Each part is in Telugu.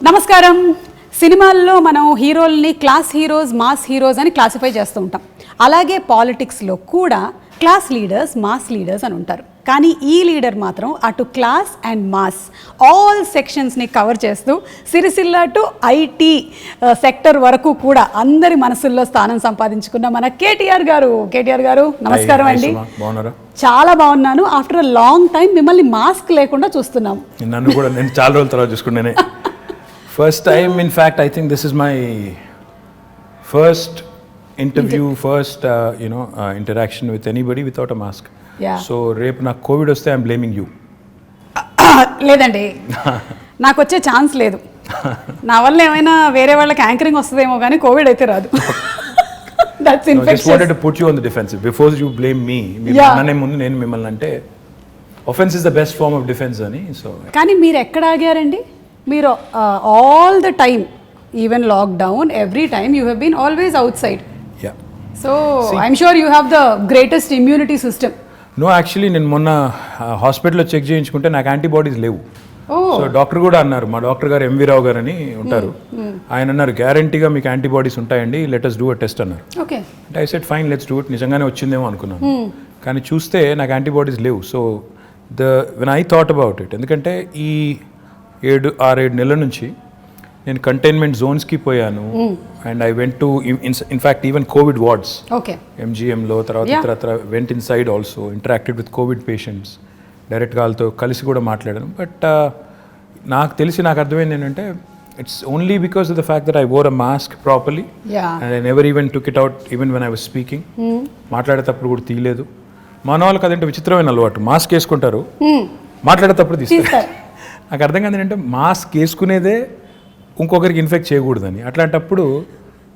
నమస్కారం. సినిమాల్లో మనం హీరోల్ని క్లాస్ హీరోస్, మాస్ హీరోస్ అని క్లాసిఫై చేస్తూ ఉంటాం. అలాగే పాలిటిక్స్లో కూడా క్లాస్ లీడర్స్, మాస్ లీడర్స్ అని ఉంటారు. కానీ ఈ లీడర్ మాత్రం అటు క్లాస్ అండ్ మాస్ ఆల్ సెక్షన్స్ని కవర్ చేస్తూ సిరిసిల్ల టు ఐటీ సెక్టర్ వరకు కూడా అందరి మనసుల్లో స్థానం సంపాదించుకున్న మన కేటీఆర్ గారు నమస్కారం అండి. చాలా బాగున్నాను. ఆఫ్టర్ అ లాంగ్ టైం మిమ్మల్ని మాస్క్ లేకుండా చూస్తున్నాం. నన్ను కూడా నేను చాలా రోజుల తర్వాత చూసుకున్నానే. First time in fact I think this is my first interview, first interaction with anybody without a mask. So రేపు నాకు కోవిడ్ వస్తే ఐఎమ్ బ్లేమింగ్ యూ. లేదండి, నాకు వచ్చే ఛాన్స్ లేదు. నా వల్ల ఏమైనా వేరే వాళ్ళకి యాంకరింగ్ వస్తుందేమో కానీ కోవిడ్ అయితే రాదు. That's infectious. Just wanted to put you on the defensive before you blame me. అనే ముందు నేను మిమ్మల్ని అంటే offense is the best form of defense అని. సో కానీ మీరు ఎక్కడ ఆగారండి? మీరు all the time, even lockdown, every time you have been always outside. Yeah, so I'm sure you have the greatest immunity system. No, actually నేను మొన్న హాస్పిటల్లో చెక్ చేయించుకుంటే నాకు యాంటీబాడీస్ లేవు. సో డాక్టర్ కూడా అన్నారు, మా డాక్టర్ గారు ఎంవి రావు గారు అని ఉంటారు, ఆయన అన్నారు గ్యారంటీగా మీకు యాంటీబాడీస్ ఉంటాయండి, let us do a test అన్నారు. ఓకే, అంటే I said fine, let's do it. నిజంగానే వచ్చిందేమో అనుకున్నాను, కానీ చూస్తే నాకు యాంటీబాడీస్ లేవు. So when I thought about it, ఎందుకంటే ఈ 6-7 నెలల నుంచి నేను కంటైన్మెంట్ జోన్స్కి పోయాను. And I went to in fact even COVID wards, ఎంజిఎంలో, తర్వాత went inside also, interacted with COVID patients, డైరెక్ట్గా వాళ్ళతో కలిసి కూడా మాట్లాడాను. బట్ నాకు తెలిసి, నాకు అర్థమైంది ఏంటంటే it's only because of the fact that I wore a mask properly and I never even took it out even when I was speaking. మాట్లాడేటప్పుడు కూడా తీయలేదు. మన వాళ్ళకి అదేంటే విచిత్రమైన అలవాటు, మాస్క్ వేసుకుంటారు, మాట్లాడేటప్పుడు తీస్తారు. నాకు అర్థం కాదు ఏంటంటే మాస్క్ వేసుకునేదే ఇంకొకరికి ఇన్ఫెక్ట్ చేయకూడదని. అట్లాంటప్పుడు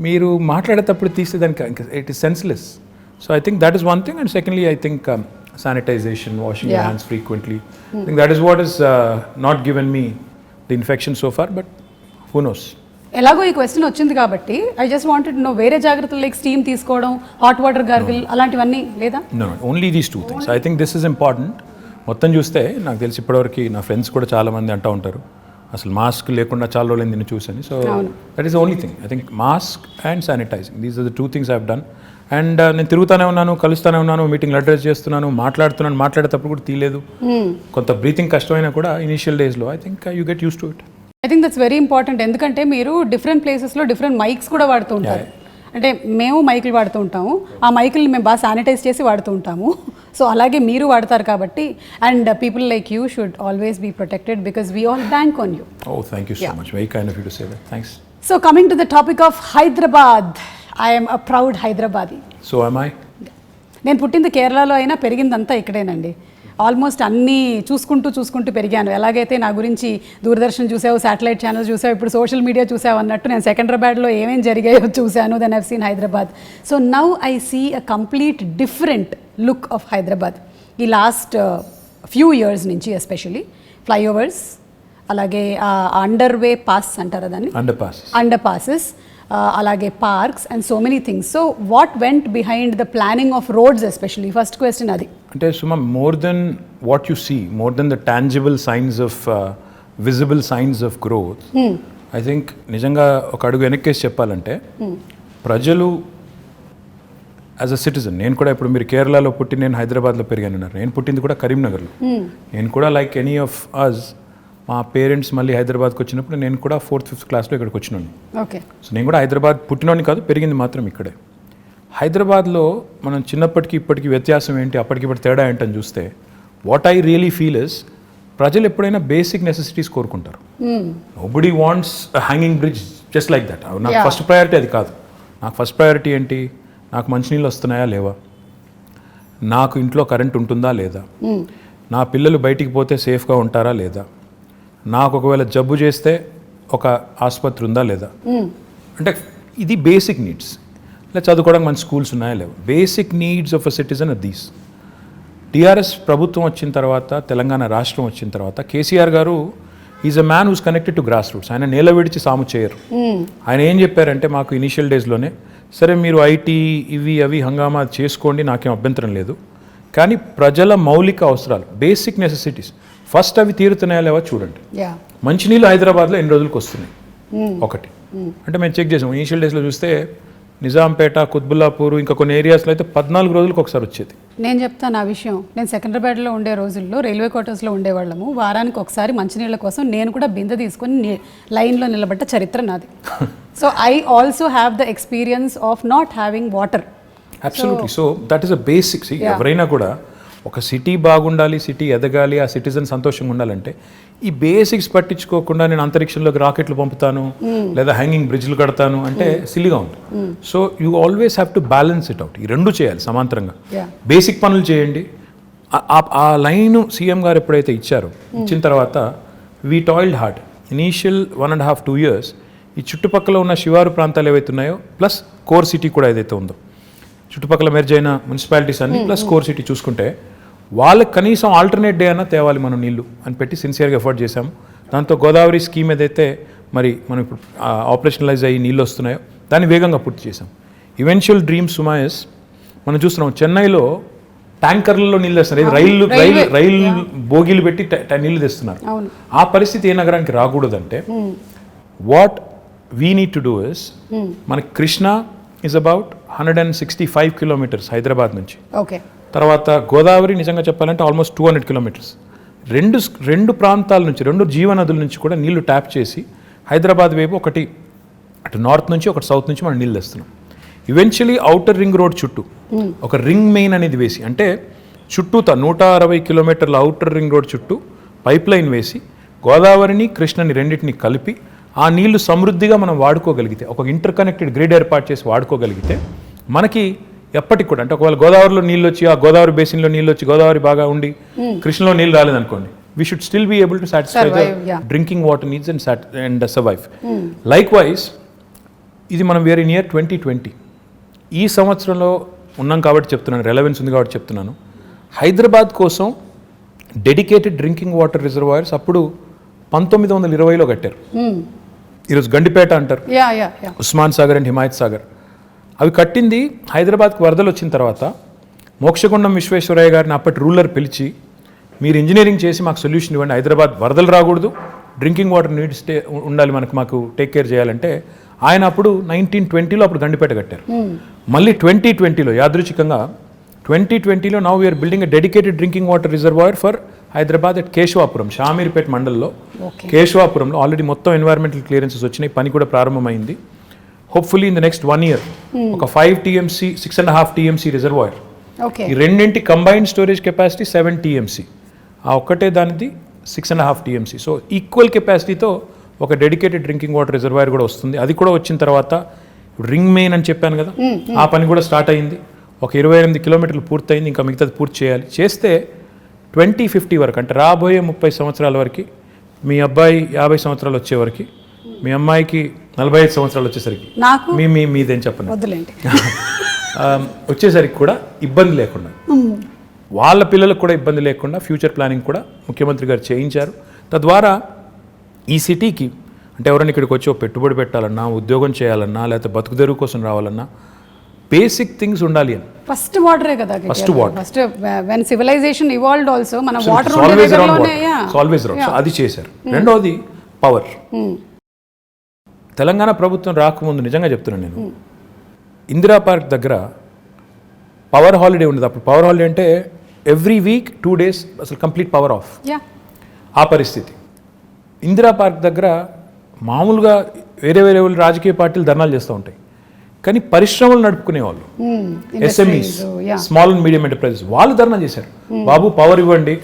మీరు మాట్లాడేటప్పుడు తీస్తే దానికి it is senseless. So I think that is one thing. And secondly I think sanitization, washing your hands frequently. I think that is what has not given me the infection so far, but who knows. ఎలాగో ఈ క్వశ్చన్ వచ్చింది కాబట్టి ఐ జస్ట్ వాంటెడ్ నో, వేరే జాగ్రత్తలు లైక్ స్టీమ్ తీసుకోవడం, హాట్ వాటర్ గార్గిల్ అలాంటివన్నీ లేదా? No, only these two things. I think this is important. మొత్తం చూస్తే నాకు తెలిసి ఇప్పటివరకు నా ఫ్రెండ్స్ కూడా చాలా మంది అంటూ ఉంటారు అసలు మాస్క్ లేకుండా చాలా రోజులు నేను చూసాను. So that is the only thing. I think mask and sanitising, these are the 2 things I have done. And నేను తిరుగుతూనే ఉన్నాను, కలుస్తూనే ఉన్నాను, మీటింగ్లు అడ్రస్ చేస్తున్నాను, మాట్లాడేటప్పుడు కూడా తీయలేదు. కొంత బ్రీతింగ్ కష్టమైనా కూడా ఇనిషియల్ డేస్లో I think you get use to it. I think that's very important. ఎందుకంటే మీరు డిఫరెంట్ ప్లేసెస్లో డిఫరెంట్ మైక్స్ కూడా వాడుతూ ఉంటారు. అంటే మేము మైకులు వాడుతూ ఉంటాము, ఆ మైకుల్ని మేము బాగా శానిటైజ్ చేసి వాడుతూ ఉంటాము. సో అలాగే మీరు వాడతారు కాబట్టి, and people like you should always be protected because we all bank on you. Oh, thank you so much, very kind of you to say that. Thanks. So coming to the topic of Hyderabad, I'm a proud Hyderabadi. So am I? నేను పుట్టింది కేరళలో అయినా పెరిగిందంతా ఇక్కడేనండి. ఆల్మోస్ట్ అన్నీ చూసుకుంటూ పెరిగాను. ఎలాగైతే నా గురించి దూరదర్శన్ చూసావు, శాటిలైట్ ఛానల్స్ చూసావు, ఇప్పుడు సోషల్ మీడియా చూసావు అన్నట్టు నేను సెకండ్రాబాద్లో ఏమేం జరిగాయో చూశాను. Then I've seen Hyderabad. So now I see a complete different look of Hyderabad. ఈ లాస్ట్ ఫ్యూ ఇయర్స్ నుంచి ఎస్పెషలీ ఫ్లైఓవర్స్, అలాగే అండర్వే పాస్ అంటారా దాన్ని, అండర్ పాసెస్, అలాగే parks and so many things. So what went behind the planning of roads especially? First question అది. అంటే Suma, more than what you see, more than the tangible signs of visible signs of growth, I think నిజంగా ఒక అడుగు వెనక్కేసి చెప్పాలంటే ప్రజలు యాజ్ అ సిటిజన్, నేను కూడా ఇప్పుడు మీరు కేరళలో పుట్టి నేను హైదరాబాద్లో పెరిగాను అన్నారు, నేను పుట్టింది కూడా కరీంనగర్లో. నేను కూడా లైక్ ఎనీ ఆఫ్ అస్, మా పేరెంట్స్ మళ్ళీ హైదరాబాద్కి వచ్చినప్పుడు నేను కూడా 4th, 5th క్లాస్లో ఇక్కడికి వచ్చినాను. ఓకే. సో నేను కూడా హైదరాబాద్ పుట్టినోని కాదు, పెరిగింది మాత్రం ఇక్కడే. హైదరాబాద్లో మనం చిన్నప్పటికి ఇప్పటికి వ్యత్యాసం ఏంటి, అప్పటికిప్పటి తేడా ఏంటని చూస్తే what I really feel is, ప్రజలు ఎప్పుడైనా బేసిక్ నెసెసిటీస్ కోరుకుంటారు. Nobody wants hanging bridge just like that. నాకు ఫస్ట్ ప్రయారిటీ అది కాదు. నాకు ఫస్ట్ ప్రయారిటీ ఏంటి, నాకు మంచినీళ్ళు వస్తున్నాయా లేవా, నాకు ఇంట్లో కరెంట్ ఉంటుందా లేదా, నా పిల్లలు బయటికి పోతే సేఫ్గా ఉంటారా లేదా, నాకు ఒకవేళ జబ్బు చేస్తే ఒక ఆసుపత్రి ఉందా లేదా. అంటే ఇది బేసిక్ నీడ్స్. ఇలా చదువుకోవడానికి మంచి స్కూల్స్ ఉన్నాయా లేవా, basic needs of a citizen are these. TRS ప్రభుత్వం వచ్చిన తర్వాత, తెలంగాణ రాష్ట్రం వచ్చిన తర్వాత, KCR garu is a man who's connected to grassroots. ఆయన నేల విడిచి సాము చేయరు. ఆయన ఏం చెప్పారంటే మాకు ఇనిషియల్ డేస్లోనే, సరే మీరు ఐటీ ఇవి అవి హంగామా చేసుకోండి, నాకేం అభ్యంతరం లేదు, కానీ ప్రజల మౌలిక అవసరాలు, బేసిక్ నెసెసిటీస్ ఫస్ట్ అవి తీరుతున్నాయా లేవా చూడండి. మంచినీళ్ళు హైదరాబాద్లో ఎన్ని రోజులకు వస్తున్నాయి ఒకటి. అంటే మేము చెక్ చేసాం ఇనీషియల్ డేస్లో చూస్తే నిజాంపేట, కుత్బుల్లాపూర్ ఇంకా కొన్ని ఏరియాస్లో అయితే 14 రోజులకు ఒకసారి వచ్చేది. నేను చెప్తాను ఆ విషయం. నేను సికింద్రాబాద్లో ఉండే రోజుల్లో రైల్వే క్వార్టర్స్లో ఉండేవాళ్ళము. వారానికి ఒకసారి మంచినీళ్ళ కోసం నేను కూడా బిందె తీసుకొని లైన్లో నిలబడ్డ చరిత్ర నాది. So I also have the experience of not having water. Absolutely. So that is a basics. ఎవరైనా కూడా ఒక సిటీ బాగుండాలి, సిటీ ఎదగాలి, ఆ సిటిజన్ సంతోషంగా ఉండాలంటే ఈ బేసిక్స్ పట్టించుకోకుండా నేను అంతరిక్షంలోకి రాకెట్లు పంపుతాను లేదా హ్యాంగింగ్ బ్రిడ్జ్లు కడతాను అంటే సిల్లీగా ఉంది. So you always have to balance it out. ఈ రెండు చేయాలి సమాంతరంగా. బేసిక్ పనులు చేయండి. ఆ లైన్ సీఎం గారు ఎప్పుడైతే ఇచ్చారో, ఇచ్చిన తర్వాత we toiled hard. Initial 1.5-2 years ఈ చుట్టుపక్కల ఉన్న శివారు ప్రాంతాలు ఏవైతే ఉన్నాయో ప్లస్ కోర్ సిటీ కూడా ఏదైతే ఉందో, చుట్టుపక్కల మెర్జ్ అయిన మున్సిపాలిటీస్ అన్ని ప్లస్ కోర్ సిటీ చూసుకుంటే వాళ్ళకి కనీసం ఆల్టర్నేట్ డే అన్నా తేవాలి మనం నీళ్లు అని పెట్టి సిన్సియర్గా ఎఫర్ట్ చేశాము. దాంతో గోదావరి స్కీమ్ ఏదైతే మరి మనం ఇప్పుడు ఆపరేషనలైజ్ అయ్యి నీళ్ళు వస్తున్నాయో దాన్ని వేగంగా పూర్తి చేశాం. ఈవెన్చువల్ డ్రీమ్ సుమా ఇస్ మనం చూస్తున్నాం చెన్నైలో ట్యాంకర్లలో నీళ్ళు తెస్తున్నారు. రైలు బోగీలు పెట్టి నీళ్లు తెస్తున్నారు. ఆ పరిస్థితి ఏ నగరానికి రాకూడదంటే what we need to do is మనకి Krishna is about 165 kilometers Hyderabad నుంచి. తర్వాత గోదావరి నిజంగా చెప్పాలంటే ఆల్మోస్ట్ 200 kilometers. రెండు ప్రాంతాల నుంచి, రెండు జీవనదుల నుంచి కూడా నీళ్లు ట్యాప్ చేసి హైదరాబాద్ వైపు ఒకటి అటు నార్త్ నుంచి ఒకటి సౌత్ నుంచి మనం నీళ్ళు తెస్తున్నాం. ఈవెన్చువలీ ఔటర్ రింగ్ రోడ్ చుట్టూ ఒక రింగ్ మెయిన్ అనేది వేసి, అంటే చుట్టూతా 160 kilometers ఔటర్ రింగ్ రోడ్ చుట్టూ పైప్ లైన్ వేసి గోదావరిని కృష్ణని రెండింటిని కలిపి ఆ నీళ్లు సమృద్ధిగా మనం వాడుకోగలిగితే, ఒక ఇంటర్ కనెక్టెడ్ గ్రిడ్ ఏర్పాటు చేసి వాడుకోగలిగితే మనకి ఎప్పటికి కూడా, అంటే ఒకవేళ గోదావరిలో నీళ్ళు వచ్చి ఆ గోదావరి బేసిన్లో నీళ్ళు వచ్చి గోదావరి బాగా ఉండి కృష్ణలో నీళ్ళు రాలేదనుకోండి, we should still be able to satisfy the drinking water needs and survive. Likewise ఇది మనం వేరే నియర్ 2020 ఈ సంవత్సరంలో ఉన్నాం కాబట్టి చెప్తున్నాను, రెలవెన్స్ ఉంది కాబట్టి చెప్తున్నాను. హైదరాబాద్ కోసం డెడికేటెడ్ డ్రింకింగ్ వాటర్ రిజర్వాయర్స్ అప్పుడు 1920లో కట్టారు. ఈరోజు గండిపేట అంటారు, ఉస్మాన్ సాగర్ అండ్ హిమాయత్ సాగర్. అవి కట్టింది హైదరాబాద్కి వరదలు వచ్చిన తర్వాత మోక్షగుండం విశ్వేశ్వరయ్య గారిని అప్పటి రూలర్ పిలిచి, మీరు ఇంజనీరింగ్ చేసి మాకు సొల్యూషన్ ఇవ్వండి, హైదరాబాద్ వరదలు రాకూడదు, డ్రింకింగ్ వాటర్ నీడ్స్ ఉండాలి మాకు టేక్ కేర్ చేయాలంటే ఆయన అప్పుడు 1920లో అప్పుడు గండిపేట కట్టారు. మళ్ళీ 2020లో యాదృచ్ఛికంగా 2020లో now we're building a dedicated drinking water reservoir for Hyderabad at Keshavapuram, Shamirpet మండల్లో కేశవాపురంలో ఆల్రెడీ మొత్తం ఎన్వైరన్మెంటల్ క్లియరెన్సెస్ వచ్చినాయి, పని కూడా ప్రారంభమైంది. Hopefully in the next 1 year ఒక 5 TMC 6.5 TMC రిజర్వాయర్, ఈ రెండింటి కంబైన్డ్ స్టోరేజ్ కెపాసిటీ 7 TMC, ఆ ఒక్కటే దానిది 6.5 TMC. సో ఈక్వల్ కెపాసిటీతో ఒక డెడికేటెడ్ డ్రింకింగ్ వాటర్ రిజర్వాయర్ కూడా వస్తుంది. అది కూడా వచ్చిన తర్వాత రింగ్ మెయిన్ అని చెప్పాను కదా, ఆ పని కూడా స్టార్ట్ అయింది. ఒక 28 kilometers పూర్తయింది, ఇంకా మిగతాది పూర్తి చేయాలి. చేస్తే 2050 వరకు, అంటే రాబోయే 30 సంవత్సరాల వరకు, మీ అబ్బాయి 50 సంవత్సరాలు వచ్చే వరకు, మీ అమ్మాయికి 45 సంవత్సరాలు వచ్చేసరికి, మీదేం చెప్పండి వచ్చేసరికి కూడా ఇబ్బంది లేకుండా, వాళ్ళ పిల్లలకు కూడా ఇబ్బంది లేకుండా ఫ్యూచర్ ప్లానింగ్ కూడా ముఖ్యమంత్రి గారు చేయించారు. తద్వారా ఈ సిటీకి, అంటే ఎవరైనా ఇక్కడికి వచ్చి పెట్టుబడి పెట్టాలన్నా, ఉద్యోగం చేయాలన్నా, లేకపోతే బతుకుదెరువు కోసం రావాలన్నా బేసిక్ థింగ్స్ ఉండాలి అని. ఫస్ట్ వాటరే కదా, first water. First when civilisation evolved also మన వాటర్ ఆల్వేస్ రౌండ్, అది చేశారు. రెండోది పవర్. తెలంగాణ ప్రభుత్వం రాకముందు నిజంగా చెప్తున్నాను నేను, ఇందిరా పార్క్ దగ్గర పవర్ హాలిడే ఉండదు. అప్పుడు పవర్ హాలిడే అంటే ఎవ్రీ వీక్ 2 days అసలు కంప్లీట్ పవర్ ఆఫ్. ఆ పరిస్థితి ఇందిరా పార్క్ దగ్గర మామూలుగా వేరే రాజకీయ పార్టీలు ధర్నాలు చేస్తూ ఉంటాయి, కానీ పరిశ్రమలు నడుపుకునే వాళ్ళు, SMEs, small and medium enterprises, వాళ్ళు ధర్నా చేశారు. బాబు పవర్ ఇవ్వండి,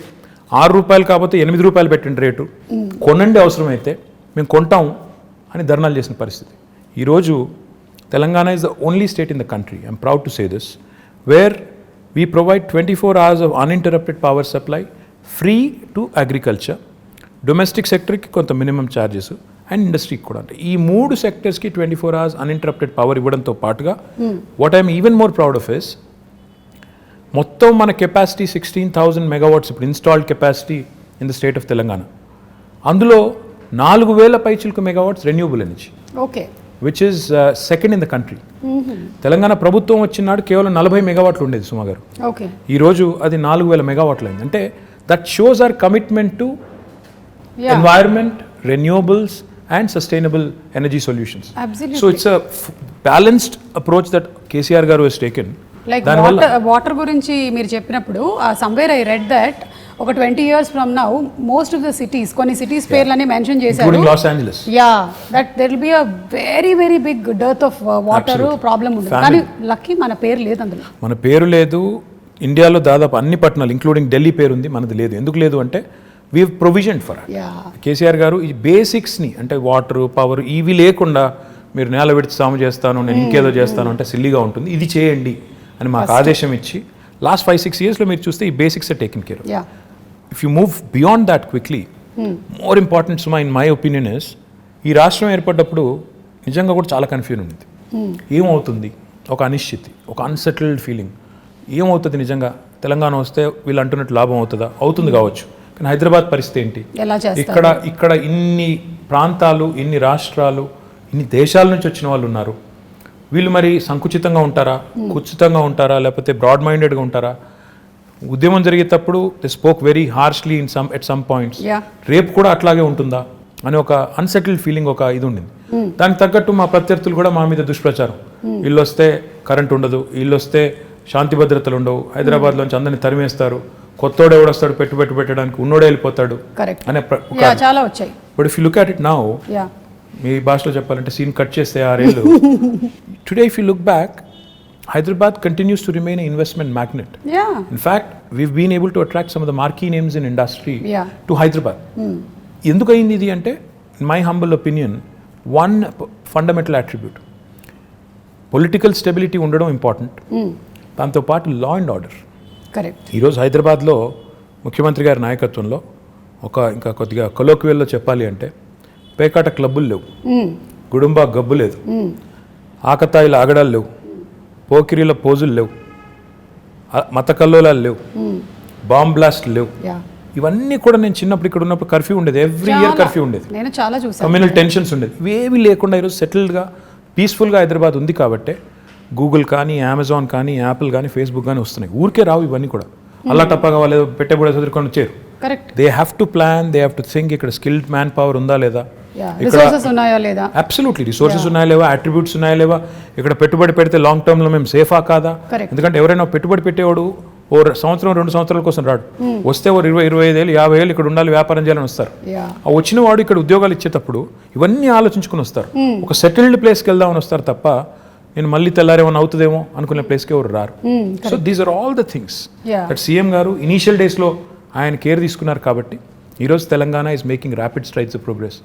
₹6 కాకపోతే ₹8 పెట్టండి రేటు, కొనండి అవసరమైతే మేము కొంటాం అని ధర్నాలు చేసిన పరిస్థితి. ఈరోజు Telangana is the only state in the country, I'm proud to say this, where we provide 24 hours of uninterrupted power supply free to agriculture, domestic సెక్టర్కి కొంత మినిమం ఛార్జెస్ అండ్ ఇండస్ట్రీకి కూడా. అంటే ఈ 3 సెక్టర్స్కి 24 hours అన్ఇంటరప్టెడ్ పవర్ ఇవ్వడంతో పాటుగా what I'm even more proud of is, మొత్తం మన కెపాసిటీ 16,000 megawatts ఇప్పుడు installed capacity in the state of Telangana. అందులో 4,000 పైచిలకు megawatts renewable energy, which is second in the country. Telangana ప్రభుత్వం వచ్చినాడు కేవలం 40 megawatts ఉండేది సుమా గారు, ఈరోజు అది 4,000 megawatts అయింది. అంటే that shows our commitment to environment renewables and sustainable energy solutions. Absolutely. So it's a balanced approach that KCR garu has taken. Like water గురించి మీరు చెప్పినప్పుడు సమ్వేర్ ఐ రెడ్ దట్ ఒక 20 years from now most of the cities కొన్ని సిటీస్ పేర్లని మెన్షన్ చేశారు, including Los Angeles. Yeah that there will be a very very big dearth of water problem ఉంది. కానీ లక్కీ మన పేరు లేదు అందులో. మన పేరు లేదు. ఇండియాలో దాదాపు అన్ని పట్టణాలు ఇంక్లూడింగ్ ఢిల్లీ పేరు ఉంది, మనది లేదు. ఎందుకు లేదు అంటే we have provision for KCR గారు ఈ బేసిక్స్ని, అంటే వాటర్ పవర్ ఇవి లేకుండా మీరు నేల విడిచి సాము చేస్తాను, నేను ఇంకేదో చేస్తాను అంటే సిల్లీగా ఉంటుంది, ఇది చేయండి అని మాకు ఆదేశం ఇచ్చి లాస్ట్ 5-6 yearsలో మీరు చూస్తే ఈ basics are taken care. If you move beyond that quickly, more important సుమా ఇన్ మై ఒపీనియన్ ఇస్, ఈ రాష్ట్రం ఏర్పడ్డప్పుడు నిజంగా కూడా చాలా కన్ఫ్యూజన్ ఉంది. ఏమవుతుంది, ఒక అనిశ్చితి, ఒక అన్సెటిల్డ్ ఫీలింగ్, ఏమవుతుంది నిజంగా తెలంగాణ వస్తే వీళ్ళు అంటున్నట్టు లాభం అవుతుందా, అవుతుంది కావచ్చు, కానీ హైదరాబాద్ పరిస్థితి ఏంటి, ఇక్కడ ఇన్ని ప్రాంతాలు, ఇన్ని రాష్ట్రాలు, ఇన్ని దేశాల నుంచి వచ్చిన వాళ్ళు ఉన్నారు, వీళ్ళు మరి సంకుచితంగా ఉంటారా, కుచితంగా ఉంటారా, లేకపోతే బ్రాడ్ మైండెడ్గా ఉంటారా, ఉద్యమం జరిగేటప్పుడు they spoke very harshly at some points, రేపు కూడా అట్లాగే ఉంటుందా అని ఒక అన్సెటిల్డ్ ఫీలింగ్, ఒక ఇది ఉండింది. దానికి తగ్గట్టు మా ప్రత్యర్థులు కూడా మా మీద దుష్ప్రచారం, వీళ్ళు వస్తే కరెంట్ ఉండదు, వీళ్ళు వస్తే శాంతి భద్రతలు ఉండవు, హైదరాబాద్లోంచి అందరినీ తరిమేస్తారు, కొత్తోడు ఎవడొస్తాడు పెట్టుబడి పెట్టడానికి, ఉన్నోడే వెళ్ళిపోతాడు అనే చాలా వచ్చాయి. But if you look at it now, మీ భాషలో చెప్పాలంటే సీన్ కట్ చేస్తే 6 ఏళ్ళు, today if you look back, Hyderabad continues to remain an investment magnet. In fact, we've been able to attract some of the marquee names in industry to Hyderabad. ఎందుకు అయింది ఇది అంటే, in my humble opinion, one fundamental attribute, political stability ఉండడం ఇంపార్టెంట్, దాంతోపాటు లా అండ్ ఆర్డర్. కరెక్ట్. ఈరోజు హైదరాబాద్లో ముఖ్యమంత్రి గారి నాయకత్వంలో ఇంకా కొద్దిగా కొలోక్వియల్లో చెప్పాలి అంటే, పేకాట క్లబ్బులు లేవు, గుడుంబా గబ్బు లేదు, ఆకతాయిల ఆగడాలు లేవు, పోకిరీల పోజులు లేవు, మత కల్లోలాలు లేవు, బాంబ్ బ్లాస్ట్లు లేవు. ఇవన్నీ కూడా నేను చిన్నప్పుడు ఇక్కడ ఉన్నప్పుడు కర్ఫ్యూ ఉండేది, ఎవ్రీ ఇయర్ కర్ఫ్యూ ఉండేది, కమ్యూనల్ టెన్షన్స్ ఉండేది, ఇవేవి లేకుండా ఈరోజు సెటిల్డ్గా పీస్ఫుల్గా హైదరాబాద్ ఉంది. కాబట్టి గూగుల్ కానీ, అమెజాన్ కానీ, యాపిల్ కానీ, ఫేస్బుక్ కానీ వస్తున్నాయి, ఊరికే రావు ఇవన్నీ కూడా. అల్లా టప్పగా వాళ్ళు పెట్టబడే చదువుకొని వచ్చారు. They have to plan, they have to think, ఇక్కడ స్కిల్డ్ మ్యాన్ పవర్ ఉందా లేదా, అబ్సల్యూట్లీ రిసోర్సెస్ ఉన్నాయా లేవా, అట్రిబ్యూట్స్ ఉన్నాయా లేవా, ఇక్కడ పెట్టుబడి పెడితే లాంగ్ టర్మ్లో మేము సేఫా కాదా. ఎందుకంటే ఎవరైనా పెట్టుబడి పెట్టేవాడు ఓ సంవత్సరం 2 సంవత్సరాల కోసం రాడు, వస్తే ఓ 20-25 ఏళ్ళు 50 ఏళ్ళు ఇక్కడ ఉండాలి, వ్యాపారం చేయాలని వస్తారు. ఆ వచ్చిన వాడు ఇక్కడ ఉద్యోగాలు ఇచ్చేటప్పుడు ఇవన్నీ ఆలోచించుకుని వస్తారు, ఒక సెటిల్డ్ ప్లేస్కి వెళ్దామని వస్తారు తప్ప నేను మళ్ళీ తెల్లారేమన్నా అవుతుందేమో అనుకునే ప్లేస్కి ఎవరు రారు. So these are all the things that CM garu initial డేస్లో ఆయన కేర్ తీసుకున్నారు. కాబట్టి ఈరోజు Telangana is making rapid strides of progress.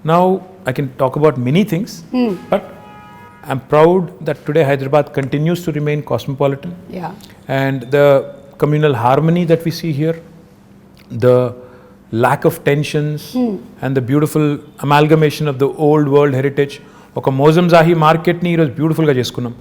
Now I can talk about many things, but I'm proud that today Hyderabad continues to remain cosmopolitan. And the communal harmony that we see here, the lack of tensions, and the beautiful amalgamation of the old world heritage. ఒక మోజంజాహి మార్కెట్ని ఈరోజు బ్యూటిఫుల్గా చేసుకున్నాం,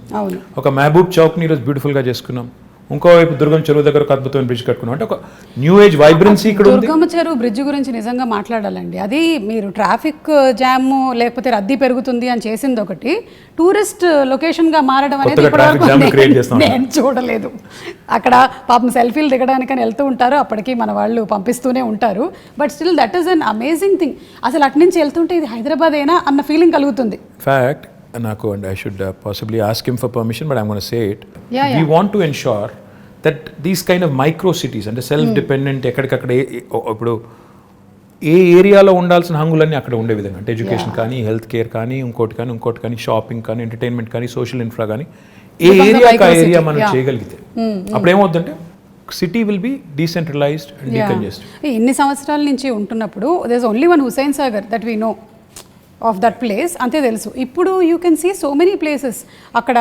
ఒక మహబూబ్ చౌక్ని ఈరోజు బ్యూటిఫుల్గా చేసుకున్నాం, ఇంకోవైపు దుర్గం చెరువు దగ్గర ఒక అద్భుతమైన బ్రిడ్జ్ కట్టుకున్నాం. అంటే ఒక న్యూ ఏజ్ వైబ్రెన్సీ ఇక్కడ ఉంది. దుర్గం చెరువు బ్రిడ్జ్ గురించి నిజంగా మాట్లాడాలండి. అది మీరు ట్రాఫిక్ జామ్ లేకపోతే రద్దీ పెరుగుతుంది అని చేసింది ఒకటి, టూరిస్ట్ లొకేషన్గా మారడం అనేది నేను చూడలేదు. అక్కడ పాపం సెల్ఫీలు దిగడానికని వెళ్తూ ఉంటారు, అప్పటికి మన వాళ్ళు పంపిస్తూనే ఉంటారు. But still that is an amazing thing. అసలు అటు నుంచి వెళ్తుంటే ఇది హైదరాబాద్ అయినా అన్న ఫీలింగ్ కలుగుతుంది. ఫ్యాక్ట్ నాకు, and I should possibly ask him for permission, but I'm going to say it. We want to ensure that these kind of micro cities and self dependent, ఎక్కడికక్కడ ఇప్పుడు ఏ ఏరియాలో ఉండాల్సిన హంగులన్నీ అక్కడ ఉండే విధంగా, అంటే ఎడ్యుకేషన్ కానీ, హెల్త్ కేర్ కానీ, ఇంకోటి కానీ, షాపింగ్ కానీ, ఎంటర్టైన్మెంట్ కానీ, సోషల్ ఇన్ఫ్రా కానీ, ఏ ఏరియా మనం చేయగలిగితే అప్పుడు ఏమవుతుందంటే city will be decentralized and decongested. ఇన్ని సంవత్సరాల నుంచి ఉంటున్నప్పుడు there is only one Hussain Sagar that we know of that place, అంతే తెలుసు. ఇప్పుడు you can see so many places. అక్కడ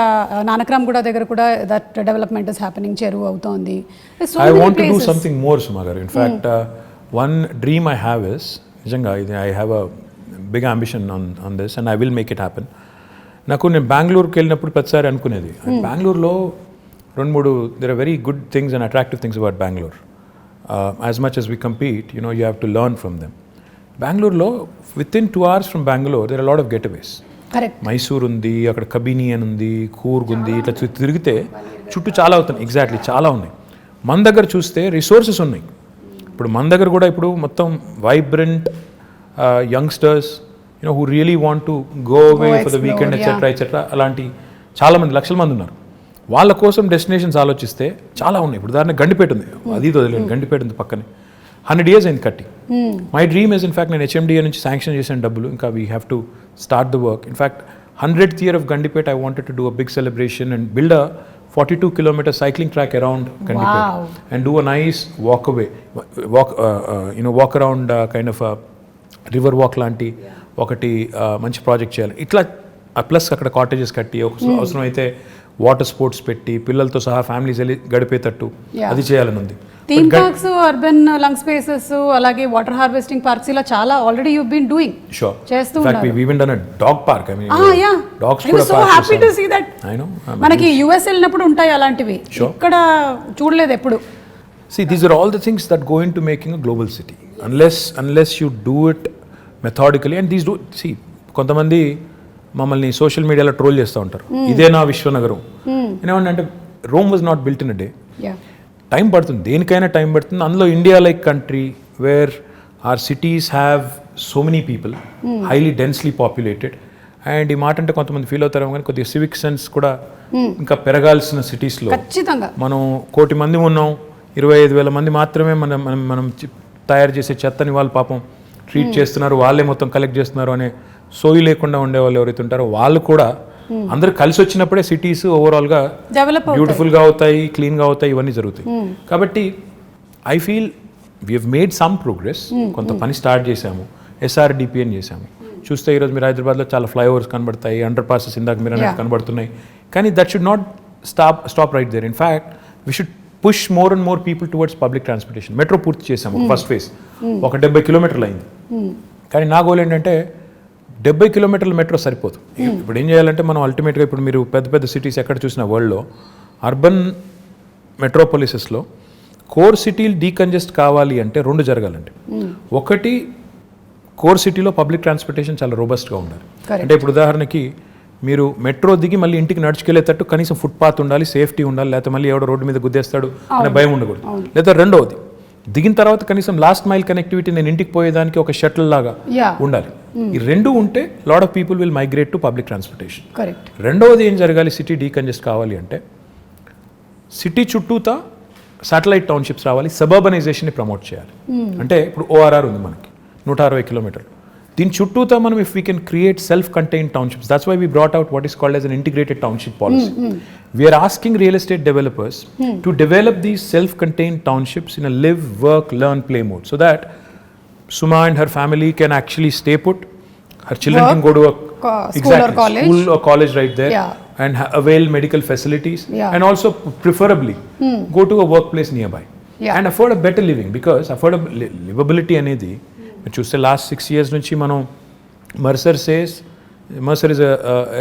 నానక్రామ్ కూడా దగ్గర కూడా దట్ డెవలప్మెంట్ ఇస్ హ్యాపెనింగ్, చెరువు అవుతోంది. I want to do something more Suma garu. In fact one dream I have is, నిజంగా ఇది I have a big ambition on this and I will make it happen. నాకు నేను బెంగళూరుకి వెళ్ళినప్పుడు ప్రతిసారి అనుకునేది, బెంగళూరులో 2-3 there are very good things and attractive things about Bangalore. As much as we compete, you have to learn from them. బెంగళూరులో within 2 hours from Bangalore there are a lot of getaways. Correct. Mysore ఉంది, అక్కడ కబిని అని ఉంది, కూర్గ్ ఉంది, ఇట్లా తిరిగితే చుట్టూ చాలా అవుతున్నాయి. ఎగ్జాక్ట్లీ చాలా ఉన్నాయి. మన దగ్గర చూస్తే రిసోర్సెస్ ఉన్నాయి. ఇప్పుడు మన దగ్గర కూడా ఇప్పుడు మొత్తం vibrant youngsters who really want to go away for the weekend etc అలాంటి చాలామంది లక్షల మంది ఉన్నారు. వాళ్ళ కోసం డెస్టినేషన్స్ ఆలోచిస్తే చాలా ఉన్నాయి. ఇప్పుడు ఉదాహరణ గండిపేట ఉంది, అది వదిలేండి, గండిపేట ఉంది పక్కనే. 100 years అయింది కట్టి. మై డ్రీమ్ ఇస్ ఇన్ఫాక్ట్ నేను HMDA నుంచి శాంక్షన్ చేసిన డబ్బులు, ఇంకా we have to start the work. In fact 100th year of Gandipet, I wanted to do a big celebration and build a 42-kilometer cycling track around Gandipet and do a nice walk around kind of a river walk లాంటి ఒకటి మంచి ప్రాజెక్ట్ చేయాలి. ఇట్లా ప్లస్ అక్కడ కాటేజెస్ కట్టి అవసరం అయితే వాటర్ స్పోర్ట్స్ పెట్టి పిల్లలతో సహా ఫ్యామిలీస్ వెళ్ళి గడిపేటట్టు అది చేయాలని ఉంది. Theme parks, urban lung spaces, అలాగే వాటర్ హార్వెస్టింగ్ పార్క్స్, ఇలా చాలా ఆల్రెడీ యు బీన్ డూయింగ్ చేస్తూ ఉన్నారు. we even done a dog park. I mean dogs కూడా so happy to see that. I know మనకి US వెళ్ళినప్పుడు ఉంటాయి అలాంటివి, ఇక్కడ చూడలేదు ఎప్పుడు. See, these are all the things that go into making a global city. Unless you do it methodically, and these do, see, కొంతమంది మమ్మల్ని సోషల్ మీడియాలో ట్రోల్ చేస్తూ ఉంటారు, ఇదే నా విశ్వనగరం. ఏమంటే Rome was not built in a day. Time పడుతుంది, దేనికైనా టైం పడుతుంది. అందులో India like country where are cities have so many people, highly densely populated. And ఈ మాట అంటే కొంతమంది ఫీల్ అవుతారు కానీ కొద్దిగా సివిక్ సెన్స్ కూడా ఇంకా పెరగాల్సిన సిటీస్లో మనం 1 కోటి మంది ఉన్నాం, 25,000 మంది మాత్రమే మనం తయారు చేసే చెత్తని వాళ్ళు పాపం ట్రీట్ చేస్తున్నారు, వాళ్ళే మొత్తం కలెక్ట్ చేస్తున్నారు అనే సోయి లేకుండా ఉండే వాళ్ళు ఎవరైతే ఉంటారో వాళ్ళు కూడా అందరు కలిసి వచ్చినప్పుడే సిటీస్ ఓవరాల్గా బ్యూటిఫుల్గా అవుతాయి, క్లీన్గా అవుతాయి, ఇవన్నీ జరుగుతాయి. కాబట్టి I feel we have made some progress. కొంత పని స్టార్ట్ చేశాము, SRDP అని చేశాము. చూస్తే ఈరోజు మీరు హైదరాబాద్లో చాలా ఫ్లైఓవర్స్ కనబడతాయి, అండర్ పాసెస్ ఇందాక మీరు అనేది కనబడుతున్నాయి. కానీ that should not stop right there. In fact we should push more and more people towards public transportation. Metro పూర్తి చేసాము, ఫస్ట్ ఫేజ్ ఒక 70 కిలోమీటర్లు అయింది. కానీ నా గోల్ ఏంటంటే 70 కిలోమీటర్ల మెట్రో సరిపోదు. ఇప్పుడు ఏం చేయాలంటే మనం అల్టిమేట్గా ఇప్పుడు మీరు పెద్ద సిటీస్ ఎక్కడ చూసిన వరల్డ్లో అర్బన్ మెట్రోపాలిసెస్లో కోర్ సిటీలు డీకంజెస్ట్ కావాలి అంటే 2 జరగాలండి. ఒకటి, కోర్ సిటీలో పబ్లిక్ ట్రాన్స్పోర్టేషన్ చాలా రోబస్ట్గా ఉండాలి. అంటే ఇప్పుడు ఉదాహరణకి మీరు మెట్రో దిగి మళ్ళీ ఇంటికి నడుచుకెళ్ళేటట్టు కనీసం ఫుట్పాత్ ఉండాలి, సేఫ్టీ ఉండాలి, లేకపోతే మళ్ళీ ఎవడో రోడ్డు మీద గుద్దేస్తాడు అనే భయం ఉండకూడదు. లేదా రెండవది, దిగిన తర్వాత కనీసం లాస్ట్ మైల్ కనెక్టివిటీ, నేను ఇంటికి పోయేదానికి ఒక షటిల్ లాగా ఉండాలి. ఈ 2 ఉంటే lot of people will migrate to public transportation. రెండవది ఏం జరగాలి, సిటీ డీకంజెస్ట్ కావాలి అంటే సిటీ చుట్టూతా శాటిలైట్ టౌన్షిప్స్ రావాలి, సబర్బనైజేషన్ని ప్రమోట్ చేయాలి. అంటే ఇప్పుడు ORR ఉంది మనకి 160 కిలోమీటర్లు, దీని చుట్టూతా మనం if we can create self contained townships, that's why we brought out what is called as an integrated township policy. We are asking real estate developers to develop these self-contained townships in a live, work, learn, play mode, so that Suma and her family can actually stay put. Her children can go to a school or college right there, and avail medical facilities, and also preferably go to a workplace nearby, and afford a better living, because livability అనేది చూస్తే లాస్ట్ 6 years నుంచి మనం Mercer is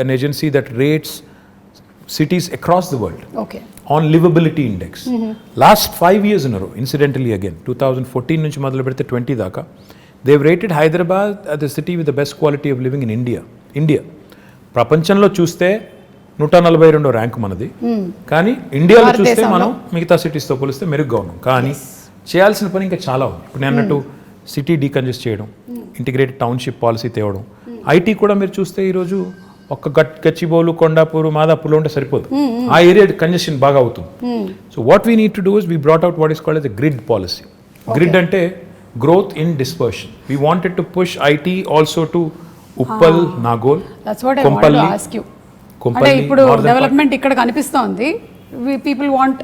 an agency that rates cities across the world on livability index. Last 5 years in a row, incidentally again 2014 నుంచి మొదలు పెడితే 20 దాకా, they've rated Hyderabad as the city with the best quality of living in India. ప్రపంచంలో చూస్తే 142వ ర్యాంక్ మనది, కానీ ఇండియాలో చూస్తే మనం మిగతా సిటీస్తో పోలిస్తే మెరుగ్గా ఉన్నాం. కానీ చేయాల్సిన పని ఇంకా చాలా ఉంది. ఇప్పుడు నేను అన్నట్టు సిటీ డీకంజెస్ట్ చేయడం, ఇంటిగ్రేటెడ్ టౌన్షిప్ పాలసీ తేవడం, IT కూడా మీరు చూస్తే ఈరోజు ఒక్క గచ్చిబౌలు, కొండాపూరు, మాదాపూర్లో ఉంటే సరిపోదు, ఆ ఏరియా కంజెషన్ బాగా అవుతుంది. So what we need to do is we brought out what is called as a grid policy. Grid అంటే growth in dispersion. We wanted to push IT also to Uppal, Nagole, Kompally. ఇప్పుడు డెవలప్మెంట్ ఇక్కడ కనిపిస్తోంది. People want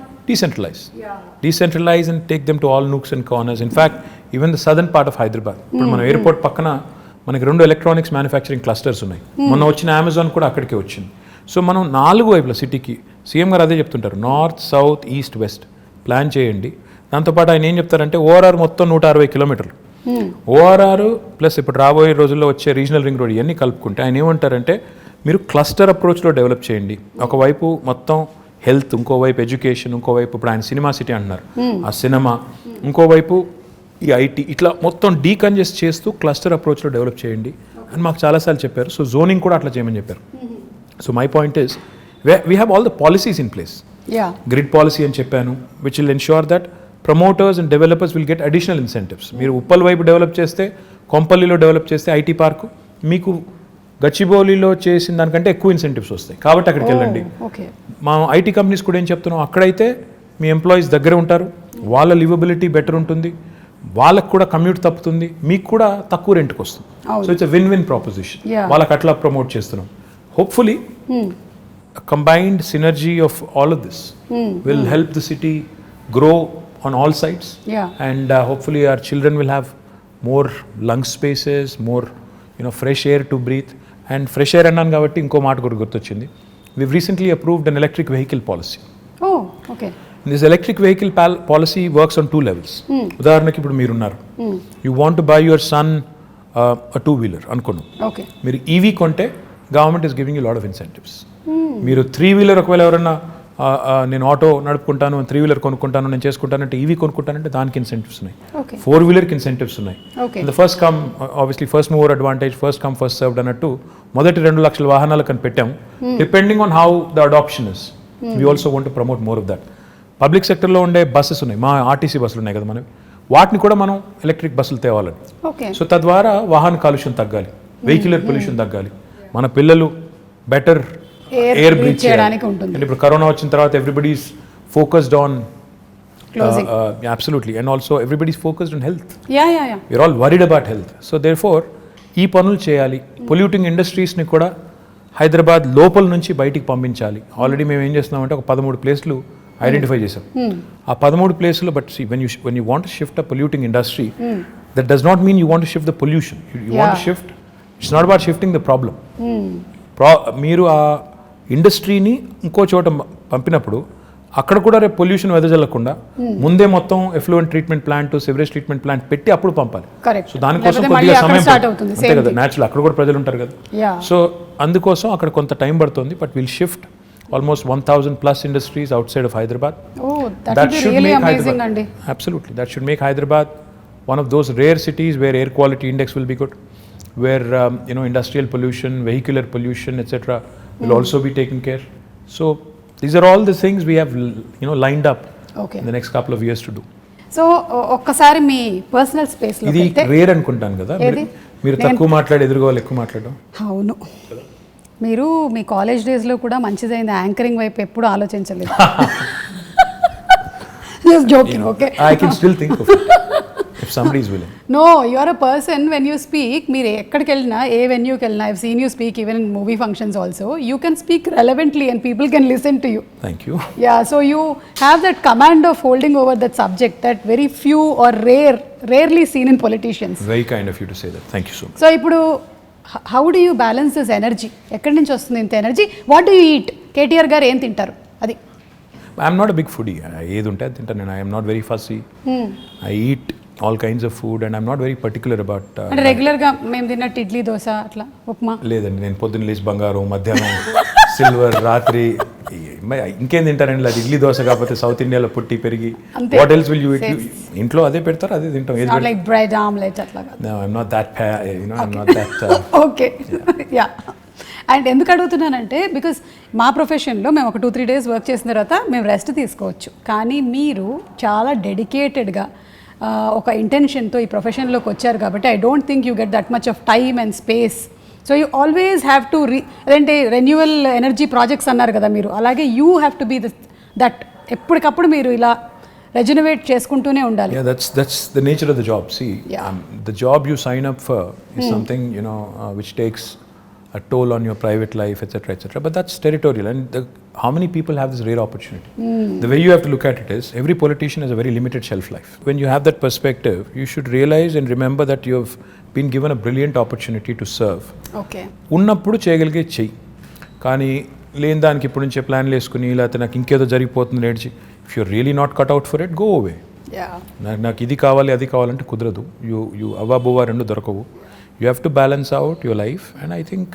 decentralize and take them to all nooks and corners. In fact, even the southern part of Hyderabad, ఇప్పుడు మన ఎయిర్పోర్ట్ పక్కన మనకి 2 ఎలక్ట్రానిక్స్ మ్యానుఫ్యాక్చరింగ్ క్లస్టర్స్ ఉన్నాయి. మొన్న వచ్చిన అమెజాన్ కూడా అక్కడికే వచ్చింది. సో మనం 4 వైపుల సిటీకి, సీఎం గారు అదే చెప్తుంటారు, north, south, east, west plan చేయండి. దాంతోపాటు ఆయన ఏం చెప్తారంటే ORR మొత్తం 160 కిలోమీటర్లు, ORR ప్లస్ ఇప్పుడు రాబోయే రోజుల్లో వచ్చే రీజనల్ రింగ్ రోడ్ ఇవన్నీ కలుపుకుంటే ఆయన ఏమంటారంటే మీరు క్లస్టర్ అప్రోచ్లో డెవలప్ చేయండి. ఒకవైపు మొత్తం హెల్త్, ఇంకోవైపు ఎడ్యుకేషన్, ఇంకోవైపు ఇప్పుడు ఆయన సినిమా సిటీ అంటున్నారు, ఆ సినిమా, ఇంకోవైపు ఈ IT, ఇట్లా మొత్తం డీకంజెస్ట్ చేస్తూ క్లస్టర్ అప్రోచ్లో డెవలప్ చేయండి అని మాకు చాలాసార్లు చెప్పారు. సో జోనింగ్ కూడా అట్లా చేయమని చెప్పారు. So my point is we have all the policies in place. Grid policy అని చెప్పాను, which will ensure that promoters and developers will get additional incentives. మీరు ఉప్పల్ వైపు డెవలప్ చేస్తే, కొంపల్లిలో డెవలప్ చేస్తే ఐటీ పార్కు, మీకు గచ్చిబౌలిలో చేసిన దానికంటే ఎక్కువ ఇన్సెంటివ్స్ వస్తాయి. కాబట్టి అక్కడికి వెళ్ళండి. మా ఐటీ కంపెనీస్ కూడా ఏం చెప్తున్నాం, అక్కడైతే మీ ఎంప్లాయీస్ దగ్గర ఉంటారు, వాళ్ళ లివబిలిటీ బెటర్ ఉంటుంది, వాళ్ళకు కూడా కమ్యూట్ తప్పుతుంది, మీకు కూడా తక్కువ రెంట్కి వస్తుంది. So it's win win proposition. వాళ్ళకి అట్లా ప్రమోట్ చేస్తున్నాం. Hopefully combined synergy of all of this will help the city grow on all sides. And hopefully our children will have more lung spaces, more fresh air to breathe. And fresh air annan kabatti inko maat kuda gurtochindi. We've recently approved an electric vehicle policy. Oh, okay. This electric vehicle policy works on 2 levels. ఉదాహరణకి ఇప్పుడు మీరు ఉన్నారు, you want to buy your son a 2-wheeler అనుకోండి. Okay. మీరు EV కొంటే government is giving you a lot of incentives. మీరు 3-wheeler ఒకవేళ ఎవరన్నా నేను ఆటో నడుపుకుంటాను, 3-wheeler కొనుక్కుంటాను, నేను చేసుకుంటానంటే, ఈవీ కొనుక్కుంటానంటే దానికి ఇన్సెంటివ్స్ ఉన్నాయి. 4-wheelerకి ఇన్సెంటివ్స్ ఉన్నాయి. The first come obviously first mover advantage, first come first served అన్నట్టు మొదటి 2 లక్షల వాహనాలకు అని పెట్టాము. Depending on how the adoption is, we also want to promote more of that. Public సెక్టర్లో ఉండే బస్సెస్ ఉన్నాయి, మా ఆర్టీసీ బస్సులు ఉన్నాయి కదా మనవి, వాటిని కూడా మనం ఎలక్ట్రిక్ బస్సులు తేవాలని. సో తద్వారా వాహన కాలుష్యం తగ్గాలి, వెహిక్యులర్ పొల్యూషన్ తగ్గాలి, మన పిల్లలు బెటర్ ఎయిర్ బ్రీత్ చేయడానికి ఉంటుంది. ఇప్పుడు కరోనా వచ్చిన తర్వాత everybody's focused on absolutely, and also everybody's focused on health. We're all worried about health. So therefore ఈ పనులు చేయాలి. పొల్యూటింగ్ ఇండస్ట్రీస్ని కూడా హైదరాబాద్ లోపల నుంచి బయటికి పంపించాలి. ఆల్రెడీ మేము ఏం చేస్తున్నామంటే ఒక 13 ప్లేస్లు ఐడెంటిఫై చేసాం. ఆ 13 ప్లేస్లో but when you want to shift a polluting industry, that does not mean you want to shift the pollution. You want to shift, it's not about shifting the problem. మీరు ఆ ఇండస్ట్రీని ఇంకో చోట పంపినప్పుడు అక్కడ కూడా రేపు పొల్యూషన్ వెదజల్లకుండా ముందే మొత్తం effluent treatment plant, sewerage treatment plant పెట్టి అప్పుడు పంపాలి. సో దానికోసం కొద్దిగా సమయం అంతే కదా, న్యాచురల్ అక్కడ కూడా ప్రజలు ఉంటారు కదా. సో అందుకోసం అక్కడ కొంత టైం పడుతుంది. But will shift almost 1,000 plus industries outside of Hyderabad. That should really make amazing, Hyderabad, absolutely, that should make Hyderabad one of those rare cities where air quality index will be good, where industrial pollution, vehicular pollution, etc. will also be taken care. So these are all the things we have lined up in the next couple of years to do. So ఒక్కసారి మీ పర్సనల్ స్పేస్ లో ఇది రేర్ అనుకుంటాను కదా, మీరు తక్కువ మాట్లాడి ఎదురుగా వాళ్ళు ఎక్కువ మాట్లాడడం. అవును, మీరు మీ కాలేజ్ డేస్లో కూడా మంచిదైంది, యాంకరింగ్ వైపు ఎప్పుడు ఆలోచించలేదు. Just joking, okay? I can still think of it if somebody is willing. No, you are a person when you speak, మీరు ఎక్కడికి వెళ్ళినా, ఏ వెన్యూకి వెళ్ళినా, I've seen you speak even in movie functions also, you can speak relevantly and people can listen to you. Thank you. Yeah, so you have that command of holding over that subject that very few or rarely seen in politicians. Very kind of you to say that. Thank you so much. So ఇప్పుడు how do you balance this energy? ఎక్కడి నుంచి వస్తుంది ఇంత energy? What do you eat? KTR garu ఏం తింటారు? అది I'm not a big foodie. ఏది ఉంటే అది తింటాను నేను. I'm not very fussy. I eat all kinds of food and I'm not very particular about. అంటే రెగ్యులర్గా మేము తిన్నట్టు ఇడ్లీ, దోశ, అట్లా ఉప్మా లేదండి. నేను పొద్దున్న లేచి బంగారం, మధ్యాహ్నం సిల్వర్, రాత్రి ఇంకేం తింటారండి? అది ఇడ్లీ దోశ కాకపోతే సౌత్ ఇండియాలో పుట్టి పెరిగి what else will you eat? ఇంట్లో అదే పెడతారు, అదే తింటాం. లైక్ బ్రెడ్ ఆమ్లెట్ అట్లా కాదు. No, I'm not that I'm not that okay, yeah. And ఎందుకు అడుగుతున్నానంటే బికాస్ మా ప్రొఫెషన్లో మేము ఒక 2-3 days వర్క్ చేసిన తర్వాత మేము రెస్ట్ తీసుకోవచ్చు, కానీ మీరు చాలా డెడికేటెడ్గా ఒక ఇంటెన్షన్తో ఈ ప్రొఫెషన్లోకి వచ్చారు కాబట్టి I don't think you get that much of time and space. So you always have to అదేంటే రెన్యువల్ ఎనర్జీ ప్రాజెక్ట్స్ అన్నారు కదా మీరు, అలాగే you have to be that ఎప్పటికప్పుడు మీరు ఇలా రెజనవేట్ చేసుకుంటూనే ఉండాలి. Yeah, that's the nature of the job. See, the job you sign up for is something which takes a toll on your private life, etc., but that's territorial. And how many people have this rare opportunity? The way you have to look at it is, every politician has a very limited shelf life. When you have that perspective, you should realize and remember that you have been given a brilliant opportunity to serve. Okay. ఉన్నప్పుడు చేయగలిగే చెయ్యి, కానీ లేని దానికి ఇప్పుడు నుంచే ప్లాన్లు వేసుకుని లేకపోతే నాకు ఇంకేదో జరిగిపోతుంది నేర్చి, if you really not cut out for it, go away. నాకు ఇది కావాలి అది కావాలంటే కుదరదు. యూ అవ్వబోవా రెండు దొరకవు. You have to balance out your life, and I think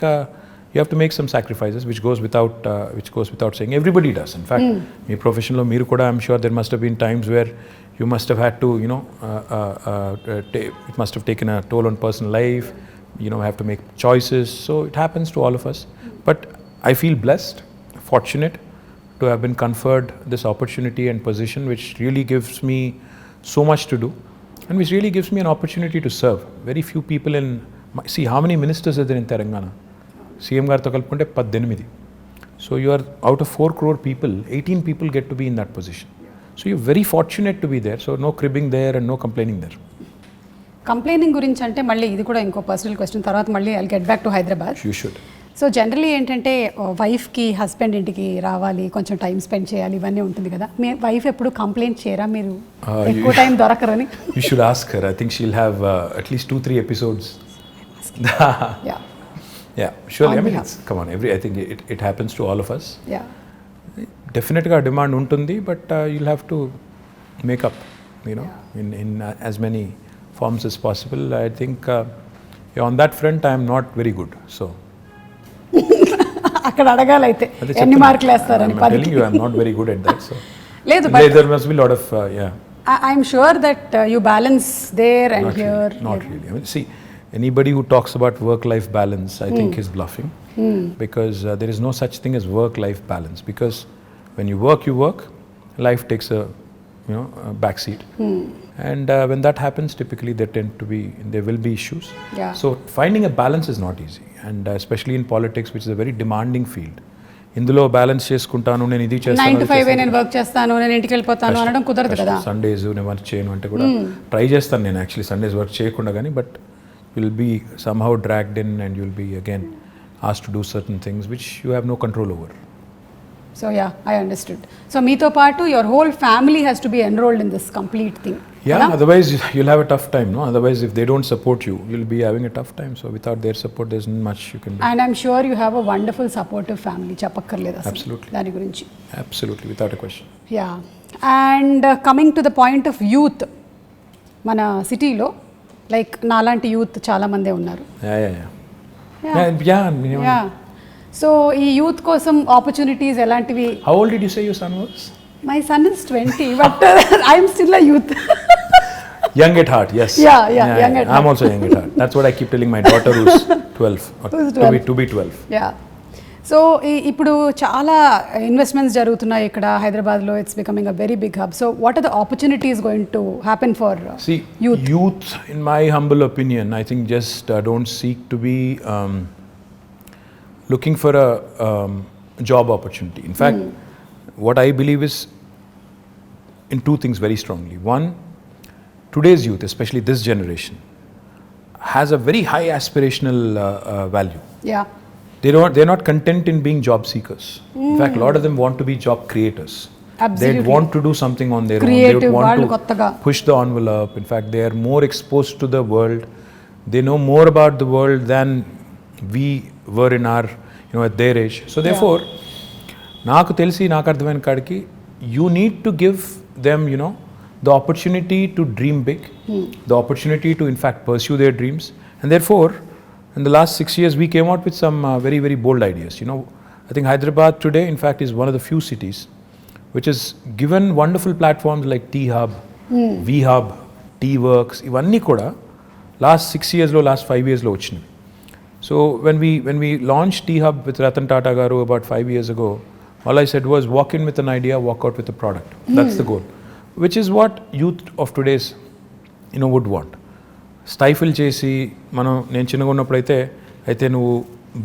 you have to make some sacrifices, which goes without saying. Everybody does. In fact, me professional lo meeru kuda, I'm sure there must have been times where you must have had to, it must have taken a toll on personal life. Have to make choices. So it happens to all of us. But I feel blessed, fortunate to have been conferred this opportunity and position, which really gives me so much to do, and which really gives me an opportunity to serve. Very few people see how many ministers are there in Telangana. CM గారితో కలుపుకుంటే 18. So you are out of 4 crore people, 18 people get to be in that position. So you're very fortunate to be there. So no cribbing there and no complaining there. Complaining గురించి అంటే మళ్ళీ ఇది కూడా ఇంకో పర్సనల్ క్వశ్చన్, తర్వాత మళ్ళీ I'll get back to Hyderabad. You should. So generally ఏంటంటే వైఫ్కి హస్బెండ్ ఇంటికి రావాలి, కొంచెం టైం స్పెండ్ చేయాలి, ఇవన్నీ ఉంటుంది కదా. మీ వైఫ్ ఎప్పుడు కంప్లైంట్ చేయరా మీరు ఎక్కువ time దొరకరని? You should ask her. I think she'll have at least 2-3 episodes. Yeah, surely. I mean, come on. I think it happens to all of us. Yeah. Definitely demand untundi, but you'll have to make up, in as many forms as possible. I think on that front I am not very good. So అక్కడ అడగాలైతే ఎన్ని మార్కులు వేస్తారని? I'm telling you, I'm not very good at that. So లేదు, but there must be a lot of I'm sure that you balance there and not here. Not really. I mean, see, anybody who talks about work-life balance, I think is bluffing, because there is no such thing as work-life balance. Because when you work, life takes a back seat, and when that happens, typically there will be issues. Yeah. So finding a balance is not easy, and especially in politics, which is a very demanding field. ఇందులో బ్యాలెన్స్ చేసుకుంటాను, నేను ఇది 9 to 5 నేను వర్క్ చేస్తాను, నేను ఇంటికి వెళ్ళిపోతాను అనడం కుదరదు కదా. సండేస్ నేను వర్క్ చేయను అంటే కూడా ట్రై చేస్తాను నేను యాక్చువల్లీ సండేస్ వర్క్ చేయకుండా, కానీ but you'll be somehow dragged in and you'll be again asked to do certain things which you have no control over. So yeah, I understood. So meeto paatu your whole family has to be enrolled in this complete thing. Yeah, otherwise you'll have a tough time, no? Otherwise if they don't support you, you'll be having a tough time. So without their support there's not much you can do. And I'm sure you have a wonderful supportive family. Chapakkarleda asalu. Absolutely. Dani gurinchi. Absolutely, without a question. Yeah. And coming to the point of youth, mana city lo like నాలాంటి యూత్ చాలా మందే ఉన్నారు. Yeah. సో ఈ యూత్ కోసం ఆపర్చునిటీస్ ఎలాంటివి? How old did you say your son was? My son is 20, but I am still a youth. Young at heart, yes. Yeah, young at heart. I'm also young at heart. That's what I keep telling my daughter who's 12. To be 12. Yeah. So ఇప్పుడు చాలా ఇన్వెస్ట్మెంట్స్ జరుగుతున్నాయి ఇక్కడ హైదరాబాద్లో. It's becoming a very big hub. So what are the opportunities going to happen for youth? In my humble opinion, I think just don't seek to be looking for a job opportunity. In fact, what I believe is in two things very strongly. One, today's youth, especially this generation, has a very high aspirational value. Yeah. They're not content in being job seekers. In fact, a lot of them want to be job creators. Absolutely. They want to do something on their Creative, own. They want to kottaga push the envelope. In fact, they are more exposed to the world. They know more about the world than we were in our, at their age. So therefore, నాకు తెలిసి నాకు అర్థమైన కాడికి you need to give them, the opportunity to dream big, the opportunity to in fact pursue their dreams. And therefore, in the last 6 years, we came out with some very, very bold ideas. I think Hyderabad today, in fact, is one of the few cities which has given wonderful platforms like T-Hub, V-Hub, T-Works. Ivanni kuda last 6 years lo, last 5 years lo vachindi. So when we launched T-Hub with Ratan Tata garu about 5 years ago, all I said was walk in with an idea, walk out with a product. That's the goal, which is what youth of today's would want. స్టైఫిల్ చేసి నేను చిన్నగా ఉన్నప్పుడు అయితే నువ్వు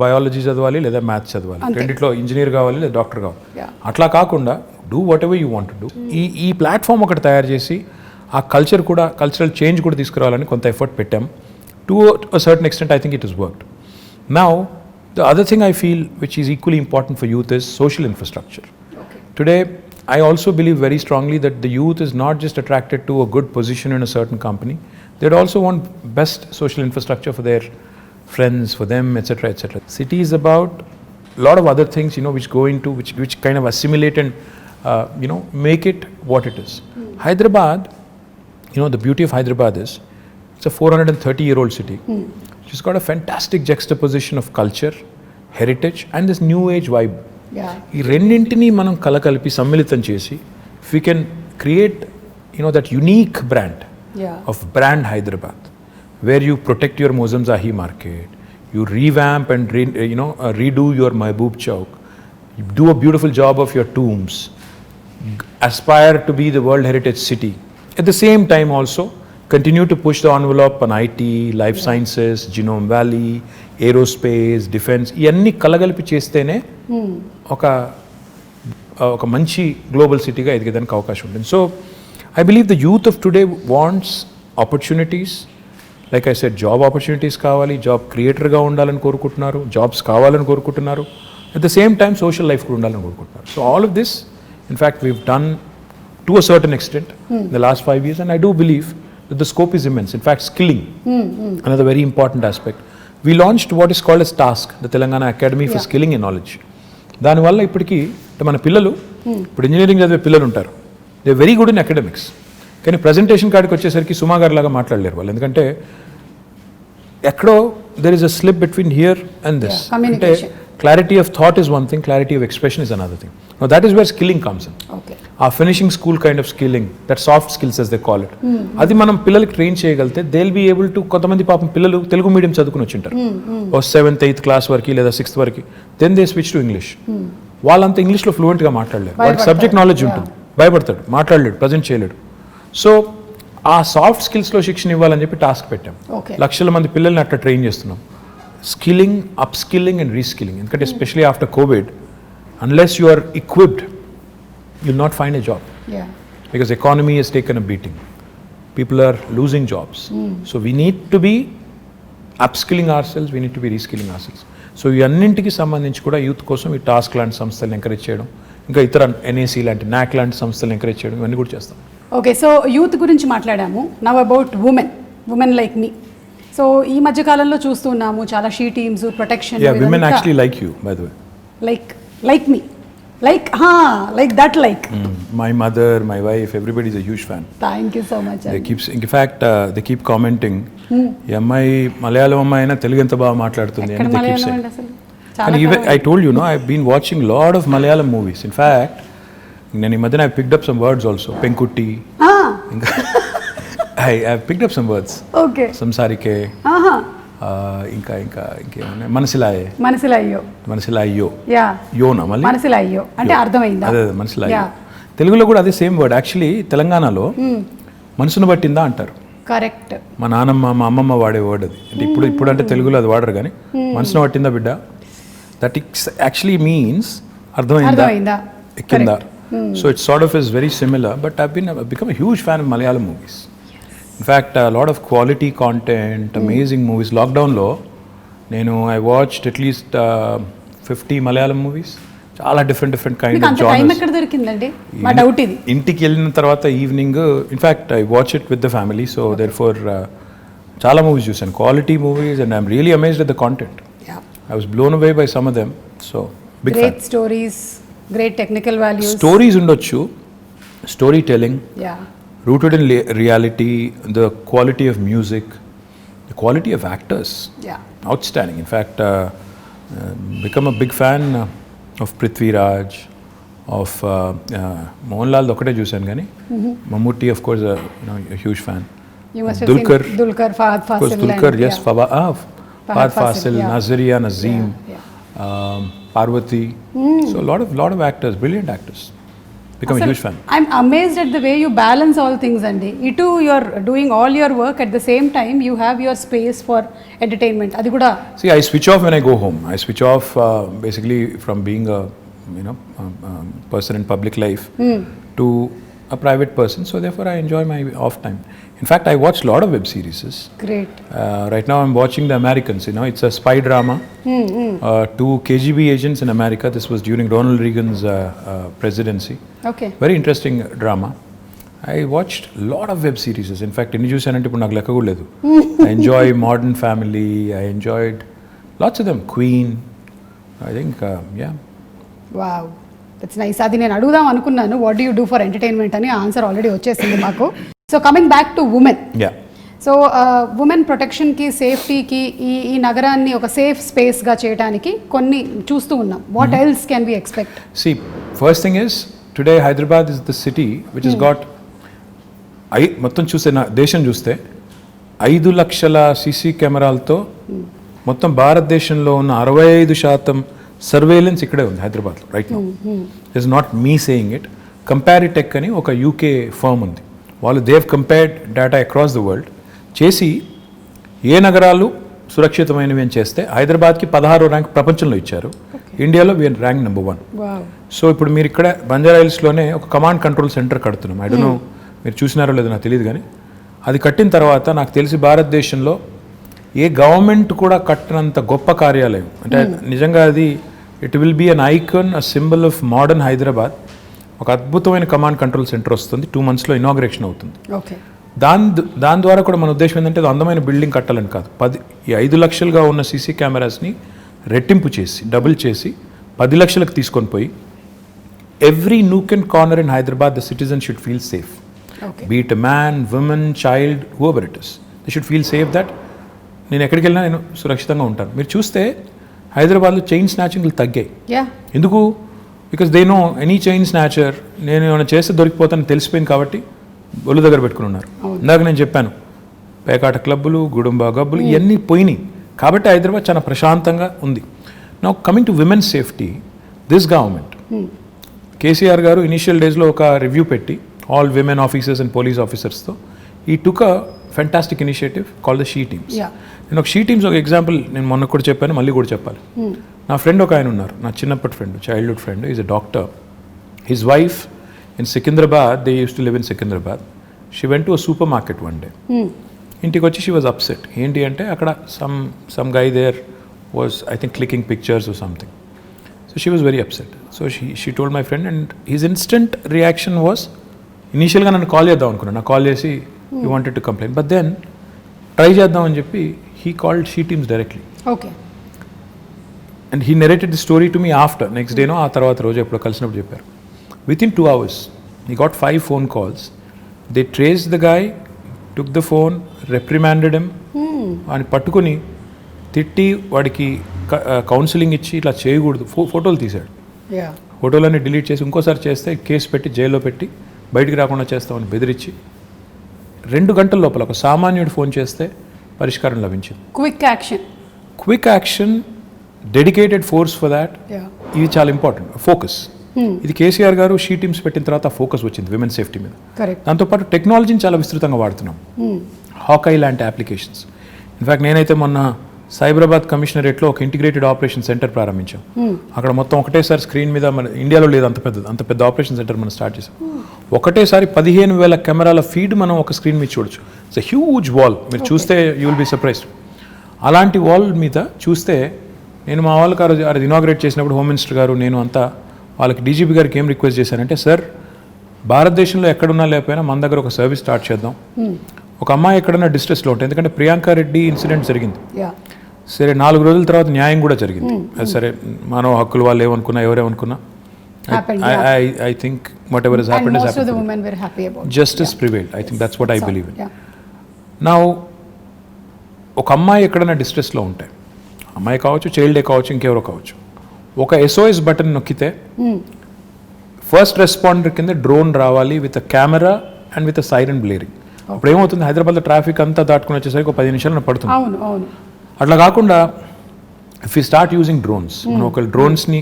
బయాలజీ చదవాలి లేదా మ్యాథ్స్ చదవాలి, రెండిట్లో ఇంజనీర్ కావాలి లేదా డాక్టర్ కావాలి, అట్లా కాకుండా do what ever you want to do. ఈ ప్లాట్ఫామ్ ఒకటి తయారు చేసి ఆ కల్చరల్ చేంజ్ కూడా తీసుకురావాలని కొంత ఎఫర్ట్ పెట్టాం. To a certain extent I think it is worked. Now the other thing I feel which is equally important for youth is social infrastructure. Today I also believe very strongly that the youth is not just attracted to a good position in a certain company. They'd also want best social infrastructure for their friends, for them, etc., etc. City is about a lot of other things, which go into which kind of assimilate and make it what it is. Hyderabad, the beauty of Hyderabad is it's a 430-year-old city. It's got a fantastic juxtaposition of culture, heritage, and this new age vibe. ఈ రెండింటినీ మనం కలకలిపి సమ్మిళితం చేసి if we can create that unique brand of brand Hyderabad, where you protect your Mozamzahi market, you revamp and redo your Mehboob Chowk, you do a beautiful job of your tombs, aspire to be the World Heritage City, At the same time also, continue to push the envelope on IT, life sciences, Genome Valley, aerospace, defense. ఇవన్నీ కలగలిపి చేస్తేనే ఒక మంచి గ్లోబల్ సిటీగా ఎదిగేదానికి అవకాశం ఉంటుంది. So I believe the youth of today wants opportunities. Like I said, job opportunities కావాలి, జాబ్ క్రియేటర్గా ఉండాలని కోరుకుంటున్నారు, జాబ్స్ కావాలని కోరుకుంటున్నారు. At the same time social life కూడా ఉండాలని కోరుకుంటున్నారు. So all of this, in fact, weave done to a certain extent in the last 5 years, and I do believe that the scope is immense. In fact, skilling, another very important aspect. We launched what is called as TASK, the Telangana Academy for Skilling and Knowledge. దానివల్ల ఇప్పటికీ మన పిల్లలు, ఇప్పుడు ఇంజనీరింగ్ చదివే పిల్లలు ఉంటారు, they very good in academics, కానీ ప్రజెంటేషన్ కాడికి వచ్చేసరికి సుమా గారి లాగా మాట్లాడలేరు వాళ్ళు. ఎందుకంటే ఎక్కడో there is a slip between here and this. అంటే clarity of thought is one thing, clarity of expression is another thing. Now that is where skilling comes in. ఆ finishing school kind of skilling, that soft skills as they call it, అది మనం పిల్లలకి ట్రైన్ చేయగలిగితే they will be able to. కొంతమంది పాపం పిల్లలు తెలుగు మీడియం చదువుకుని వచ్చింటారు, ఓ 7th 8th క్లాస్ వరకు లేదా 6th వరకు, then they switch to English. వాళ్ళంతా ఇంగ్లీష్లో ఫ్లూయెంట్గా మాట్లాడలేరు, వాళ్ళకి సబ్జెక్ట్ నాలెడ్జ్ ఉంటుంది, భయపడతాడు, మాట్లాడలేడు, ప్రజెంట్ చేయలేడు. సో ఆ సాఫ్ట్ స్కిల్స్లో శిక్షణ ఇవ్వాలని చెప్పి టాస్క్ పెట్టాం. లక్షల మంది పిల్లల్ని అట్లా ట్రైన్ చేస్తున్నాం. Skilling, up skilling and reskilling. ఎందుకంటే especially after COVID, unless you are equipped, you'll not find a job. Because economy has taken a beating, people are losing jobs. So we need to be upskilling ourselves, we need to be reskilling ourselves. So ఈ అన్నింటికి సంబంధించి కూడా యూత్ కోసం ఈ టాస్క్ లాంటి సంస్థలను ఎంకరేజ్ చేయడం, ఇంకా ఇతర NAC లాంటి NAC లాంటి సంస్థలను ఎంకరేజ్ చేయడం, ఇవన్నీ కూడా చేస్తాం. ఓకే, సో యూత్ గురించి మాట్లాడాము. Now about women like me. So ఈ మధ్య కాలంలో చూస్తున్నాము చాలా she teams, protection. women actually like you, by the way. Like me, like that, like my mother, my wife, everybody is a huge fan. Thank you so much. In fact, they keep commenting, ఈ అమ్మాయి మలయాళం అమ్మాయి అయినా తెలుగు ఎంత బాగా మాట్లాడుతుంది అని they keep saying. And even I told you, no, I've been watching lot of Malayalam movies. In fact, నేను ఈ మధ్యన I picked up some words also. Penkutti. I picked up some words. Okay. Samsarike. ఇంకేమన్నా మనసిలాయో యోనా మళ్ళీ మనసిలాయో అంటే అర్థమైందా? అదే మనసిలాయో. తెలుగులో కూడా అదే సేమ్ వర్డ్. యాక్చువల్లీ తెలంగాణలో మనసును పట్టిందా అంటారు. కరెక్ట్. మా నాన్నమ్మ, మా అమ్మమ్మ వాడే వర్డ్ అది. అంటే ఇప్పుడు అంటే తెలుగులో అది వాడరు, కానీ మనసును పట్టిందా బిడ్డ, దట్ యాక్చువల్లీ మీన్స్ అర్థమైందా, ఎక్కిందా. So it's sort of is very similar, but I've become a huge fan of Malayalam movies. In fact, a lot of quality content, amazing movies. Lockdown lo nenu I watched at least 50 Malayalam movies. Chaala different kind of genres. Time ekkada dorikindandi? Ma doubt idi. Intiki ellina tarvata evening, in fact I watch it with the family, so therefore chaala movies chusanu, quality movies, and I'm really amazed at the content. I was blown away by some of them. So big great fan. Stories, great technical values. Stories undochu, storytelling. Rooted in reality, the quality of music, the quality of actors, outstanding. In fact, become a big fan of Prithvi Raj, of Mohanlal ఒకటే చూశాను కానీ Mammootty, of course, a huge fan. You must have seen Dulquer, Fahad Fasil. Of course, Dulquer, yes, Fahad Fasil, Nazaria, Nazeem, Parvati. So a lot of actors, brilliant actors. Become a huge fan. I'm amazed at the way you balance all things, Andy. Itu you're doing all your work at the same time you have your space for entertainment. Adi kuda. See, I switch off when I go home. I switch off basically from being a person in public life to a private person. So therefore I enjoy my off time. In fact, I watch a lot of web series. Great. Right now I'm watching The Americans. It's a spy drama. 2 KGB agents in America. This was during Ronald Reagan's presidency. Okay. Very interesting drama. I watched a lot of web series. In fact, inni chusanante ippudu naaku lekka kuda ledu. I enjoy Modern Family. I enjoyed lots of them. Queen. I think, yeah. Wow. That's nice. Adi nenu adugudam anukunnanu, what do you do for entertainment ani answer already vachesindi maaku. So coming back to women. Yeah. So women ప్రొటెక్షన్కి, సేఫ్టీకి, ఈ నగరాన్ని ఒక సేఫ్ స్పేస్గా చేయడానికి కొన్ని చూస్తూ ఉన్నాం. What else can we expect? See, first thing is, today Hyderabad is the city which has got, మొత్తం చూస్తే దేశం చూస్తే 5 లక్షల సీసీ కెమెరాలతో మొత్తం భారతదేశంలో ఉన్న 65% సర్వేలెన్స్ ఇక్కడే ఉంది హైదరాబాద్లో right now. It's not me saying it. Comparitech అని ఒక UK ఫర్మ్ ఉంది, వాళ్ళు they've compared data across the world చేసి ఏ నగరాలు సురక్షితమైనవి అని చేస్తే హైదరాబాద్కి 16వ ర్యాంక్ ప్రపంచంలో ఇచ్చారు. ఇండియాలో వీఆర్ ర్యాంక్ నెంబర్ 1. సో ఇప్పుడు మీరు ఇక్కడ బంజారా హిల్స్లోనే ఒక కమాండ్ కంట్రోల్ సెంటర్ కడుతున్నాం. ఐ డోంట్ నో మీరు చూసినారో లేదో నాకు తెలియదు, కానీ అది కట్టిన తర్వాత నాకు తెలిసి భారతదేశంలో ఏ గవర్నమెంట్ కూడా కట్టినంత గొప్ప కార్యాలయం. అంటే నిజంగా అది it will be an icon, a symbol of modern Hyderabad. ఒక అద్భుతమైన కమాండ్ కంట్రోల్ సెంటర్ వస్తుంది, 2 monthsలో ఇనాగ్రేషన్ అవుతుంది. దాని ద్వారా కూడా మన ఉద్దేశం ఏంటంటే అది అందమైన బిల్డింగ్ కట్టాలని కాదు, 5 లక్షలుగా ఉన్న సీసీ కెమెరాస్ని రెట్టింపు చేసి డబుల్ చేసి 10 లక్షలకు తీసుకొని పోయి every nook and corner in Hyderabad the citizen should feel safe. Be it man, women, child, whoever it is, they should feel safe that నేను ఎక్కడికి వెళ్ళినా నేను సురక్షితంగా ఉంటాను. మీరు చూస్తే హైదరాబాద్లో చైన్ స్నాచింగ్లు తగ్గాయి. ఎందుకు? Because they know any chain snatcher నేను ఏమైనా చేస్తే దొరికిపోతాను తెలిసిపోయింది కాబట్టి ఒళ్ళు దగ్గర పెట్టుకుని ఉన్నారు. ఇందాక నేను చెప్పాను పేకాట క్లబ్బులు, గుడుంబా గబ్బులు ఇవన్నీ పోయినాయి కాబట్టి హైదరాబాద్ చాలా ప్రశాంతంగా ఉంది. Now coming to women safety, this government KCR garu initial డేస్లో ఒక రివ్యూ పెట్టి all women officers and police ఆఫీసర్స్తో ఈ took a fantastic initiative call the she teams. నేను ఒక షీ టీమ్స్ ఒక ఎగ్జాంపుల్ నేను మొన్న కూడా చెప్పాను, మళ్ళీ కూడా చెప్పాలి. నా ఫ్రెండ్ ఒక ఆయన ఉన్నారు, నా చిన్నప్పటి friend, childhood friend, is a doctor. His wife in Secunderabad, they use to live in Secunderabad. She went to a supermarket one day. ఇంటికి వచ్చి షీ వాజ్ అప్సెట్. ఏంటి అంటే అక్కడ some guy there was I think clicking pictures or something. So she was very upset. So she told my friend and his instant reaction was, ఇనీషియల్గా నన్ను కాల్ చేద్దాం అనుకున్నాను, నాకు కాల్ చేసి you wanted to complaint, but then try చేద్దాం అని చెప్పి he called she teams directly. Okay. And he narrated the story to me after, next డేనో ఆ తర్వాత రోజు ఎప్పుడో కలిసినప్పుడు చెప్పారు. Within 2 hours he got 5 phone calls. They traced the guy, took the phone, reprimanded him, అని పట్టుకుని తిట్టి వాడికి కౌన్సిలింగ్ ఇచ్చి ఇట్లా చేయకూడదు, ఫోటోలు తీశాడు. ఫోటోలన్నీ డిలీట్ చేసి ఇంకోసారి చేస్తే కేసు పెట్టి జైల్లో పెట్టి బయటికి రాకుండా చేస్తామని బెదిరించి 2 గంటల లోపల ఒక సామాన్యుడు ఫోన్ చేస్తే పరిష్కారం లభించింది. Quick action, dedicated force for that. ఇది చాలా ఇంపార్టెంట్. ఫోకస్, ఇది కేసీఆర్ గారు షీ టీమ్స్ పెట్టిన తర్వాత ఫోకస్ వచ్చింది విమెన్ సేఫ్టీ మీద. దాంతోపాటు టెక్నాలజీని చాలా విస్తృతంగా వాడుతున్నాం. హాకై లాంటి అప్లికేషన్స్. ఇన్ఫ్యాక్ట్ నేనైతే మొన్న సైబరాబాద్ కమిషనరేట్లో ఒక ఇంటిగ్రేటెడ్ ఆపరేషన్ సెంటర్ ప్రారంభించాం. అక్కడ మొత్తం ఒకటేసారి స్క్రీన్ మీద, మన ఇండియాలో లేదు అంత పెద్ద ఆపరేషన్ సెంటర్ మనం స్టార్ట్ చేసాం. ఒకటేసారి 15,000 కెమెరాల ఫీడ్ మనం ఒక స్క్రీన్ మీద చూడొచ్చు. ఇట్స్ ఎ హ్యూజ్ వాల్, మీరు చూస్తే యూ విల్ బి సర్ప్రైజ్డ్. అలాంటి వాల్ మీద చూస్తే నేను మా వాళ్ళకి అది ఇనాగ్రేట్ చేసినప్పుడు హోమ్ మినిస్టర్ గారు నేను అంతా వాళ్ళకి డీజీపీ గారికి ఏం రిక్వెస్ట్ చేశానంటే, సార్ భారతదేశంలో ఎక్కడున్నా లేకపోయినా మన దగ్గర ఒక సర్వీస్ స్టార్ట్ చేద్దాం. ఒక అమ్మాయి ఎక్కడన్నా డిస్ట్రెస్లో ఉంటుంది, ఎందుకంటే ప్రియాంక రెడ్డి ఇన్సిడెంట్ జరిగింది, సరే 4 రోజుల తర్వాత న్యాయం కూడా జరిగింది. సరే మానవ హక్కులు వాళ్ళు ఏమనుకున్నా ఎవరేమనుకున్నా I think whatever has happened has happened. And most of the women were happy about it. Justice prevailed. I think that's what I believe in. Now ఒక అమ్మాయి ఎక్కడైనా డిస్ట్రెస్లో ఉంటే, అమ్మాయి కావచ్చు, చైల్డే కావచ్చు, ఇంకెవరో కావచ్చు, ఒక SOS బటన్ నొక్కితే ఫస్ట్ రెస్పాండర్ కింద డ్రోన్ రావాలి with a camera and with a siren blaring. అప్పుడు ఏమవుతుంది, హైదరాబాద్లో ట్రాఫిక్ అంతా దాటుకుని వచ్చేసరికి ఒక 10 నిమిషాలు పడుతుంది. అట్లా కాకుండా if you start using drones, మనం ఒక డ్రోన్స్ని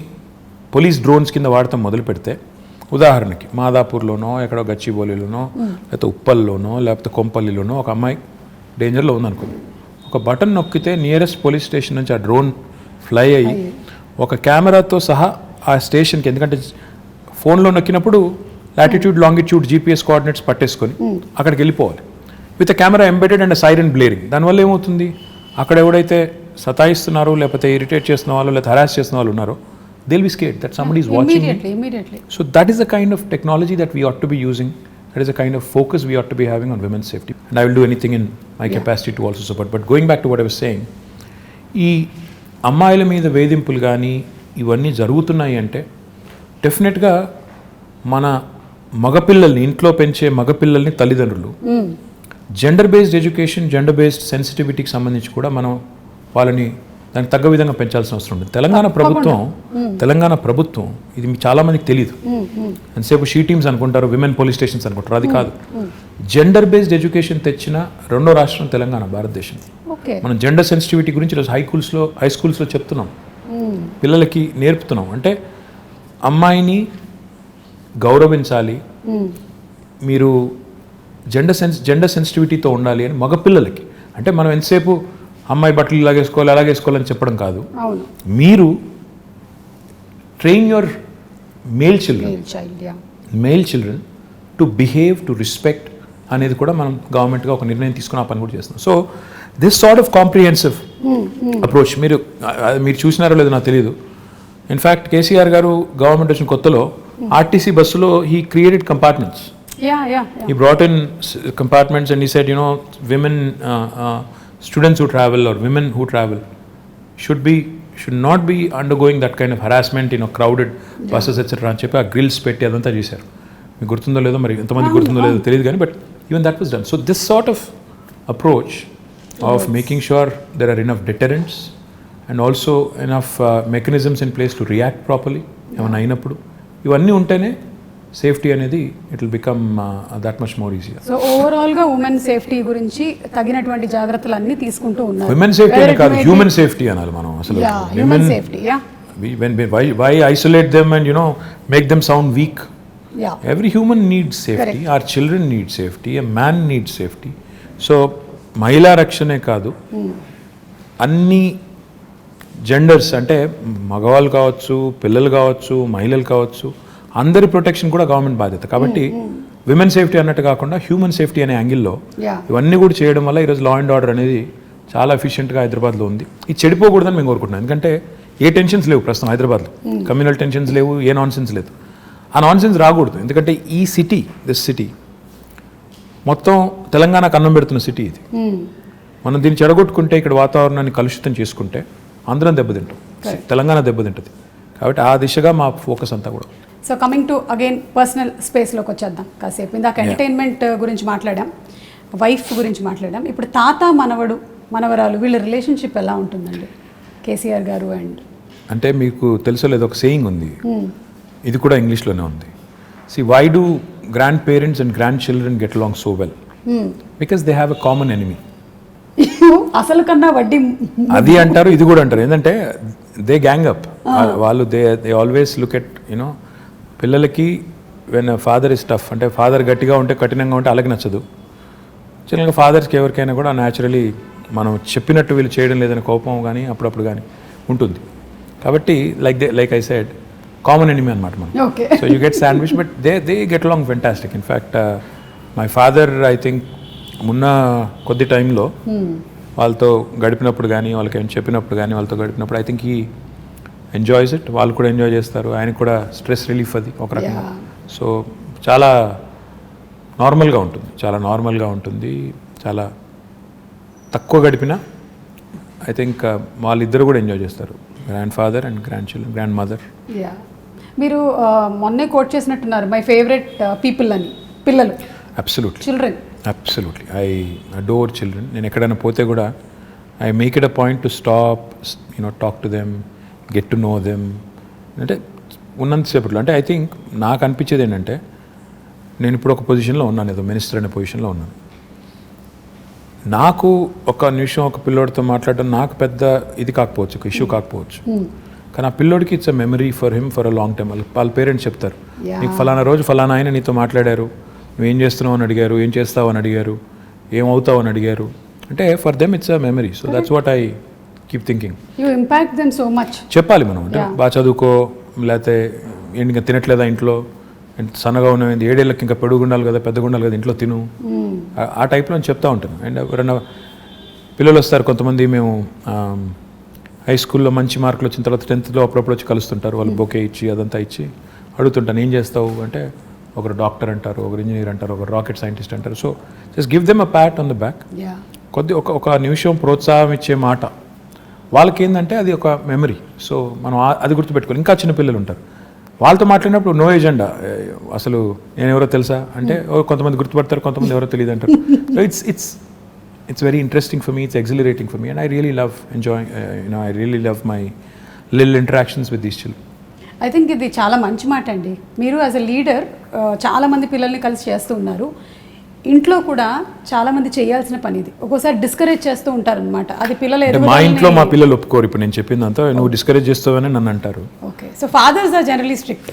పోలీస్ డ్రోన్స్ కింద వాడటం మొదలు పెడితే, ఉదాహరణకి మాదాపూర్లోనో ఎక్కడో గచ్చిబౌలిలోనో లేకపోతే ఉప్పల్లోనో లేకపోతే కొంపల్లిలోనో ఒక అమ్మాయి డేంజర్లో ఉందనుకోండి, ఒక బటన్ నొక్కితే నియరెస్ట్ పోలీస్ స్టేషన్ నుంచి ఆ డ్రోన్ ఫ్లై అయ్యి ఒక కెమెరాతో సహా ఆ స్టేషన్కి, ఎందుకంటే ఫోన్లో నొక్కినప్పుడు లాటిట్యూడ్ లాంగిట్యూడ్ GPS కోఆర్డినేట్స్ పట్టేసుకొని అక్కడికి వెళ్ళిపోవాలి with camera embedded and siren blaring. దానివల్ల ఏమవుతుంది, అక్కడ ఎవడైతే సతాయిస్తున్నారో లేకపోతే ఇరిటేట్ చేస్తున్న వాళ్ళు లేకపోతే హరాస్ చేస్తున్న వాళ్ళు ఉన్నారో, they'll be scared that somebody is watching immediately. So that is the kind of technology that we ought to be using. That is the kind of focus we ought to be having on women's safety. And I will do anything in my capacity to also support. But going back to what I was saying, ఈ అమ్మాయిల మీద వేధింపులు కానీ ఇవన్నీ జరుగుతున్నాయి అంటే డెఫినెట్గా మన మగపిల్లల్ని, ఇంట్లో పెంచే మగపిల్లల్ని తల్లిదండ్రులు gender based education, gender based సెన్సిటివిటీకి సంబంధించి కూడా మనం వాళ్ళని దానికి తగ్గ విధంగా పెంచాల్సిన అవసరం ఉంది. తెలంగాణ ప్రభుత్వం ఇది చాలా మందికి తెలియదు. ఎంతసేపు షీ టీమ్స్ అనుకుంటారు, విమెన్ పోలీస్ స్టేషన్స్ అనుకుంటారు, అది కాదు. జెండర్ బేస్డ్ ఎడ్యుకేషన్ తెచ్చిన 2వ రాష్ట్రం తెలంగాణ, భారతదేశం. మనం జెండర్ సెన్సిటివిటీ గురించి ఈరోజు హై స్కూల్స్లో చెప్తున్నాం, పిల్లలకి నేర్పుతున్నాం. అంటే అమ్మాయిని గౌరవించాలి, మీరు జెండర్ సెన్సిటివిటీతో ఉండాలి అని మగపిల్లలకి. అంటే మనం ఎంతసేపు అమ్మాయి బట్టలు అలాగేసుకోవాలని చెప్పడం కాదు. మీరు train your male children to behave, to respect అనేది కూడా మనం గవర్నమెంట్గా ఒక నిర్ణయం తీసుకుని ఆ పని కూడా చేస్తున్నాం. So this sort of comprehensive approach మీరు చూసినారో లేదో నాకు తెలియదు. ఇన్ఫ్యాక్ట్ కేసీఆర్ గారు గవర్నమెంట్ వచ్చిన కొత్తలో ఆర్టీసీ బస్సులో he created compartments. He brought in compartments and he said, women, students who travel or women who travel should not be undergoing that kind of harassment, crowded buses, etc. అని చెప్పి ఆ గ్రిల్స్ పెట్టి అదంతా చేశారు. మీకు గుర్తుందో లేదో, మరి ఎంతమంది గుర్తుందో లేదో తెలియదు కానీ, but even that was done. So this sort of approach of making sure there are enough deterrents and also enough mechanisms in place to react properly ఏమైనా అయినప్పుడు, ఇవన్నీ ఉంటేనే సేఫ్టీ అనేది it will become that much more easier. So overall గా ఉమెన్ సేఫ్టీ గురించి తగినటువంటి జాగ్రత్తలు అన్ని తీసుకుంటూ ఉన్నారు. ఉమెన్ సేఫ్టీ అనే కాదు, హ్యూమన్ సేఫ్టీ అనాలి మనం అసలు. Human safety, why isolate them and make them sound weak? Every human needs safety. Our children need safety, a man needs safety. So మహిళా రక్షణే కాదు, అన్ని జెండర్స్ అంటే మగవాళ్ళు కావచ్చు, పిల్లలు కావచ్చు, మహిళలు కావచ్చు, అందరి ప్రొటెక్షన్ కూడా గవర్నమెంట్ బాధ్యత. కాబట్టి విమెన్ సేఫ్టీ అన్నట్టు కాకుండా హ్యూమన్ సేఫ్టీ అనే యాంగిల్లో ఇవన్నీ కూడా చేయడం వల్ల ఈరోజు లా అండ్ ఆర్డర్ అనేది చాలా ఎఫిషియెంట్గా హైదరాబాద్లో ఉంది. ఇది చెడిపోకూడదని మేము కోరుకుంటున్నాం. ఎందుకంటే ఏ టెన్షన్స్ లేవు ప్రస్తుతం హైదరాబాద్లో, కమ్యూనల్ టెన్షన్స్ లేవు, ఏ నాన్సెన్స్ లేదు. ఆ నాన్సెన్స్ రాకూడదు. ఎందుకంటే ఈ దిస్ సిటీ మొత్తం తెలంగాణకు అన్నం పెడుతున్న సిటీ ఇది. మనం దీన్ని చెడగొట్టుకుంటే, ఇక్కడ వాతావరణాన్ని కలుషితం చేసుకుంటే అందరం దెబ్బతింటాం, తెలంగాణ దెబ్బతింటుంది. కాబట్టి ఆ దిశగా మా ఫోకస్ అంతా కూడా. So coming to again personal స్పేస్లోకి వచ్చేద్దాం కాసేపు. ఇందాక ఎంటర్టైన్మెంట్ గురించి మాట్లాడాం, వైఫ్ గురించి మాట్లాడాం. ఇప్పుడు తాత మనవరాలు వీళ్ళ రిలేషన్షిప్ ఎలా ఉంటుందండి కేసీఆర్ గారు అండ్? అంటే మీకు తెలుసో లేదో ఒక సేయింగ్ ఉంది, ఇది కూడా ఇంగ్లీష్లోనే ఉంది. See, why do grandparents and grandchildren get along so well? Because they have a common enemy. అసలు కన్నా వడ్డీ అది అంటారు, ఇది కూడా అంటారు. ఏంటంటే దే గ్యాంగ్ అప్. వాళ్ళు దే ఆల్వేస్ లుక్ ఎట్ పిల్లలకి వెన్ ఫాదర్ ఇస్ టఫ్, అంటే ఫాదర్ గట్టిగా ఉంటే, కఠినంగా ఉంటే అలాగే నచ్చదు. చిన్నగా ఫాదర్స్కి ఎవరికైనా కూడా న్యాచురలీ మనం చెప్పినట్టు వీళ్ళు చేయడం లేదని కోపం కానీ అప్పుడప్పుడు కానీ ఉంటుంది. కాబట్టి like I said, common enemy అనమాట మనం. So you get sandwich, but they get along fantastic. In fact my father I think మొన్న కొద్ది టైంలో వాళ్ళతో గడిపినప్పుడు కానీ, వాళ్ళకి ఏమైనా చెప్పినప్పుడు కానీ, వాళ్ళతో గడిపినప్పుడు I think he enjoys it. వాళ్ళు కూడా ఎంజాయ్ చేస్తారు, ఆయనకు కూడా స్ట్రెస్ రిలీఫ్ అది ఒక రకంగా. సో చాలా నార్మల్గా ఉంటుంది, చాలా తక్కువ గడిపినా ఐ థింక్ వాళ్ళిద్దరు కూడా ఎంజాయ్ చేస్తారు, grand father and grand mother. మీరు మొన్నే కోట్ చేసినట్టున్నారు, మై ఫేవరెట్ పీపుల్ అని. పిల్లలు అబ్సల్యూట్లీ ఐ అడోర్ చిల్డ్రన్. నేను ఎక్కడైనా పోతే కూడా I make it a point to stop, talk to them, get to know them. అంటే ఉన్నంతసేపట్లో అంటే ఐ థింక్ నాకు అనిపించేది ఏంటంటే, నేను ఇప్పుడు ఒక పొజిషన్లో ఉన్నాను, ఏదో మినిస్టర్ అనే పొజిషన్లో ఉన్నాను. నాకు ఒక నిమిషం ఒక పిల్లోడితో మాట్లాడడం నాకు పెద్ద ఇది కాకపోవచ్చు, ఒక ఇష్యూ కాకపోవచ్చు, కానీ ఆ పిల్లోడికి it's a memory for him for a long time. వాళ్ళ పేరెంట్స్ చెప్తారు, నీకు ఫలానా రోజు ఫలానా ఆయన నీతో మాట్లాడారు, నువ్వేం చేస్తున్నావు అని అడిగారు, ఏం చేస్తావు అని అడిగారు, ఏమవుతావు అని అడిగారు. అంటే for them it's a memory. So that's what I keep thinking. You impact them so much. చెప్పాలి మనం, అంటే బాగా చదువుకో, లేకపోతే ఇంకా తినట్లేదా ఇంట్లో, సన్నగా ఉన్న 7 ఏళ్ళకి ఇంకా పెరుగుండాలి కదా, పెద్దగా ఉండాలి కదా, ఇంట్లో తిను, ఆ టైప్లో చెప్తూ ఉంటాను. అండ్ ఎవరైనా పిల్లలు వస్తారు కొంతమంది, మేము హై స్కూల్లో మంచి మార్కులు వచ్చిన తర్వాత 10th అప్పుడప్పుడు వచ్చి కలుస్తుంటారు, వాళ్ళు బొకే ఇచ్చి అదంతా ఇచ్చి అడుగుతుంటాను, ఏం చేస్తావు అంటే, ఒకరు డాక్టర్ అంటారు, ఒకరు ఇంజనీర్ అంటారు, ఒకరు రాకెట్ సైంటిస్ట్ అంటారు. So just give them a Pat on the back. ఒక నిమిషం ప్రోత్సాహం ఇచ్చే మాట వాళ్ళకి ఏంటంటే అది ఒక మెమరీ. సో మనం అది గుర్తుపెట్టుకోవాలి. ఇంకా చిన్న పిల్లలు ఉంటారు, వాళ్ళతో మాట్లాడినప్పుడు నో ఎజెండా, అసలు నేను ఎవరో తెలుసా అంటే కొంతమంది గుర్తుపడతారు, కొంతమంది ఎవరో తెలియదు అంటారు. So it's very interesting for me, it's exhilarating for me, and I really love enjoying, I really love my little interactions with these children. I think ఇది చాలా మంచి మాట అండి. మీరు యాజ్ అ లీడర్ చాలామంది పిల్లల్ని కలిసి చేస్తూ ఉన్నారు. ఇంట్లో కూడా చాలామంది చేయాల్సిన పని ఇది. ఒక్కోసారి డిస్కరేజ్ చేస్తూ ఉంటారు అనమాట. అది పిల్లలు మా ఇంట్లో మా పిల్లలు ఒప్పుకోరు. ఇప్పుడు నేను చెప్పిందంతా నువ్వు డిస్కరేజ్ చేస్తావని నన్ను అంటారు. Okay, so fathers are generally strict.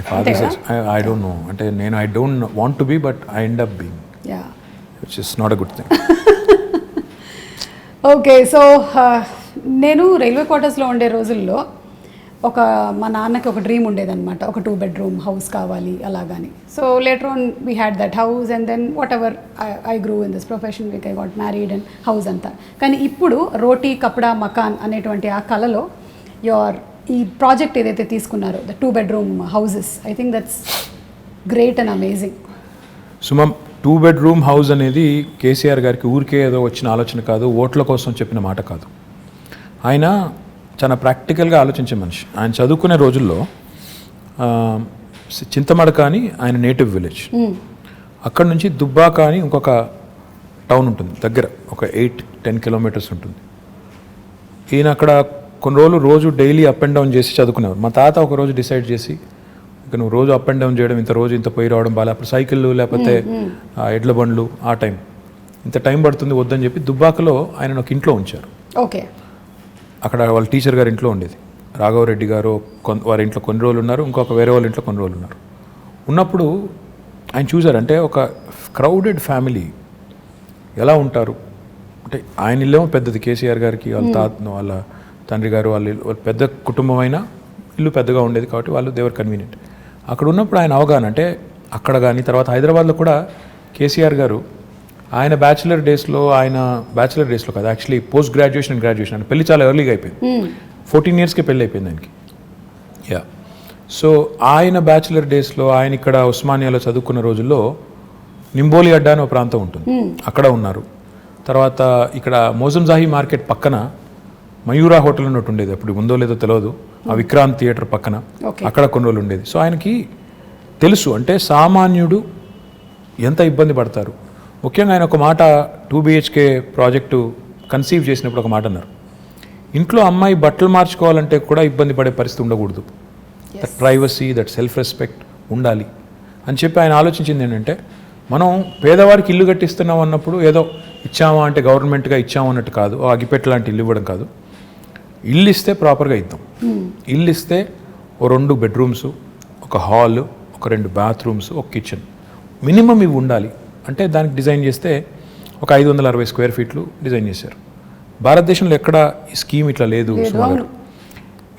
I don't know, అంటే నేను I don't want to be, but I end up being. Which is not a good thing. Okay, so నేను రైల్వే క్వార్టర్స్లో ఉండే రోజుల్లో మా నాన్నకి ఒక డ్రీమ్ ఉండేదన్నమాట, ఒక 2 bedroom హౌస్ కావాలి అలాగని. So later on we had that house and then whatever I grew in this profession, I got married and house అంతా. కానీ ఇప్పుడు రోటీ కప్డా మకాన్ అనేటువంటి ఆ కళలో ఈ ప్రాజెక్ట్ ఏదైతే తీసుకున్నారో the 2 bedroom houses, I think that's great and amazing. Suma, 2 bedroom house అనేది కేసీఆర్ గారికి ఊరికే ఏదో వచ్చిన ఆలోచన కాదు, ఓట్ల కోసం చెప్పిన మాట కాదు. ఆయన చాలా ప్రాక్టికల్గా ఆలోచించే మనిషి. ఆయన చదువుకునే రోజుల్లో చింతమడక అని ఆయన నేటివ్ విలేజ్, అక్కడ నుంచి దుబ్బాక అని ఇంకొక టౌన్ ఉంటుంది దగ్గర, ఒక 8-10 kilometers ఉంటుంది. ఈయన అక్కడ కొన్ని రోజులు రోజు డైలీ అప్ అండ్ డౌన్ చేసి చదువుకునేవారు. మా తాత ఒక రోజు డిసైడ్ చేసి, ఇక నువ్వు రోజు అప్ అండ్ డౌన్ చేయడం, ఇంత పోయి రావడం బాగా, అప్పుడు సైకిళ్ళు లేకపోతే ఎడ్ల బండ్లు, ఆ టైం ఇంత టైం పడుతుంది వద్దని చెప్పి దుబ్బాకలో ఆయన ఒక ఇంట్లో ఉంచారు. ఓకే, అక్కడ వాళ్ళ టీచర్ గారి ఇంట్లో ఉండేది. రాఘవరెడ్డి గారు వారి ఇంట్లో కొన్ని రోజులు ఉన్నారు, ఇంకొక వేరే వాళ్ళ ఇంట్లో కొన్ని రోజులు ఉన్నారు. ఉన్నప్పుడు ఆయన చూసారంటే ఒక క్రౌడెడ్ ఫ్యామిలీ ఎలా ఉంటారు అంటే, ఆయన ఇల్లేమో పెద్దది, కేసీఆర్ గారికి వాళ్ళ తండ్రి గారు వాళ్ళ పెద్ద కుటుంబం అయినా ఇల్లు పెద్దగా ఉండేది కాబట్టి వాళ్ళు దేవర్ కన్వీనియంట్. అక్కడ ఉన్నప్పుడు ఆయన అవగాహన అంటే, అక్కడ కానీ తర్వాత హైదరాబాద్లో కూడా కేసీఆర్ గారు ఆయన బ్యాచిలర్ డేస్లో కాదు, actually post graduation and graduation అంటే పెళ్లి చాలా ఎర్లీగా అయిపోయింది. 14 yearsకే పెళ్ళి అయిపోయింది ఆయనకి. యా, సో ఆయన బ్యాచిలర్ డేస్లో ఆయన ఇక్కడ ఉస్మానియాలో చదువుకున్న రోజుల్లో నింబోలి అడ్డా అని ఒక ప్రాంతం ఉంటుంది, అక్కడ ఉన్నారు. తర్వాత ఇక్కడ మోజంజాహి మార్కెట్ పక్కన మయూరా హోటల్ ఉన్నట్టు ఉండేది, అప్పుడు ఉందో లేదో తెలియదు, ఆ విక్రాంత్ థియేటర్ పక్కన అక్కడ కొన్ని రోజులు ఉండేది. సో ఆయనకి తెలుసు అంటే సామాన్యుడు ఎంత ఇబ్బంది పడతారు. ముఖ్యంగా ఆయన ఒక మాట 2 BHK ప్రాజెక్టు కన్సీవ్ చేసినప్పుడు ఒక మాట అన్నారు, ఇంట్లో అమ్మాయి బట్టలు మార్చుకోవాలంటే కూడా ఇబ్బంది పడే పరిస్థితి ఉండకూడదు, that privacy, that self respect ఉండాలి అని చెప్పి ఆయన ఆలోచించింది ఏంటంటే, మనం పేదవారికి ఇల్లు కట్టిస్తున్నాం అన్నప్పుడు ఏదో ఇచ్చామా అంటే గవర్నమెంట్గా ఇచ్చాము అన్నట్టు కాదు, అగిపెట్టు లాంటి ఇల్లు ఇవ్వడం కాదు, ఇల్లు ఇస్తే ప్రాపర్గా ఇద్దాం. ఇల్లు ఇస్తే 2 bedrooms, ఒక హాల్, ఒక 2 bathrooms, ఒక కిచెన్ మినిమం ఇవి ఉండాలి అంటే దానికి డిజైన్ చేస్తే ఒక 560 square feet డిజైన్ చేశారు. భారతదేశంలో ఎక్కడ ఈ స్కీమ్ ఇట్లా లేదు సుమారు.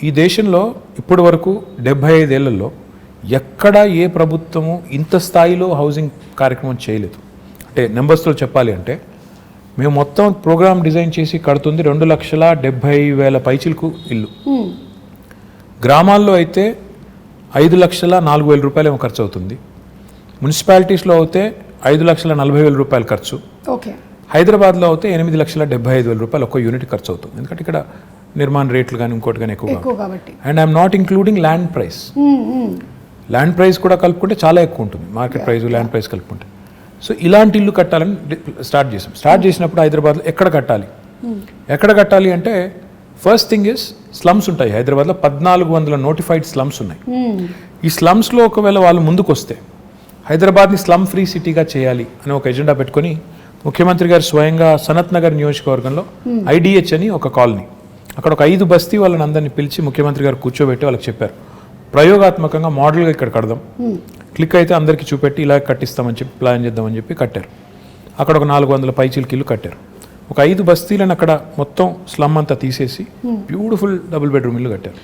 ఈ దేశంలో ఇప్పటి వరకు 75 ఏళ్లలో ఎక్కడ ఏ ప్రభుత్వము ఇంత స్థాయిలో హౌసింగ్ కార్యక్రమం చేయలేదు. అంటే నెంబర్స్తో చెప్పాలి అంటే, మేము మొత్తం ప్రోగ్రామ్ డిజైన్ చేసి కడుతుంది 2,70,000 పైచిలకు ఇల్లు. గ్రామాల్లో అయితే 5,04,000 రూపాయలు ఏమో ఖర్చు అవుతుంది. మున్సిపాలిటీస్లో అయితే 5,40,000 రూపాయలు ఖర్చు. ఓకే, హైదరాబాద్లో అయితే 8,75,000 రూపాయలు ఒక్క యూనిట్ ఖర్చు అవుతుంది, ఎందుకంటే ఇక్కడ నిర్మాణ రేట్లు కానీ ఇంకోటి కానీ ఎక్కువ కాబట్టి. And I'm not including land price. Land price కూడా కలుపుకుంటే చాలా ఎక్కువ ఉంటుంది, మార్కెట్ ప్రైస్ ల్యాండ్ ప్రైస్ కలుపుకుంటే. సో ఇలాంటి ఇల్లు కట్టాలని స్టార్ట్ చేసినప్పుడు హైదరాబాద్లో ఎక్కడ కట్టాలి అంటే, ఫస్ట్ థింగ్ ఇస్ స్లమ్స్ ఉంటాయి హైదరాబాద్లో, 1400 నోటిఫైడ్ స్లమ్స్ ఉన్నాయి. ఈ స్లమ్స్లో ఒకవేళ వాళ్ళు ముందుకు వస్తే హైదరాబాద్ని స్లమ్ ఫ్రీ సిటీగా చేయాలి అని ఒక ఎజెండా పెట్టుకొని ముఖ్యమంత్రి గారు స్వయంగా సనత్ నగర్ నియోజకవర్గంలో IDH అని ఒక కాలనీ, అక్కడ ఒక 5 బస్తీ వాళ్ళని అందరినీ పిలిచి ముఖ్యమంత్రి గారు కూర్చోబెట్టి వాళ్ళకి చెప్పారు, ప్రయోగాత్మకంగా మోడల్గా ఇక్కడ కడదాం, క్లిక్ అయితే అందరికీ చూపెట్టి ఇలా కట్టిస్తామని చెప్పి ప్లాన్ చేద్దామని చెప్పి కట్టారు. అక్కడ ఒక 400 పైచీలకి ఇల్లు కట్టారు. ఒక 5 బస్తీలను అక్కడ మొత్తం స్లమ్ అంతా తీసేసి బ్యూటిఫుల్ డబుల్ బెడ్రూమ్ ఇల్లు కట్టారు.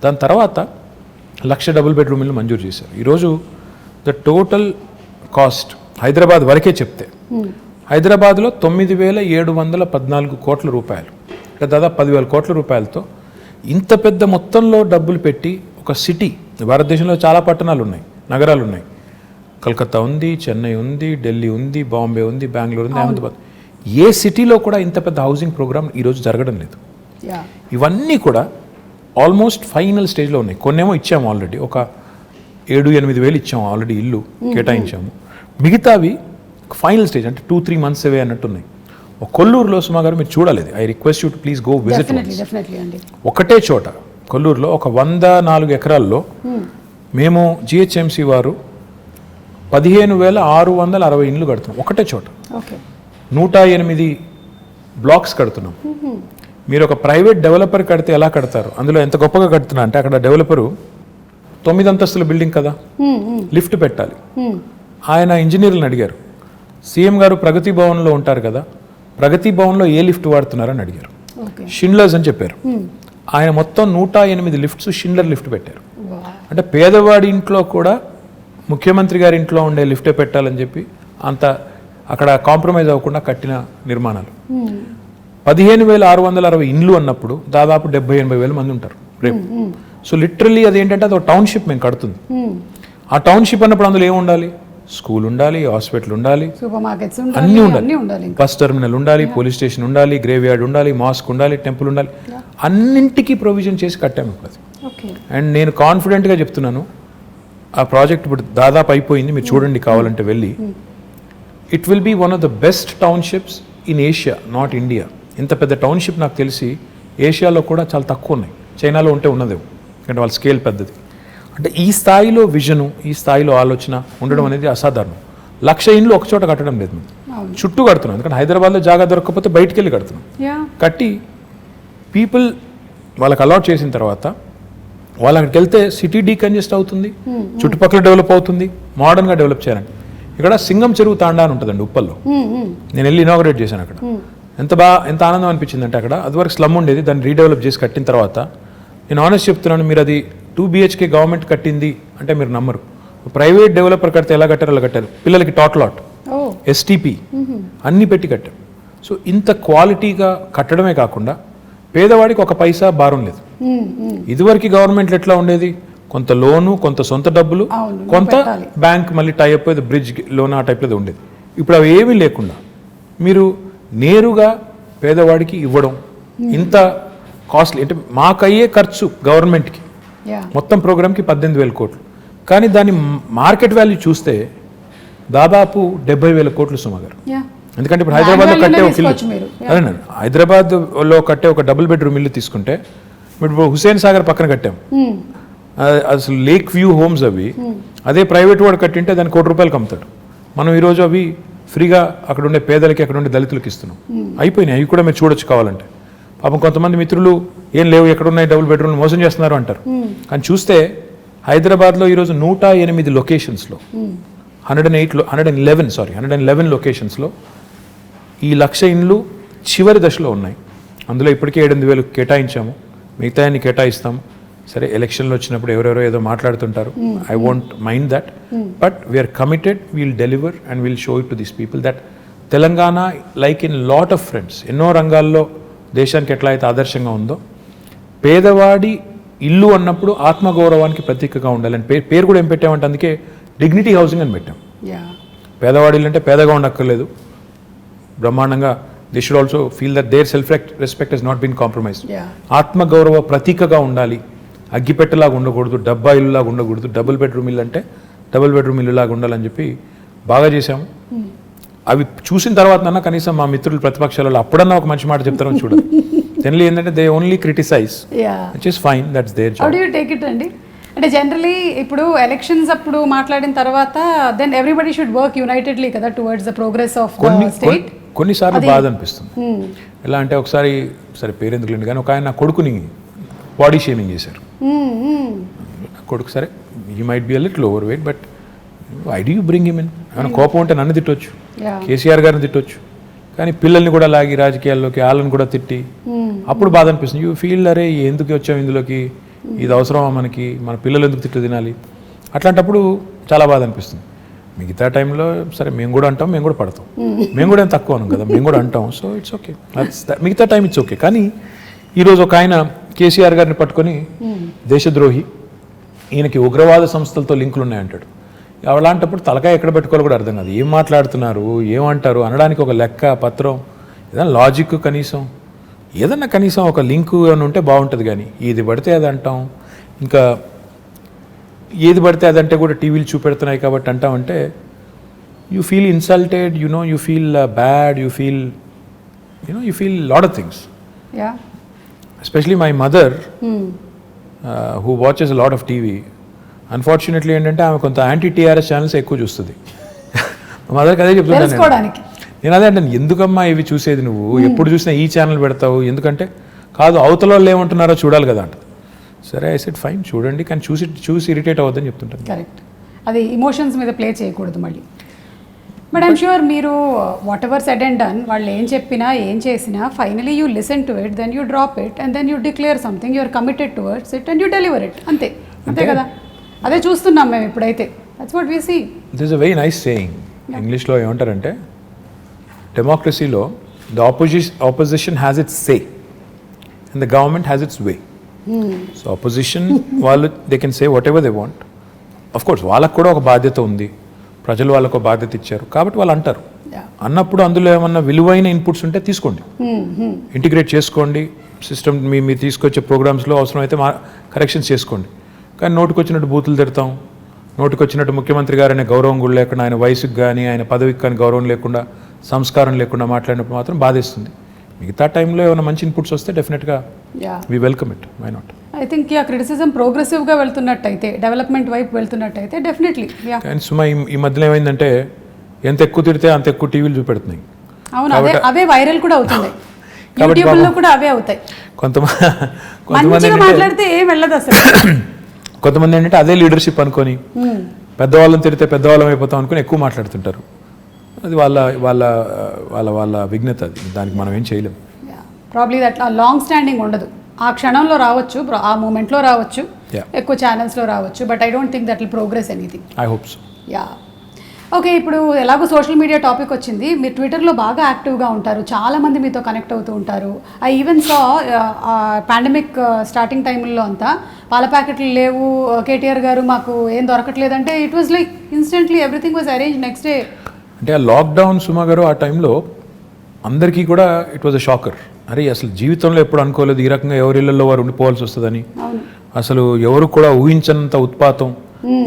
దాని తర్వాత 1,00,000 డబుల్ బెడ్రూమ్ ఇల్లు మంజూరు చేశారు. ఈరోజు ద టోటల్ కాస్ట్ హైదరాబాద్ వరకే చెప్తే హైదరాబాద్లో 9,714 కోట్ల రూపాయలు, అంటే దాదాపు 10,000 కోట్ల రూపాయలతో ఇంత పెద్ద మొత్తంలో డబ్బులు పెట్టి ఒక సిటీ, భారతదేశంలో చాలా పట్టణాలు ఉన్నాయి, నగరాలు ఉన్నాయి, కలకత్తా ఉంది, చెన్నై ఉంది, ఢిల్లీ ఉంది, బాంబే ఉంది, బెంగళూరు ఉంది, అహ్మదాబాద్, ఏ సిటీలో కూడా ఇంత పెద్ద హౌసింగ్ ప్రోగ్రామ్ ఈరోజు జరగడం లేదు. ఇవన్నీ కూడా ఆల్మోస్ట్ ఫైనల్ స్టేజ్లో ఉన్నాయి. కొన్నేమో ఇచ్చాము ఆల్రెడీ, ఒక 7-8 వేలు ఇచ్చాము ఆల్రెడీ, ఇల్లు కేటాయించాము. మిగతావి ఫైనల్ స్టేజ్, అంటే 2-3 months అవే అన్నట్టున్నాయి. కొల్లూరులో సుమా గారు మీరు చూడాలి, I request you to please go visit. ఒకటే చోట కొల్లూరులో ఒక 104 ఎకరాల్లో మేము GHMC వారు 15,660 ఇండ్లు కడుతున్నాం ఒకటే చోట. 108 బ్లాక్స్ కడుతున్నాం. మీరు ఒక ప్రైవేట్ డెవలపర్ కడితే ఎలా కడతారు, అందులో ఎంత గొప్పగా కడుతున్నా అంటే, అక్కడ డెవలపరు 9 అంతస్తుల బిల్డింగ్ కదా, లిఫ్ట్ పెట్టాలి. ఆయన ఇంజనీర్లను అడిగారు, సీఎం గారు ప్రగతి భవన్లో ఉంటారు కదా, ప్రగతి భవన్లో ఏ లిఫ్ట్ వాడుతున్నారని అడిగారు. ఓకే. షిండ్లర్స్ అని చెప్పారు. ఆయన మొత్తం 108 లిఫ్ట్స్ షిండ్లర్ లిఫ్ట్ పెట్టారు. అంటే పేదవాడి ఇంట్లో కూడా ముఖ్యమంత్రి గారి ఇంట్లో ఉండే లిఫ్టే పెట్టాలని చెప్పి అంత అక్కడ కాంప్రమైజ్ అవ్వకుండా కట్టిన నిర్మాణాలు. 15,660 ఇండ్లు అన్నప్పుడు దాదాపు 70-80 వేల మంది ఉంటారు రేపు. సో లిటరల్లీ అదేంటంటే అది ఒక టౌన్షిప్ మేము కడుతుంది. ఆ టౌన్షిప్ అన్నప్పుడు అందులో ఏమి ఉండాలి? స్కూల్ ఉండాలి, హాస్పిటల్ ఉండాలి, సూపర్ మార్కెట్స్ అన్నీ ఉండాలి, బస్ టెర్మినల్ ఉండాలి, పోలీస్ స్టేషన్ ఉండాలి, గ్రేవ్ యార్డ్ ఉండాలి, మాస్క్ ఉండాలి, టెంపుల్ ఉండాలి, అన్నింటికీ ప్రొవిజన్ చేసి కట్టాము ఇప్పుడు అది. అండ్ నేను కాన్ఫిడెంట్గా చెప్తున్నాను, ఆ ప్రాజెక్ట్ ఇప్పుడు దాదాపు అయిపోయింది, మీరు చూడండి కావాలంటే వెళ్ళి. It will be one of the best townships in Asia, not India. ఇంత పెద్ద టౌన్షిప్ నాకు తెలిసి ఏషియాలో కూడా చాలా తక్కువ ఉన్నాయి. చైనాలో ఉంటే ఉన్నదేమో, ఎందుకంటే వాళ్ళ స్కేల్ పెద్దది. అంటే ఈ స్థాయిలో విజను, ఈ స్థాయిలో ఆలోచన ఉండడం అనేది అసాధారణం. 1,00,000 ఇండ్లు ఒక చోట కట్టడం లేదు, మేము చుట్టూ కడుతున్నాం. ఎందుకంటే హైదరాబాద్లో జాగా దొరకకపోతే బయటికి వెళ్ళి కడుతున్నాం. కట్టి పీపుల్ వాళ్ళకి అలాట్ చేసిన తర్వాత వాళ్ళు అక్కడికి వెళ్తే సిటీ డీకంజెస్ట్ అవుతుంది, చుట్టుపక్కల డెవలప్ అవుతుంది, మోడర్న్గా డెవలప్ చేయాలని. ఇక్కడ సింగం చెరువు తాండా అని ఉంటుందండి ఉప్పల్లో. నేను వెళ్ళి ఇనాగరేట్ చేశాను అక్కడ. ఎంత ఆనందం అనిపించింది అంటే, అక్కడ అదివరకు స్లమ్ ఉండేది, దాన్ని రీడెవలప్ చేసి కట్టిన తర్వాత నేను ఆనెస్ట్ చెప్తున్నాను, మీరు అది 2 BHK గవర్నమెంట్ కట్టింది అంటే మీరు నమ్మరు. ప్రైవేట్ డెవలపర్ కడితే ఎలా కట్టారు అలా కట్టారు. పిల్లలకి టాట్లాట్, STP అన్నీ పెట్టి కట్టారు. సో ఇంత క్వాలిటీగా కట్టడమే కాకుండా పేదవాడికి ఒక పైసా భారం లేదు. ఇదివరకు గవర్నమెంట్లు ఎట్లా ఉండేది? కొంత లోను, కొంత సొంత డబ్బులు, కొంత బ్యాంక్ మళ్ళీ టైఅప్ బ్రిడ్జ్ లోన్ ఆ టైప్లో ఉండేది. ఇప్పుడు అవి ఏమీ లేకుండా మీరు నేరుగా పేదవాడికి ఇవ్వడం, ఇంత కాస్ట్లీ అంటే మాకయ్యే ఖర్చు గవర్నమెంట్కి మొత్తం ప్రోగ్రామ్కి 18,000 కోట్లు. కానీ దాని మార్కెట్ వాల్యూ చూస్తే దాదాపు 70,000 కోట్లు సుమ గారు. ఎందుకంటే ఇప్పుడు హైదరాబాద్లో కట్టే ఒక ఇల్లు, అదేనండి, హైదరాబాద్లో కట్టే ఒక డబుల్ బెడ్రూమ్ ఇల్లు తీసుకుంటే ఇప్పుడు హుసేన్ సాగర్ పక్కన కట్టాం, అసలు లేక్ వ్యూ హోమ్స్ అవి. అదే ప్రైవేట్ వాడు కట్టింటే దాన్ని ₹1,00,00,000 అమ్ముతాడు. మనం ఈరోజు అవి ఫ్రీగా అక్కడ ఉండే పేదలకి, అక్కడ ఉండే దళితులకి ఇస్తున్నాం. అయిపోయినాయి, అవి కూడా మీరు చూడొచ్చు కావాలంటే. పాపం కొంతమంది మిత్రులు ఏం లేవు, ఎక్కడున్నాయి డబుల్ బెడ్రూమ్లు, మోసం చేస్తున్నారు అంటారు. కానీ చూస్తే హైదరాబాద్లో ఈరోజు 108 లొకేషన్స్లో 111 లొకేషన్స్లో ఈ 1,00,000 ఇండ్లు చివరి దశలో ఉన్నాయి. అందులో ఇప్పటికే 7,800 కేటాయించాము, మిగతా అన్ని కేటాయిస్తాము. సరే, ఎలక్షన్లు వచ్చినప్పుడు ఎవరెవరో ఏదో మాట్లాడుతుంటారు, I won't mind that, but we're committed, we'll deliver and we'll show it to these people that Telangana like in lot of fronts, ఎన్నో రంగాల్లో దేశానికి ఎట్లా అయితే ఆదర్శంగా ఉందో, పేదవాడి ఇల్లు అన్నప్పుడు ఆత్మగౌరవానికి ప్రతీకగా ఉండాలని పేరు కూడా ఏం పెట్టామంటే, అందుకే డిగ్నిటీ హౌసింగ్ అని పెట్టాం. పేదవాడి ఇల్లు అంటే పేదగా ఉండక్కర్లేదు, బ్రహ్మాండంగా they should also feel that their self respect has not been compromised. ఆత్మగౌరవ ప్రతీకగా ఉండాలి, అగ్గిపెట్టలాగా ఉండకూడదు, డబ్బా ఇల్లులాగా ఉండకూడదు, డబుల్ బెడ్రూమ్ ఇల్లు అంటే డబుల్ బెడ్రూమ్ ఇల్లులాగా ఉండాలని చెప్పి బాగా చేశాము. అవి చూసిన తర్వాత కనీసం మా మిత్రులు ప్రతిపక్షాలలో అప్పుడన్నా ఒక మంచి మాట చెప్తారని చూడదు. జనరల్లీ ఏంటంటే they only criticize, which is fine, that's their job. How do you take it అండి? అంటే జనరలీ ఇప్పుడు ఎలక్షన్స్ అప్పుడు మాట్లాడిన తర్వాత then everybody should work unitedly కదా towards the progress of the state. కొన్నిసార్లు బాధ అనిపిస్తుంది. ఎలా అంటే ఒకసారి, సరే పేరెందుకు లేండి కానీ, ఒక ఆయన నా కొడుకుని బాడీ షేమింగ్ చేశారు. కొడుకు సరే, he might be a little overweight, but why do you bring him in? ఏమైనా కోపం ఉంటే నన్ను తిట్టొచ్చు, కేసీఆర్ గారిని తిట్టొచ్చు, కానీ పిల్లల్ని కూడా లాగి రాజకీయాల్లోకి వాళ్ళని కూడా తిట్టి అప్పుడు బాధ అనిపిస్తుంది. యూ ఫీల్ అరే ఎందుకు వచ్చాము ఇందులోకి, ఇది అవసరమా మనకి, మన పిల్లలు ఎందుకు తిట్టు తినాలి, అట్లాంటప్పుడు చాలా బాధ అనిపిస్తుంది. మిగతా టైంలో సరే మేము కూడా అంటాం, మేము కూడా పడతాం, మేము కూడా ఏం తక్కువ అనం కదా, మేము కూడా అంటాం. సో ఇట్స్ ఓకే, మిగతా టైం ఇట్స్ ఓకే. కానీ ఈరోజు ఒక ఆయన కేసీఆర్ గారిని పట్టుకొని దేశద్రోహి, ఈయనకి ఉగ్రవాద సంస్థలతో లింకులు ఉన్నాయంటాడు. అలాంటప్పుడు తలకాయ ఎక్కడ పెట్టుకోవాలో కూడా అర్థం కాదు. ఏం మాట్లాడుతున్నారు, ఏమంటారు అనడానికి ఒక లెక్క పత్రం, ఏదైనా లాజిక్ కనీసం, ఏదన్నా కనీసం ఒక లింకు అని ఉంటే బాగుంటుంది. కానీ ఏది పడితే అది అంటాం, ఇంకా ఏది పడితే అదంటే కూడా టీవీలు చూపెడుతున్నాయి కాబట్టి అంటామంటే you feel insulted, you feel bad, you feel lot of things. Especially my mother who watches lot of TV, unfortunately ఏంటంటే ఆమె కొంత యాంటీ TRS ఛానల్స్ ఎక్కువ చూస్తుంది. మా మదర్కి అదే చెప్తున్నాను నేను, అదే అంటాను, ఎందుకమ్మా ఇవి చూసేది నువ్వు, ఎప్పుడు చూసినా ఈ ఛానల్ పెడతావు, ఎందుకంటే కాదు అవతల వాళ్ళు ఏమంటున్నారో చూడాలి కదా అంట. సరే ఐ సెడ్ ఫైన్ చూడండి, కానీ చూసి ఇరిటేట్ అవ్వద్దని చెప్తుంటాను. కరెక్ట్, అది ఇమోషన్స్ మీద ప్లే చేయకూడదు. మళ్ళీ బట్ ఐమ్ షూర్ మీరు whatever said and done వాళ్ళు ఏం చెప్పినా ఏం చేసినా finally you listen to it, then you drop it and then you declare something, you are committed towards it and you deliver it. అంతే కదా, అదే చూస్తున్నాం మేము ఇప్పుడైతే. That's what we see. This is a very nice saying. ఇంగ్లీష్లో ఏమంటారంటే డెమోక్రసీలో the opposition has its say and the government has it's way. So opposition వాళ్ళు they can say what ever they want. Of course వాళ్ళకు కూడా ఒక బాధ్యత ఉంది, ప్రజలు వాళ్ళకు బాధ్యత ఇచ్చారు కాబట్టి వాళ్ళు అంటారు. అన్నప్పుడు అందులో ఏమన్నా విలువైన ఇన్పుట్స్ ఉంటే తీసుకోండి, ఇంటిగ్రేట్ చేసుకోండి సిస్టమ్. మీరు తీసుకొచ్చే ప్రోగ్రామ్స్లో అవసరమైతే కరెక్షన్స్ చేసుకోండి. కానీ నోటికి వచ్చినట్టు బూతులు తిడతాం, నోటికి వచ్చినట్టు ముఖ్యమంత్రి గారు అనే గౌరవం కూడా లేకుండా, ఆయన వయసుకు కానీ ఆయన పదవికి కానీ గౌరవం లేకుండా, సంస్కారం లేకుండా మాట్లాడినప్పుడు మాత్రం బాధేస్తుంది. మిగతా టైంలో ఏమైనా మంచి ఇన్పుట్స్ వస్తే డెఫినెట్గా we welcome it, why not. I think criticism ప్రోగ్రెసివ్గా వెళ్తున్నట్టయితే, డెవలప్మెంట్ వైపు వెళ్తున్నట్టయితే డెఫినెట్లీ. కానీ సుమా ఈ మధ్యలో ఏమైందంటే ఎంత ఎక్కువ తిడితే అంత ఎక్కువ టీవీలు చూపెడుతున్నాయి. అవును, అవే వైరల్ కూడా అవుతుంది, యూట్యూబ్లో కూడా అవే అవుతాయి. కొంతమంది మాట్లాడితే ఏం వెళ్ళదు అసలు. కొంతమంది ఏంటంటే అదే లీడర్షిప్ అనుకొని పెద్దవాళ్ళని తిడితే పెద్దవాళ్ళం అయిపోతాం అనుకుని ఎక్కువ మాట్లాడుతుంటారు. అది వాళ్ళ వాళ్ళ వాళ్ళ వాళ్ళ విఘ్నత, అది దానికి మనం ఏం చేయలేం. ప్రాబ్లీ అట్లా లాంగ్ స్టాండింగ్ ఉండదు. ఆ క్షణంలో రావచ్చు, ఆ మూమెంట్లో రావచ్చు, ఎక్కువ ఛానల్స్లో రావచ్చు, but I don't think that will progress anything. I hope so. Yeah okay. ఇప్పుడు ఎలాగో సోషల్ మీడియా టాపిక్ వచ్చింది, మీరు ట్విట్టర్లో బాగా యాక్టివ్గా ఉంటారు, చాలామంది మీతో కనెక్ట్ అవుతూ ఉంటారు. I even saw pandemic starting టైంలో అంతా పాల ప్యాకెట్లు లేవు, కేటీఆర్ గారు మాకు ఏం దొరకట్లేదంటే it was like instantly everything was arrange next day. అంటే ఆ లాక్డౌన్ సుమా గారు ఆ టైంలో అందరికీ కూడా ఇట్ వాజ్ అ షాకర్. అరే అసలు జీవితంలో ఎప్పుడు అనుకోలేదు ఈ రకంగా ఎవరి ఇళ్లలో వారు ఉండిపోవాల్సి వస్తుందని. అసలు ఎవరు కూడా ఊహించనంత ఉత్పాతం,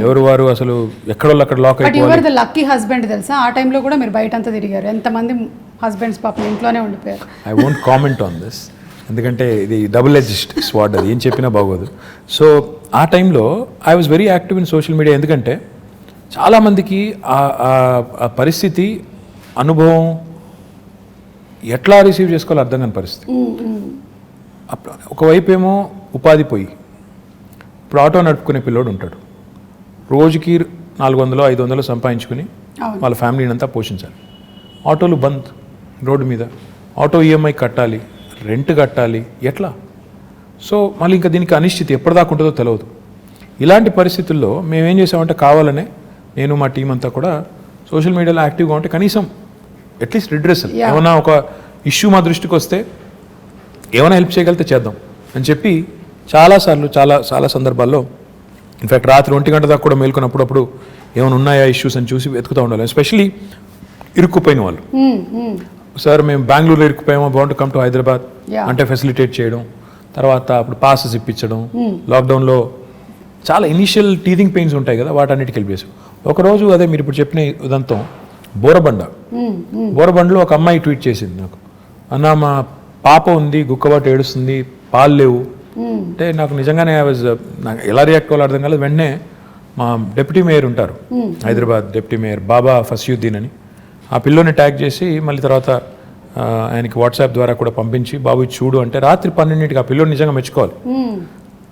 ఎవరు వారు అసలు ఎక్కడో అక్కడ లాక్ అయిపోయారు. ద లక్కీ హస్బెండ్ తెలుసా, ఆ టైంలో కూడా మీరు బయట అంతా తిరిగారు, ఎంతమంది హస్బెండ్స్ పాపం ఇంట్లోనే ఉండిపోయారు. I won't comment on this, ఎందుకంటే ఇది డబుల్ ఎడ్జ్డ్ స్వార్డ్, అది ఏం చెప్పినా బాగోదు. సో ఆ టైంలో I was very active in social media. ఎందుకంటే చాలామందికి ఆ పరిస్థితి, అనుభవం ఎట్లా రిసీవ్ చేసుకోవాలో అర్థం కాని పరిస్థితి. ఒకవైపు ఏమో ఉపాధి పోయి, ఇప్పుడు ఆటో నడుపుకునే పిల్లోడు ఉంటాడు, రోజుకి 400-500 సంపాదించుకుని వాళ్ళ ఫ్యామిలీని అంతా పోషించాలి. ఆటోలు బంద్ రోడ్డు మీద, ఆటో ఈఎంఐ కట్టాలి, రెంట్ కట్టాలి, ఎట్లా? సో మళ్ళీ ఇంకా దీనికి అనిశ్చితి ఎప్పటిదాకా ఉంటుందో తెలియదు. ఇలాంటి పరిస్థితుల్లో మేమేం చేసామంటే కావాలనే నేను మా టీం అంతా కూడా సోషల్ మీడియాలో యాక్టివ్గా ఉంటే కనీసం అట్లీస్ట్ రిడ్రెసల్, ఏమైనా ఒక ఇష్యూ మా దృష్టికి వస్తే ఏమైనా హెల్ప్ చేయగలిగితే చేద్దాం అని చెప్పి చాలాసార్లు చాలా సందర్భాల్లో, ఇన్ఫ్యాక్ట్ రాత్రి 1 గంట దాకా కూడా మేల్కొన్నప్పుడు ఏమైనా ఉన్నాయా ఇష్యూస్ అని చూసి వెతుకుతూ ఉండాలి. ఎస్పెషలీ ఇరుక్కుపోయిన వాళ్ళు, సార్ మేము బెంగళూరులో ఇరుక్కుపోయామో, బాగుంటు కమ్ టు హైదరాబాద్ అంటే ఫెసిలిటేట్ చేయడం, తర్వాత అప్పుడు పాసెస్ ఇప్పించడం. లాక్డౌన్లో చాలా ఇనీషియల్ టీథింగ్ పెయిన్స్ ఉంటాయి కదా, వాటన్నిటికి హెల్ప్ చేసాం. ఒకరోజు అదే మీరు ఇప్పుడు చెప్పిన ఉదంతం, బోరబండలో ఒక అమ్మాయి ట్వీట్ చేసింది నాకు, అన్న మా పాప ఉంది, గుక్కబాటు ఏడుస్తుంది, పాలు లేవు అంటే. నాకు నిజంగానే నాకు ఎలా రియాక్ట్ అవ్వాలో అర్థం కాలేదు. వెంటనే మా డిప్యూటీ మేయర్ ఉంటారు హైదరాబాద్, డిప్యూటీ మేయర్ బాబా ఫసియుద్దీన్ అని, ఆ పిల్లోని ట్యాగ్ చేసి మళ్ళీ తర్వాత ఆయనకి వాట్సాప్ ద్వారా కూడా పంపించి, బాబు చూడు అంటే రాత్రి 12ంటికి ఆ పిల్లోని నిజంగా మెచ్చుకోవాలి.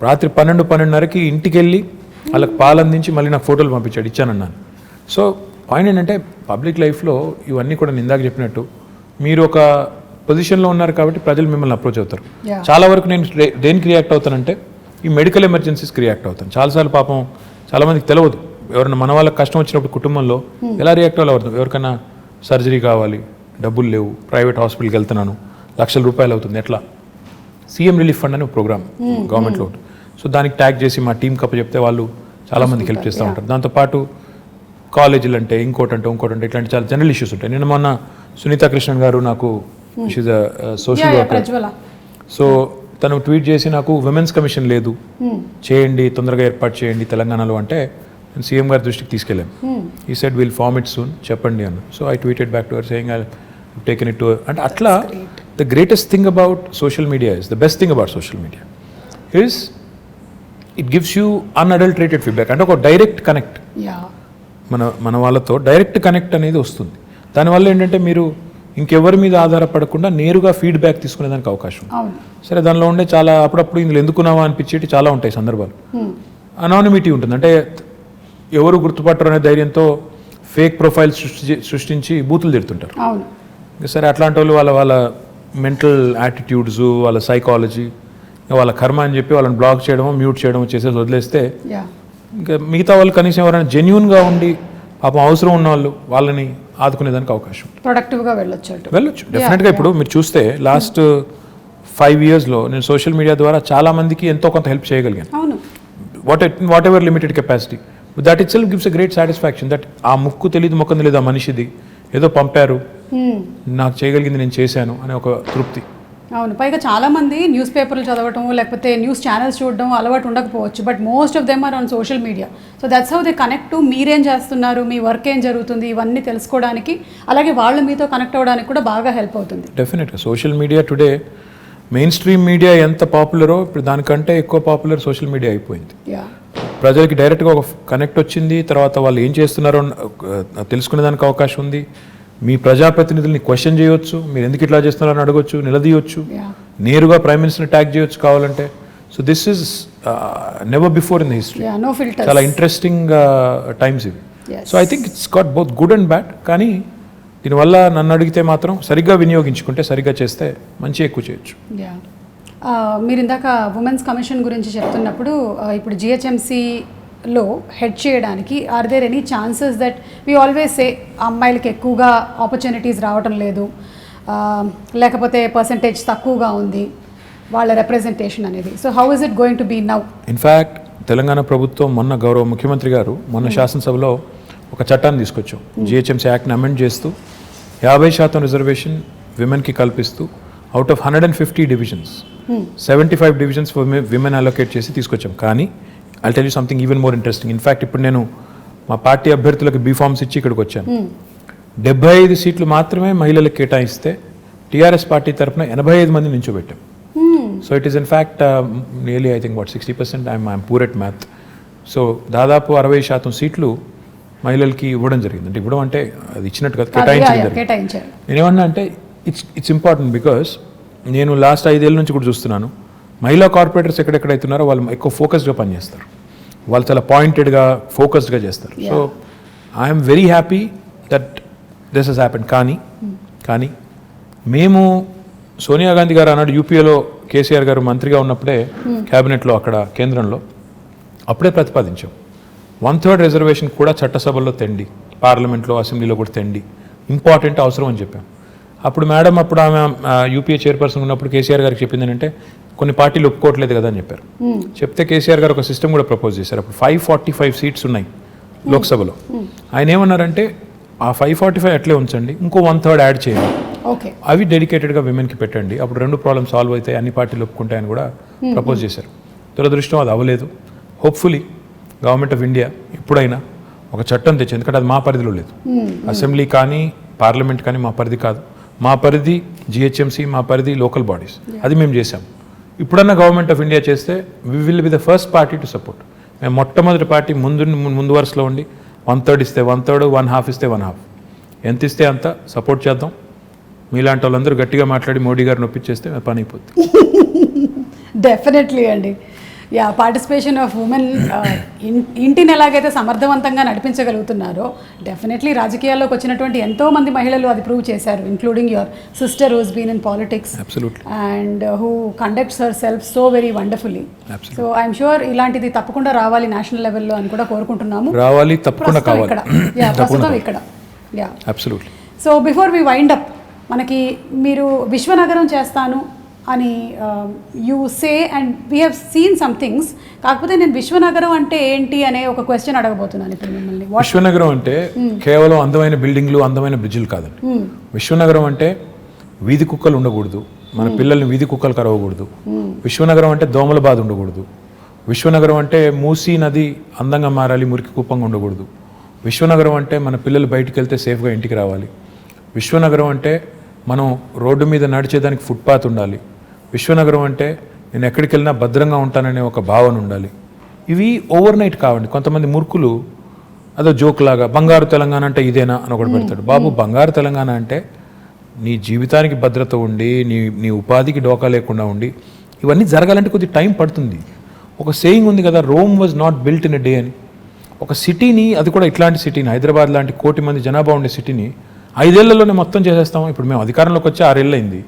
రాత్రి 12-12:30కి ఇంటికి వెళ్ళి వాళ్ళకి పాలు అందించి మళ్ళీ నాకు ఫోటోలు పంపించాడు, ఇచ్చానన్నాను. సో పాయింట్ ఏంటంటే పబ్లిక్ లైఫ్లో ఇవన్నీ కూడా నేను ఇందాక చెప్పినట్టు మీరు ఒక పొజిషన్లో ఉన్నారు కాబట్టి ప్రజలు మిమ్మల్ని అప్రోచ్ అవుతారు. చాలా వరకు నేను దేనికి రియాక్ట్ అవుతానంటే ఈ మెడికల్ ఎమర్జెన్సీస్కి రియాక్ట్ అవుతాను. చాలాసార్లు పాపం చాలామందికి తెలియదు, ఎవరైనా మన వాళ్ళకి కష్టం వచ్చినప్పుడు కుటుంబంలో ఎలా రియాక్ట్ అవ్వాలి. ఎవరికైనా సర్జరీ కావాలి, డబ్బులు లేవు, ప్రైవేట్ హాస్పిటల్కి వెళ్తున్నాను, లక్షల రూపాయలు అవుతుంది, ఎట్లా? సీఎం రిలీఫ్ ఫండ్ అనే ఒక ప్రోగ్రామ్ గవర్నమెంట్లో ఉంటుంది. సో దానికి ట్యాగ్ చేసి మా టీం కప్ప చెప్తే వాళ్ళు చాలామందికి హెల్ప్ చేస్తూ ఉంటారు. దాంతోపాటు కాలేజీలు అంటే ఇంకోటంటే ఇట్లాంటి చాలా జనరల్ ఇష్యూస్ ఉంటాయి. నిన్న మొన్న సునీతా కృష్ణన్ గారు నాకు, she's a social worker, so తను ట్వీట్ చేసి నాకు విమెన్స్ కమిషన్ లేదు, చేయండి, తొందరగా ఏర్పాటు చేయండి తెలంగాణలో అంటే నేను సీఎం గారి దృష్టికి తీసుకెళ్ళాను. ఈ said will form it soon, చెప్పండి అన్న. So I tweeted back to her saying I taken it to, అంటే అట్లా the greatest thing about social media is, the best thing about social media is it gives you unadulterated feedback. అంటే ఒక డైరెక్ట్ కనెక్ట్, మన వాళ్ళతో డైరెక్ట్ కనెక్ట్ అనేది వస్తుంది. దానివల్ల ఏంటంటే మీరు ఇంకెవరి మీద ఆధారపడకుండా నేరుగా ఫీడ్బ్యాక్ తీసుకునేదానికి అవకాశం. సరే దానిలో ఉండే చాలా అప్పుడప్పుడు ఇందులో ఎందుకున్నావా అనిపించేటి చాలా ఉంటాయి సందర్భాలు. అనానిమిటీ ఉంటుంది, అంటే ఎవరు గుర్తుపట్టరు అనే ధైర్యంతో ఫేక్ ప్రొఫైల్ సృష్టించి బూతులు తిడుతుంటారు. అవును. సరే అట్లాంటి వాళ్ళు వాళ్ళ మెంటల్ యాటిట్యూడ్స్, వాళ్ళ సైకాలజీ, వాళ్ళ కర్మ అని చెప్పి వాళ్ళని బ్లాక్ చేయడమో మ్యూట్ చేయడమో చేసేసి వదిలేస్తే ఇంకా మిగతా వాళ్ళు కనీసం ఎవరైనా జెన్యూన్గా ఉండి పాపం అవసరం ఉన్న వాళ్ళని ఆదుకునేదానికి అవకాశం ప్రొడక్టివ్గా వెళ్ళొచ్చు డెఫినెట్గా. ఇప్పుడు మీరు చూస్తే లాస్ట్ 5 yearsలో నేను సోషల్ మీడియా ద్వారా చాలా మందికి ఎంతో కొంత హెల్ప్ చేయగలిగాను. అవును. What ever limited capacity, that it self gives a great satisfaction. That ఆ ముక్కు తెలియదు ముఖం తెలియదు ఆ మనిషిది ఏదో పంపారు, నాకు చేయగలిగింది నేను చేశాను అనే ఒక తృప్తి. అవును. పైగా చాలామంది న్యూస్ పేపర్లు చదవటం లేకపోతే న్యూస్ ఛానల్స్ చూడడం అలవాటు ఉండకపోవచ్చు, but most of them are on social media. So that's how they connect to మీరేం చేస్తున్నారు, మీ వర్క్ ఏం జరుగుతుంది, ఇవన్నీ తెలుసుకోవడానికి, అలాగే వాళ్ళు మీతో కనెక్ట్ అవ్వడానికి కూడా బాగా హెల్ప్ అవుతుంది. డెఫినెట్గా social media today main stream media ఎంత పాపులరో ఇప్పుడు దానికంటే ఎక్కువ పాపులర్ సోషల్ మీడియా అయిపోయింది. ప్రజలకి డైరెక్ట్గా ఒక కనెక్ట్ వచ్చింది, తర్వాత వాళ్ళు ఏం చేస్తున్నారో తెలుసుకునేదానికి అవకాశం ఉంది. మీ ప్రజాప్రతినిధుల్ని క్వశ్చన్ చేయొచ్చు, మీరు ఎందుకు ఇట్లా చేస్తున్నారని అడగొచ్చు, నిలదీయొచ్చు, నేరుగా ప్రైమ్ మినిస్టర్ని ట్యాగ్ చేయొచ్చు కావాలంటే. So this is never before in the history. చాలా ఇంట్రెస్టింగ్ టైమ్స్ ఇవి. So I think it's got both good and bad. కానీ దీనివల్ల నన్ను అడిగితే మాత్రం సరిగ్గా వినియోగించుకుంటే, సరిగ్గా చేస్తే మంచి ఎక్కువ చేయొచ్చు. మీరు ఇందాక ఉమెన్స్ కమిషన్ గురించి చెప్తున్నప్పుడు ఇప్పుడు జిహెచ్ఎంసీలో హెడ్ చేయడానికి are there any chances that we always say అమ్మాయిలకి ఎక్కువగా ఆపర్చునిటీస్ రావటం లేదు, లేకపోతే పర్సంటేజ్ తక్కువగా ఉంది వాళ్ళ రిప్రజెంటేషన్ అనేది. So how is it going to be now? In fact Telangana ప్రభుత్వం మొన్న గౌరవ ముఖ్యమంత్రి గారు మొన్న శాసనసభలో ఒక చట్టాన్ని తీసుకొచ్చాం. జిహెచ్ఎంసీ యాక్ట్ని అమెండ్ చేస్తూ 50% రిజర్వేషన్ విమెన్కి కల్పిస్తూ out of 150 divisions 75 divisions women allocate చేసి తీసుకొచ్చాం. కానీ I'll tell you something even more interesting. In fact ఇప్పుడు నేను మా పార్టీ అభ్యర్థులకు బీఫామ్స్ ఇచ్చి ఇక్కడికి వచ్చాను. 75 సీట్లు మాత్రమే మహిళలకు కేటాయిస్తే టీఆర్ఎస్ పార్టీ తరఫున 85 మంది నించోబెట్టాం. So it is in fact nearly I think 60%. I'm poor at math. So దాదాపు 60% సీట్లు మహిళలకి ఇవ్వడం జరిగింది. అంటే ఇవ్వడం అంటే అది ఇచ్చినట్టు కాదు, కేటాయించడం జరిగింది. నేనేమన్నా అంటే ఇట్స్ ఇంపార్టెంట్ బికాస్ నేను లాస్ట్ 5 ఏళ్ళ నుంచి కూడా చూస్తున్నాను మహిళా కార్పొరేటర్స్ ఎక్కడెక్కడైతున్నారో వాళ్ళు ఎక్కువ ఫోకస్డ్గా పనిచేస్తారు, వాళ్ళు చాలా పాయింటెడ్గా ఫోకస్డ్గా చేస్తారు. So I'm very happy that this has happen. కానీ మేము సోనియా గాంధీ గారు అన్నాడు యూపీఏలో కేసీఆర్ గారు మంత్రిగా ఉన్నప్పుడే క్యాబినెట్లో అక్కడ కేంద్రంలో అప్పుడే ప్రతిపాదించాం 1/3 రిజర్వేషన్ కూడా చట్టసభల్లో తెండి, పార్లమెంట్లో అసెంబ్లీలో కూడా తెండి, ఇంపార్టెంట్ అవసరం అని చెప్పాం. అప్పుడు మేడం అప్పుడు ఆమె యూపీఏ చైర్పర్సన్ ఉన్నప్పుడు కేసీఆర్ గారికి చెప్పింది ఏంటంటే కొన్ని పార్టీలు ఒప్పుకోవట్లేదు కదా అని చెప్పారు. చెప్తే కేసీఆర్ గారు ఒక సిస్టమ్ కూడా ప్రపోజ్ చేశారు. అప్పుడు 545 సీట్స్ ఉన్నాయి లోక్సభలో. ఆయన ఏమన్నారంటే ఆ 545 అట్లే ఉంచండి, ఇంకో 1/3 యాడ్ చేయండి, అవి డెడికేటెడ్గా విమెన్కి పెట్టండి, అప్పుడు 2 ప్రాబ్లమ్స్ సాల్వ్ అవుతాయి, అన్ని పార్టీలు ఒప్పుకుంటాయని కూడా ప్రపోజ్ చేశారు. దురదృష్టం అది అవ్వలేదు. హోప్ఫుల్లీ గవర్నమెంట్ ఆఫ్ ఇండియా ఎప్పుడైనా ఒక చట్టం తెచ్చి, ఎందుకంటే అది మా పరిధిలో లేదు, అసెంబ్లీ కానీ పార్లమెంట్ కానీ మా పరిధి కాదు, మా పరిధి జిహెచ్ఎంసీ, మా పరిధి లోకల్ బాడీస్, అది మేము చేసాం. ఇప్పుడన్నా గవర్నమెంట్ ఆఫ్ ఇండియా చేస్తే we will be the first party to support. మేము మొట్టమొదటి పార్టీ ముందు వరుసలో ఉండి 1/3 ఇస్తే 1/3, 1/2 ఇస్తే 1/2, ఎంత ఇస్తే అంత సపోర్ట్ చేద్దాం. మీలాంటి వాళ్ళందరూ గట్టిగా మాట్లాడి మోడీ గారిని ఒప్పించేస్తే పని అయిపోతుంది. డెఫినెట్లీ అండి. పార్టిసిపేషన్ ఆఫ్ ఉమెన్ ఇంటిని ఎలాగైతే సమర్థవంతంగా నడిపించగలుగుతున్నారో డెఫినెట్లీ రాజకీయాల్లోకి వచ్చినటువంటి ఎంతోమంది మహిళలు అది ప్రూవ్ చేశారు, including your sister who's been in politics and who conducts herself so very wonderfully. So I'm sure ఇలాంటిది తప్పకుండా రావాలి నేషనల్ లెవెల్లో అని కూడా కోరుకుంటున్నాము. రావాలి, తప్పకుండా కావాలి. ప్రస్తుతం ఇక్కడ. So before we wind up, మనకి మీరు విశ్వనగరం చేస్తాను అని you say and we have seen some things. కాకపోతే నేను విశ్వనగరం అంటే ఏంటి అనే ఒక క్వశ్చన్ అడగబోతున్నాను ఇప్పుడు మిమ్మల్ని. విశ్వనగరం అంటే కేవలం అందమైన బిల్డింగ్లు, అందమైన బ్రిడ్జిలు కాదండి. విశ్వనగరం అంటే వీధి కుక్కలు ఉండకూడదు, మన పిల్లల్ని వీధి కుక్కలు కరవకూడదు. విశ్వనగరం అంటే దోమల బాధ ఉండకూడదు. విశ్వనగరం అంటే మూసీ నది అందంగా మారాలి, మురికి కుప్పంగా ఉండకూడదు. విశ్వనగరం అంటే మన పిల్లలు బయటికి వెళ్తే సేఫ్గా ఇంటికి రావాలి. విశ్వనగరం అంటే మనం రోడ్డు మీద నడిచేదానికి ఫుట్పాత్ ఉండాలి. విశ్వనగరం అంటే నేను ఎక్కడికి వెళ్ళినా భద్రంగా ఉంటాననే ఒక భావన ఉండాలి. ఇవి ఓవర్ నైట్ కావండి. కొంతమంది మూర్ఖులు అదో జోక్ లాగా బంగారు తెలంగాణ అంటే ఇదేనా అని ఒకటి పెడతాడు. బాబు, బంగారు తెలంగాణ అంటే నీ జీవితానికి భద్రత ఉండి, నీ ఉపాధికి డోకా లేకుండా ఉండి, ఇవన్నీ జరగాలంటే కొద్ది టైం పడుతుంది. ఒక సేయింగ్ ఉంది కదా, Rome was not built in a day అని. ఒక సిటీని, అది కూడా ఇట్లాంటి సిటీని, హైదరాబాద్ లాంటి 1 కోటి మంది జనాభా ఉండే సిటీని 5 ఏళ్లలోనే మొత్తం చేసేస్తాము. ఇప్పుడు మేము అధికారంలోకి వచ్చి 6 ఏళ్ళు అయింది,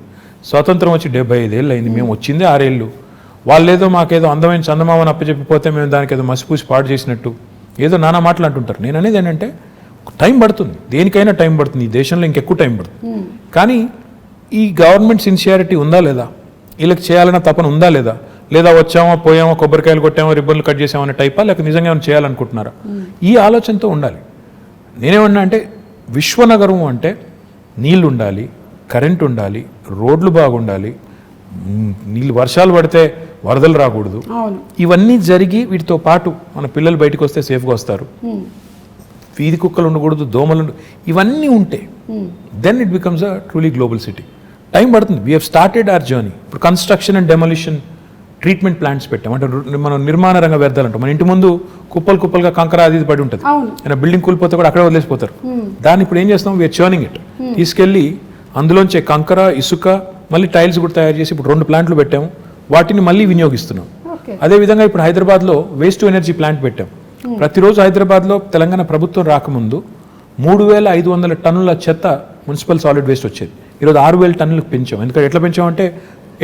స్వాతంత్రం వచ్చి 75 ఏళ్ళు అయింది, మేము వచ్చిందే 6 ఏళ్ళు. వాళ్ళేదో మాకేదో అందమైన చందమామని అప్పచెప్పిపోతే మేము దానికి ఏదో మసిపూసి పాడు చేసినట్టు ఏదో నానా మాటలు అంటుంటారు. నేను అనేది ఏంటంటే టైం పడుతుంది, దేనికైనా టైం పడుతుంది, ఈ దేశంలో ఇంకెక్కువ టైం పడుతుంది. కానీ ఈ గవర్నమెంట్ సిన్సియారిటీ ఉందా లేదా, వీళ్ళకి చేయాలన్న తపన ఉందా లేదా, లేదా వచ్చామో పోయామో కొబ్బరికాయలు కొట్టామో రిబ్బన్లు కట్ చేసామనే టైపా, లేక నిజంగా ఏమైనా చేయాలనుకుంటున్నారా, ఈ ఆలోచనతో ఉండాలి. నేనేమన్నా అంటే విశ్వనగరం అంటే నీళ్ళు ఉండాలి, కరెంట్ ఉండాలి, రోడ్లు బాగుండాలి, నీళ్ళు వర్షాలు పడితే వరదలు రాకూడదు, ఇవన్నీ జరిగి వీటితో పాటు మన పిల్లలు బయటకు వస్తే సేఫ్గా వస్తారు, వీధి కుక్కలు ఉండకూడదు, దోమలు ఇవన్నీ ఉంటే then it becomes a truly global city. Time పడుతుంది. We have started our journey. ఇప్పుడు construction and demolition treatment plants పెట్టాం. అంటే మనం నిర్మాణ రంగ వ్యర్థాలు అంటాం. మన ఇంటి ముందు కుప్పలుగా కంకర అది పడి ఉంటుంది, అయినా బిల్డింగ్ కూలిపోతే కూడా అక్కడే వదిలేసిపోతారు. దాన్ని ఇప్పుడు ఏం చేస్తాం, వీఆర్ చర్నింగ్ ఇట్, తీసుకెళ్ళి అందులోంచే కంకర, ఇసుక, మళ్ళీ టైల్స్ కూడా తయారు చేసి ఇప్పుడు 2 ప్లాంట్లు పెట్టాము, వాటిని మళ్ళీ వినియోగిస్తున్నాం. అదేవిధంగా ఇప్పుడు హైదరాబాద్లో వేస్ట్ టు ఎనర్జీ ప్లాంట్ పెట్టాం. ప్రతిరోజు హైదరాబాద్లో తెలంగాణ ప్రభుత్వం రాకముందు 3500 టన్నుల చెత్త మున్సిపల్ సాలిడ్ వేస్ట్ వచ్చేది. ఈరోజు 6000 టన్నులకు పెంచాం. ఎందుకంటే ఎట్లా పెంచామంటే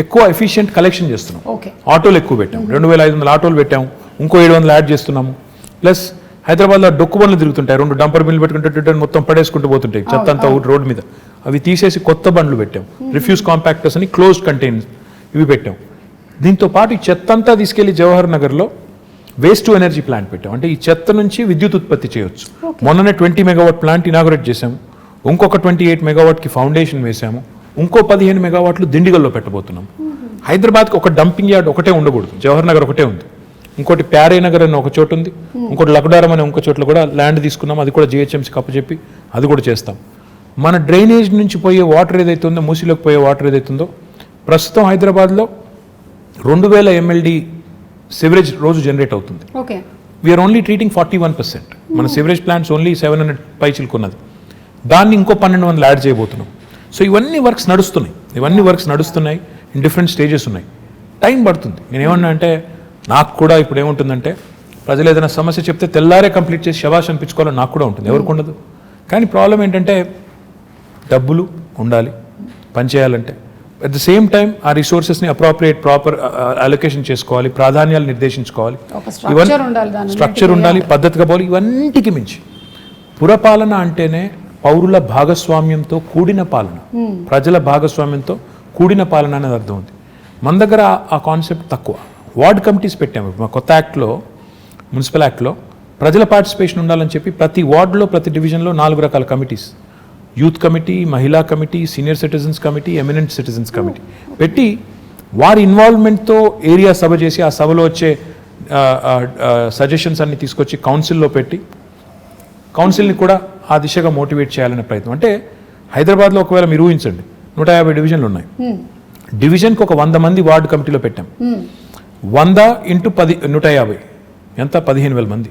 ఎక్కువ ఎఫిషియెంట్ కలెక్షన్ చేస్తున్నాం. ఆటోలు ఎక్కువ పెట్టాం, 2500 ఆటోలు పెట్టాము, ఇంకో 700 యాడ్ చేస్తున్నాము. ప్లస్ హైదరాబాద్లో డొక్కు బండ్లు తిరుగుతుంటాయి, 2 డంపర్ బిల్లు పెట్టుకుంటే మొత్తం పడేసుకుంటూ పోతుంటాయి చెత్త అంతా రోడ్డు మీద. అవి తీసేసి కొత్త బండ్లు పెట్టాం, రిఫ్యూజ్ కాంపాక్టర్స్ అని క్లోజ్డ్ కంటైనర్స్ ఇవి పెట్టాం. దీంతో పాటు ఈ చెత్త అంతా తీసుకెళ్లి జవహర్ నగర్లో వేస్ట్ టు ఎనర్జీ ప్లాంట్ పెట్టాం. అంటే ఈ చెత్త నుంచి విద్యుత్ ఉత్పత్తి చేయొచ్చు. మొన్ననే 20 మెగావాట్ ప్లాంట్ ఇనాగరేట్ చేశాము, ఇంకొక 28 మెగావాట్కి ఫౌండేషన్ వేసాము, ఇంకో 15 మెగావాట్లు దిండిగల్లో పెట్టబోతున్నాం. హైదరాబాద్కి ఒక డంపింగ్ యార్డ్ ఒకటే ఉండకూడదు, జవహర్ నగర్ ఒకటే ఉంది, ఇంకోటి ప్యారే నగర్ అని ఒక చోటు ఉంది, ఇంకోటి లక్డారం అనే ఇంకో చోట్ల కూడా ల్యాండ్ తీసుకున్నాం, అది కూడా జిహెచ్ఎంసీకి అప్పచెప్పి అది కూడా చేస్తాం. మన డ్రైనేజ్ నుంచి పోయే వాటర్ ఏదైతే ఉందో, మూసీలోకి పోయే వాటర్ ఏదైతే ఉందో, ప్రస్తుతం హైదరాబాద్లో 2000 MLD సివరేజ్ రోజు జనరేట్ అవుతుంది. We're only treating 41%. మన సివరేజ్ ప్లాంట్స్ ఓన్లీ 700 పైచిలుకున్నది, దాన్ని ఇంకో 1200 యాడ్ చేయబోతున్నాం. సో ఇవన్నీ వర్క్స్ నడుస్తున్నాయి, ఇన్ డిఫరెంట్ స్టేజెస్ ఉన్నాయి. టైం పడుతుంది. నేనేమన్నా అంటే నాకు కూడా ఇప్పుడు ఏముంటుందంటే, ప్రజలు ఏదైనా సమస్య చెప్తే తెల్లారే కంప్లీట్ చేసి శబాష్ అనిపించుకోవాలని నాకు కూడా ఉంటుంది, ఎవరికి ఉండదు. కానీ ప్రాబ్లం ఏంటంటే డబ్బులు ఉండాలి పనిచేయాలంటే. అట్ ద సేమ్ టైం ఆ రిసోర్సెస్ని ప్రాపర్ అలొకేషన్ చేసుకోవాలి, ప్రాధాన్యాలు నిర్దేశించుకోవాలి, స్ట్రక్చర్ ఉండాలి, పద్ధతిగా పోవాలి. ఇవన్నిటికి మించి పురపాలన అంటేనే పౌరుల భాగస్వామ్యంతో కూడిన పాలన, ప్రజల భాగస్వామ్యంతో కూడిన పాలన అనేది అర్థం ఉంది. మన దగ్గర ఆ కాన్సెప్ట్ తక్కువ. వార్డ్ కమిటీస్ పెట్టాము. మా కొత్త యాక్ట్లో, మున్సిపల్ యాక్ట్లో ప్రజల పార్టిసిపేషన్ ఉండాలని చెప్పి ప్రతి వార్డులో, ప్రతి డివిజన్లో 4 రకాల కమిటీస్, యూత్ కమిటీ, మహిళా committee, senior citizens committee, eminent citizens committee పెట్టి వారి ఇన్వాల్వ్మెంట్తో ఏరియా సభ చేసి ఆ సభలో వచ్చే సజెషన్స్ అన్ని తీసుకొచ్చి కౌన్సిల్లో పెట్టి కౌన్సిల్ని కూడా ఆ దిశగా మోటివేట్ చేయాలనే ప్రయత్నం. అంటే హైదరాబాద్లో ఒకవేళ మీరు ఊహించండి, 150 డివిజన్లు ఉన్నాయి. డివిజన్కి ఒక 100 మంది వార్డు కమిటీలో పెట్టాం. 100 × 10 150 ఎంత, 15,000 మంది.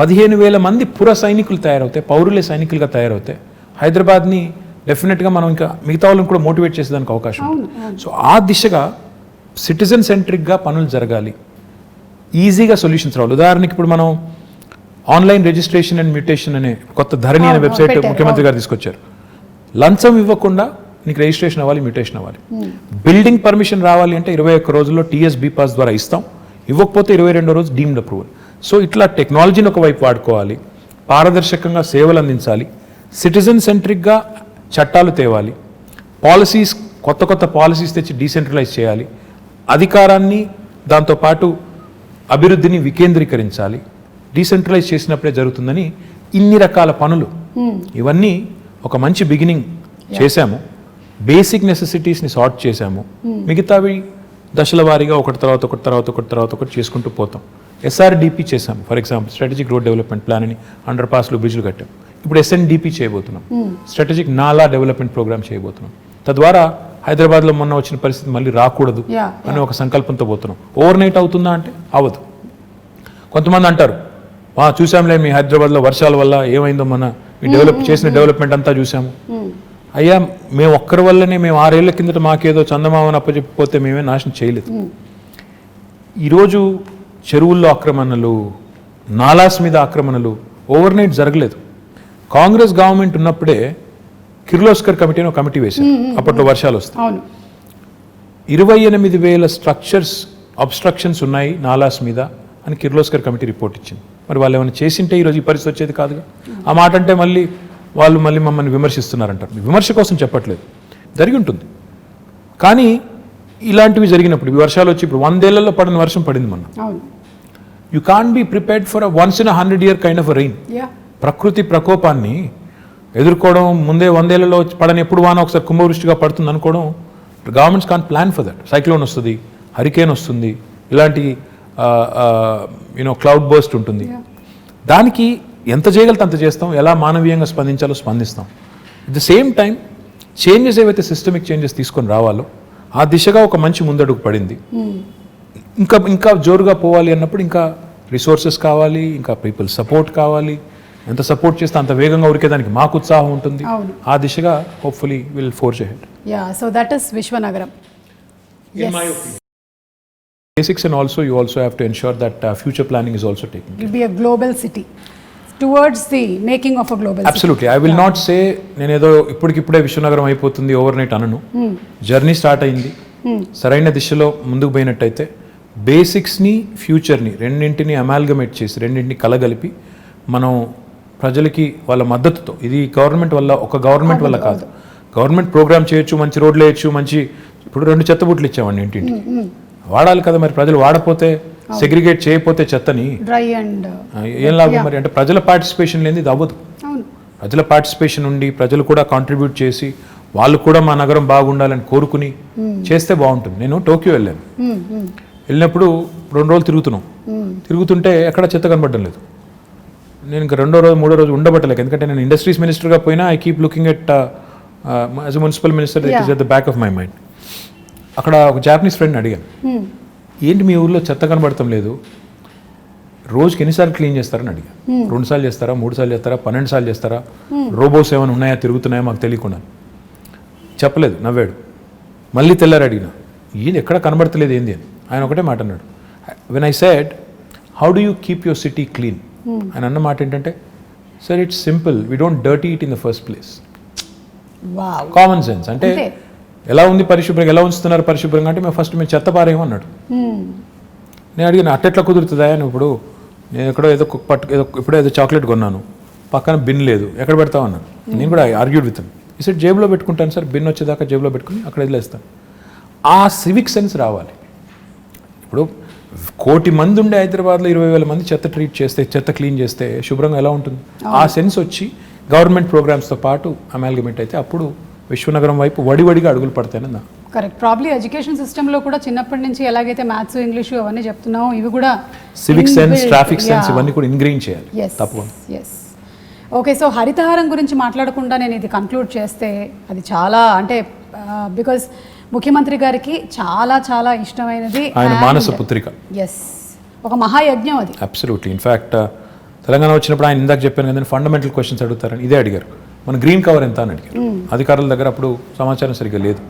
15,000 మంది పుర సైనికులు తయారవుతాయి, పౌరులే సైనికులుగా తయారవుతాయి. హైదరాబాద్ని డెఫినెట్గా మనం ఇంకా మిగతా వాళ్ళని కూడా మోటివేట్ చేసేదానికి అవకాశం ఉంది. సో ఆ దిశగా సిటిజన్ సెంట్రిక్గా పనులు జరగాలి, ఈజీగా సొల్యూషన్స్ రావాలి. ఉదాహరణకి ఇప్పుడు మనం ఆన్లైన్ రిజిస్ట్రేషన్ అండ్ మ్యూటేషన్ అనే కొత్త ధరణి అనే వెబ్సైట్ ముఖ్యమంత్రి గారు తీసుకొచ్చారు. లంచం ఇవ్వకుండా నీకు రిజిస్ట్రేషన్ అవ్వాలి, మ్యూటేషన్ అవ్వాలి. బిల్డింగ్ పర్మిషన్ రావాలి అంటే 21 రోజుల్లో TSB పాస్ ద్వారా ఇస్తాం, ఇవ్వకపోతే 22వ రోజు డీమ్డ్ అప్రూవల్. సో ఇట్లా టెక్నాలజీని ఒకవైపు వాడుకోవాలి, పారదర్శకంగా సేవలు అందించాలి, సిటిజన్ సెంట్రిక్గా చట్టాలు తేవాలి, పాలసీస్ కొత్త పాలసీస్ తెచ్చి డీసెంట్రలైజ్ చేయాలి, అధికారాన్ని దాంతోపాటు అభివృద్ధిని వికేంద్రీకరించాలి. డీసెంట్రలైజ్ చేసినప్పుడే జరుగుతుందని ఇన్ని రకాల పనులు, ఇవన్నీ ఒక మంచి బిగినింగ్ చేశాము. బేసిక్ నెసెసిటీస్ని సార్ట్ చేశాము, మిగతావి దశల వారీగా ఒకటి చేసుకుంటూ పోతాం. SRDP చేశాము, for example strategic road development plan అని, అండర్ పాస్లు, బ్రిడ్జ్లు కట్టాం. ఇప్పుడు SNDP చేయబోతున్నాం, స్ట్రాటజిక్ నాలా డెవలప్మెంట్ ప్రోగ్రామ్ చేయబోతున్నాం. తద్వారా హైదరాబాద్లో మొన్న వచ్చిన పరిస్థితి మళ్ళీ రాకూడదు అనే ఒక సంకల్పంతో పోతున్నాం. ఓవర్ నైట్ అవుతుందా అంటే అవ్వదు. కొంతమంది అంటారు, చూసాంలే మీ హైదరాబాద్లో వర్షాల వల్ల ఏమైందో, మన మీ చేసిన డెవలప్మెంట్ అంతా చూసాము. అయ్యా, మేము ఒక్కరి వల్లనే, మేము 6 ఏళ్ల కిందట మాకేదో చందమామని అప్పచెప్పిపోతే మేమే నాశనం చేయలేదు. ఈరోజు చెరువుల్లో ఆక్రమణలు, నాలాస్ మీద ఆక్రమణలు ఓవర్ నైట్ జరగలేదు. కాంగ్రెస్ గవర్నమెంట్ ఉన్నప్పుడే కిర్లోస్కర్ కమిటీ అని ఒక కమిటీ వేశారు, అప్పట్లో వర్షాలు వస్తాయి. 28,000 స్ట్రక్చర్స్ అబ్స్ట్రక్షన్స్ ఉన్నాయి నాలాస్ మీద అని కిర్లోస్కర్ కమిటీ రిపోర్ట్ ఇచ్చింది. మరి వాళ్ళు ఏమైనా చేసింటే ఈరోజు ఈ పరిస్థితి వచ్చేది కాదుగా. ఆ మాట అంటే మళ్ళీ మమ్మల్ని విమర్శిస్తున్నారంటారు. విమర్శ కోసం చెప్పట్లేదు, జరిగి ఉంటుంది. కానీ ఇలాంటివి జరిగినప్పుడు వర్షాలు వచ్చి ఇప్పుడు 100 ఏళ్లలో పడిన వర్షం పడింది మొన్న. You can't be prepared for once in 100 year kind of rain. ప్రకృతి ప్రకోపాన్ని ఎదుర్కోవడం, ముందే 100 ఏళ్లలో పడని ఎప్పుడు వాన ఒకసారి కుంభవృష్టిగా పడుతుంది అనుకోవడం, governments can't plan for that. Cyclone వస్తుంది, హరికేన్ వస్తుంది, ఇలాంటి క్లౌడ్ బర్స్ట్ ఉంటుంది. దానికి ఎంత చేయగలితే అంత చేస్తాం, ఎలా మానవీయంగా స్పందించాలో స్పందిస్తాం. At the same time changes ఏవైతే సిస్టమిక్ చేంజెస్ తీసుకొని రావాలో ఆ దిశగా ఒక మంచి ముందడుగు పడింది. ఇంకా జోరుగా పోవాలి అన్నప్పుడు ఇంకా రిసోర్సెస్ కావాలి, ఇంకా పీపుల్ సపోర్ట్ కావాలి. ఎంత సపోర్ట్ చేస్తే అంత వేగంగా ఉరికేదానికి మాకు ఉత్సాహం ఉంటుంది. ఆ దిశగా hopefully will forge ahead. So that is విశ్వనగరం. In my opinion. Basics, and also you also have to ensure that future planning is also taken. It will be a global city towards the making of a global Absolutely. city. I will not say నేనేదో ఇప్పటికిప్పుడే విశ్వనగరం అయిపోతుంది ఓవర్ నైట్ అనను. జర్నీ స్టార్ట్ అయింది, సరైన దిశలో ముందుకు పోయినట్టయితే బేసిక్స్ని ఫ్యూచర్ని రెండింటిని అమాల్గమేట్ చేసి రెండింటిని కలగలిపి మనం ప్రజలకి వాళ్ళ మద్దతుతో, ఇది గవర్నమెంట్ వల్ల ఒక గవర్నమెంట్ వల్ల కాదు, గవర్నమెంట్ ప్రోగ్రామ్ చేయొచ్చు, మంచి రోడ్లు వేయచ్చు, మంచి ఇప్పుడు 2 చెత్తబుట్లు ఇచ్చామండి ఇంటింటికి, వాడాలి కదా. మరి ప్రజలు వాడపోతే, సెగ్రిగేట్ చేయకపోతే చెత్తని డ్రై అండ్ ఏం లాభం మరి? అంటే ప్రజల పార్టిసిపేషన్ లేని ఇది అవ్వదు. ప్రజల పార్టిసిపేషన్ ఉండి ప్రజలు కూడా కాంట్రిబ్యూట్ చేసి వాళ్ళు కూడా మా నగరం బాగుండాలని కోరుకుని చేస్తే బాగుంటుంది. నేను టోక్యో వెళ్ళాను, వెళ్ళినప్పుడు 2 రోజులు తిరుగుతుంటే ఎక్కడ చెత్త కనబడడం లేదు. నేను ఇంకా 2వ రోజు 3వ రోజు ఉండబట్టలేక, ఎందుకంటే నేను ఇండస్ట్రీస్ మినిస్టర్గా పోయినా I keep looking at as a municipal minister, it is at the back of my mind. అక్కడ ఒక జాపనీస్ ఫ్రెండ్ అడిగాను, ఏంటి మీ ఊర్లో చెత్త కనబడటం లేదు, రోజుకి ఎన్నిసార్లు క్లీన్ చేస్తారని అడిగాను. 2 సార్లు చేస్తారా, 3 సార్లు చేస్తారా, 12 సార్లు చేస్తారా, రోబోస్ ఏమైనా ఉన్నాయా, తిరుగుతున్నాయా మాకు తెలియకుండా? చెప్పలేదు, నవ్వాడు. మళ్ళీ తెల్లారు అడిగిన, ఏంది ఎక్కడ కనబడతలేదు ఏంది అని. ఆయన ఒకటే మాట అన్నాడు, when I said how do you keep your city clean, ఆయన అన్న మాట ఏంటంటే, sir it's simple, we don't dirty it in the first place. Common sense. అంటే ఎలా ఉంది పరిశుభ్రంగా, ఎలా ఉంచుతున్నారు పరిశుభ్రంగా అంటే మేము చెత్త పారేమో అన్నాడు. నేను అడిగిన, అట్టెట్లా కుదురుతుందా అని. ఇప్పుడు నేను ఎక్కడో ఇప్పుడో ఏదో చాక్లెట్ కొన్నాను, పక్కన బిన్ లేదు, ఎక్కడ పెడతావు అన్నాను. నేను కూడా ఆర్గ్యూడ్ విత్ ఈ సెట్ జేబులో పెట్టుకుంటాను సార్, బిన్ వచ్చేదాకా జేబులో పెట్టుకుని అక్కడ వదిలేస్తాను. ఆ సివిక్ సెన్స్ రావాలి. ఇప్పుడు 1,000,000 మంది ఉండే హైదరాబాద్లో 20,000 మంది చెత్త క్లీన్ చేస్తే శుభ్రంగా ఎలా ఉంటుంది? ఆ సెన్స్ వచ్చి గవర్నమెంట్ ప్రోగ్రామ్స్తో పాటు అమాల్గమేట్ అయితే అప్పుడు విశ్వనగరం వైపు వడివడిగా అడుగులు పడతాయని నా కరెక్ట్. ప్రాబ్లీ ఎడ్యుకేషన్ సిస్టంలో కూడా చిన్నప్పటి నుంచి ఎలాగైతే మ్యాథ్స్, ఇంగ్లీషు అవన్నీ చెప్తున్నామో ఇవి కూడా సివిక్ సెన్స్, ట్రాఫిక్ సెన్స్ ఇవన్నీ కూడా ఇంగ్రీన్ చేయాలి తప్పకుండా. ఓకే, సో హరితహారం గురించి మాట్లాడకుండా నేను ఇది కన్క్లూడ్ చేస్తే అది చాలా, అంటే బికాజ్ ముఖ్యమంత్రి గారికి చాలా చాలా ఇష్టమైనది ఆయన మానస పుత్రిక. ఒక మహాయజ్ఞం అది. అబ్సల్యూట్లీ. ఇన్ఫ్యాక్ట్ తెలంగాణ వచ్చినప్పుడు ఆయన ఇందాక చెప్పాను కదా, ఫండమెంటల్ క్వశ్చన్స్ అడుగుతారని ఇదే అడిగారు. మన గ్రీన్ కవర్ ఎంత అని అడిగారు. అధికారుల దగ్గర అప్పుడు సమాచారం సరిగ్గా లేదు.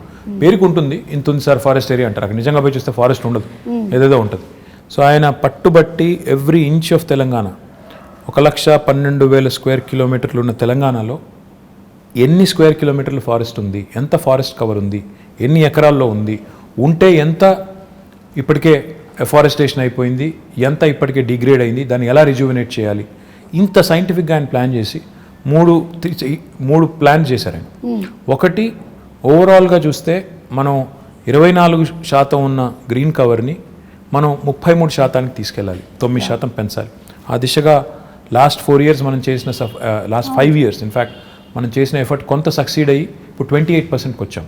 పేరుకు ఉంటుంది, ఇంత ఉంది సార్ ఫారెస్ట్ ఏరియా అంటారు, అక్కడ నిజంగా పోయి చూస్తే ఫారెస్ట్ ఉండదు, ఏదేదో ఉంటుంది. సో ఆయన పట్టుబట్టి every inch of Telangana, 1,12,000 square కిలోమీటర్లు ఉన్న తెలంగాణలో ఎన్ని స్క్వేర్ కిలోమీటర్లు ఫారెస్ట్ ఉంది, ఎంత ఫారెస్ట్ కవర్ ఉంది, ఎన్ని ఎకరాల్లో ఉంది, ఉంటే ఎంత ఇప్పటికే ఎఫారెస్టేషన్ అయిపోయింది, ఎంత ఇప్పటికే డిగ్రేడ్ అయింది, దాన్ని ఎలా రిజ్యూవినేట్ చేయాలి, ఇంత సైంటిఫిక్గా ఆయన ప్లాన్ చేసి మూడు ప్లాన్ చేశారు ఆయన. ఒకటి, ఓవరాల్గా చూస్తే మనం 24% ఉన్న గ్రీన్ కవర్ని మనం 33% తీసుకెళ్ళాలి, 9% పెంచాలి. ఆ దిశగా లాస్ట్ 4 years మనం చేసిన లాస్ట్ 5 years ఇన్ఫ్యాక్ట్ మనం చేసిన ఎఫర్ట్ కొంత సక్సీడ్ అయ్యి ఇప్పుడు 28%కి వచ్చాం.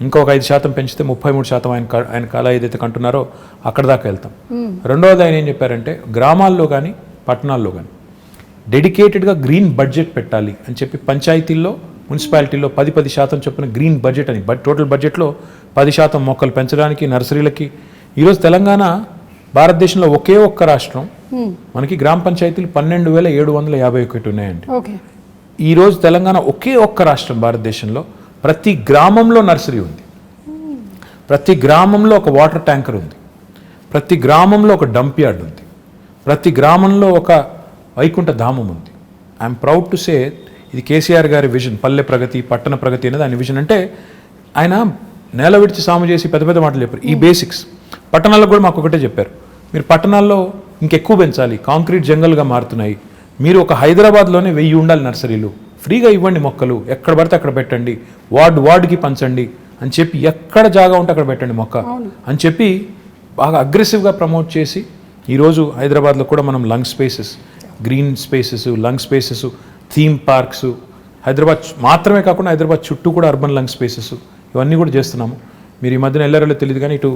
ఇంకా ఒక 5% పెంచితే 33% ఆయన కళ ఏదైతే కంటున్నారో అక్కడ దాకా వెళ్తాం. రెండవది ఆయన ఏం చెప్పారంటే, గ్రామాల్లో కానీ పట్టణాల్లో కానీ డెడికేటెడ్గా గ్రీన్ బడ్జెట్ పెట్టాలి అని చెప్పి పంచాయతీల్లో, మున్సిపాలిటీలో 10% చొప్పున గ్రీన్ బడ్జెట్ అని, టోటల్ బడ్జెట్లో 10% మొక్కలు పెంచడానికి, నర్సరీలకి. ఈరోజు తెలంగాణ భారతదేశంలో ఒకే ఒక్క రాష్ట్రం, మనకి గ్రామ పంచాయతీలు 12,751 ఉన్నాయండి. ఈరోజు తెలంగాణ ఒకే ఒక్క రాష్ట్రం భారతదేశంలో, ప్రతి గ్రామంలో నర్సరీ ఉంది, ప్రతి గ్రామంలో ఒక వాటర్ ట్యాంకర్ ఉంది, ప్రతి గ్రామంలో ఒక డంప్ యార్డ్ ఉంది, ప్రతి గ్రామంలో ఒక వైకుంఠ ధామం ఉంది. ఐఎమ్ ప్రౌడ్ టు సే ఇది కేసీఆర్ గారి విజన్, పల్లె ప్రగతి పట్టణ ప్రగతి అనేది ఆయన విజన్. అంటే ఆయన నేల విడిచి సాము చేసి పెద్ద పెద్ద మాటలు చెప్పారు. ఈ బేసిక్స్ పట్టణాల్లో కూడా మాకు ఒకటే చెప్పారు, మీరు పట్టణాల్లో ఇంకెక్కువ పెంచాలి, కాంక్రీట్ జంగల్గా మారుతున్నాయి, మీరు ఒక హైదరాబాద్లోనే 1000 ఉండాలి నర్సరీలు, ఫ్రీగా ఇవ్వండి మొక్కలు, ఎక్కడ పడితే అక్కడ పెట్టండి, వార్డుకి పంచండి అని చెప్పి, ఎక్కడ జాగా ఉంటే అక్కడ పెట్టండి మొక్క అని చెప్పి బాగా అగ్రెసివ్గా ప్రమోట్ చేసి ఈరోజు హైదరాబాద్లో కూడా మనం lung spaces, green spaces, lung spaces, theme parks, Hyderabad మాత్రమే కాకుండా హైదరాబాద్ చుట్టూ కూడా అర్బన్ లంగ్ స్పేసెస్ ఇవన్నీ కూడా చేస్తున్నాము. మీరు ఈ మధ్యన వెళ్ళారో తెలియదు కానీ ఇటు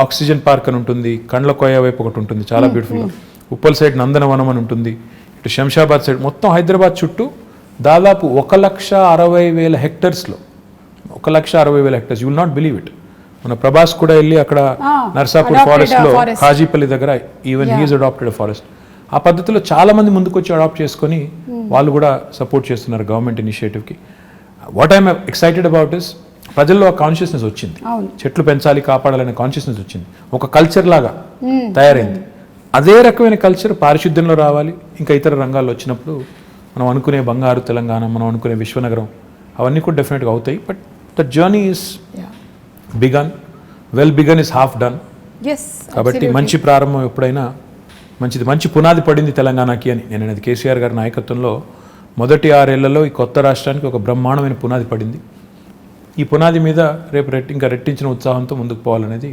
ఆక్సిజన్ పార్క్ అని ఉంటుంది, కండ్ల కోయ వైపు ఒకటి ఉంటుంది చాలా బ్యూటిఫుల్గా, ఉప్పల్ సైడ్ నందనవనం అని ఉంటుంది, ఇటు శంషాబాద్ సైడ్, మొత్తం హైదరాబాద్ చుట్టూ దాదాపు 1,60,000 హెక్టర్స్లో 1,60,000 hectares. You will not believe it. మన ప్రభాస్ కూడా వెళ్ళి అక్కడ నర్సాపూర్ ఫారెస్ట్లో కాజీపల్లి దగ్గర ఈవెన్ హీఈస్ అడాప్టెడ్ ఫారెస్ట్. ఆ పద్ధతిలో చాలా మంది ముందుకు వచ్చి అడాప్ట్ చేసుకొని వాళ్ళు కూడా సపోర్ట్ చేస్తున్నారు గవర్నమెంట్ ఇనిషియేటివ్కి. What I'm excited about is ప్రజల్లో ఆ కాన్షియస్నెస్ వచ్చింది, చెట్లు పెంచాలి కాపాడాలనే కాన్షియస్నెస్ వచ్చింది, ఒక కల్చర్ లాగా తయారైంది. అదే రకమైన కల్చర్ పారిశుద్ధ్యంలో రావాలి, ఇంకా ఇతర రంగాల్లో వచ్చినప్పుడు మనం అనుకునే బంగారు తెలంగాణ, మనం అనుకునే విశ్వనగరం అవన్నీ కూడా డెఫినెట్గా అవుతాయి. But the journey is begun, well begun is half done. కాబట్టి మంచి ప్రారంభం ఎప్పుడైనా మంచిది, మంచి పునాది పడింది తెలంగాణకి అని నేను అనేది. కేసీఆర్ గారి నాయకత్వంలో మొదటి 6 ఏళ్లలో ఈ కొత్త రాష్ట్రానికి ఒక బ్రహ్మాండమైన పునాది పడింది. ఈ పునాది మీద రేపు ఇంకా రెట్టించిన ఉత్సాహంతో ముందుకు పోవాలనేది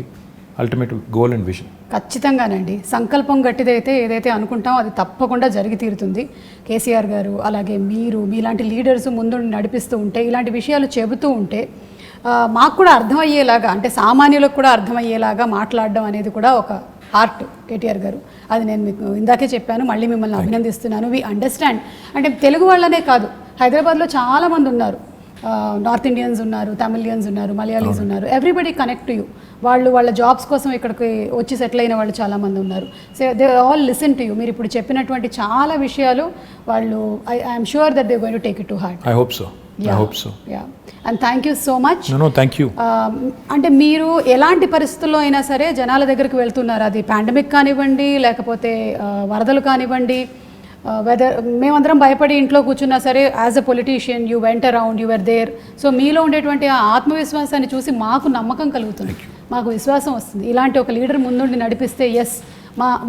అల్టిమేట్ గోల్ అండ్ విజన్. ఖచ్చితంగానండి, సంకల్పం గట్టిదైతే ఏదైతే అనుకుంటామో అది తప్పకుండా జరిగి తీరుతుంది. కేసీఆర్ గారు అలాగే మీలాంటి లీడర్స్ ముందు నడిపిస్తూ ఉంటే, ఇలాంటి విషయాలు చెబుతూ ఉంటే మాకు కూడా అర్థమయ్యేలాగా, అంటే సామాన్యులకు కూడా అర్థమయ్యేలాగా మాట్లాడడం అనేది కూడా ఒక ఆర్ట్ కేటీఆర్ గారు. అది నేను మీకు ఇందాకే చెప్పాను, మళ్ళీ మిమ్మల్ని అభినందిస్తున్నాను. We understand. అంటే తెలుగు వాళ్ళనే కాదు, హైదరాబాద్లో చాలామంది ఉన్నారు, నార్త్ ఇండియన్స్ ఉన్నారు, తమిళియన్స్ ఉన్నారు, మలయాళీస్ ఉన్నారు, ఎవ్రీబడి కనెక్ట్ టు యూ. వాళ్ళ జాబ్స్ కోసం ఇక్కడికి వచ్చి సెటిల్ అయిన వాళ్ళు చాలామంది ఉన్నారు. So they all listen to you. మీరు ఇప్పుడు చెప్పినటువంటి చాలా విషయాలు వాళ్ళు I'm sure that they going to take it to heart. I hope so. And thank you so much. Thank you. అంటే మీరు ఎలాంటి పరిస్థితుల్లో అయినా సరే జనాల దగ్గరికి వెళ్తున్నారు, అది పాండమిక్ కానివ్వండి, లేకపోతే వరదలు కానివ్వండి, వెదర్ మేమందరం భయపడి ఇంట్లో కూర్చున్నా సరే, as a politician you went around, you were there. So మీలో ఉండేటువంటి ఆ ఆత్మవిశ్వాసాన్ని చూసి మాకు నమ్మకం కలుగుతుంది, మాకు విశ్వాసం వస్తుంది. ఇలాంటి ఒక లీడర్ ముందుండి నడిపిస్తే ఎస్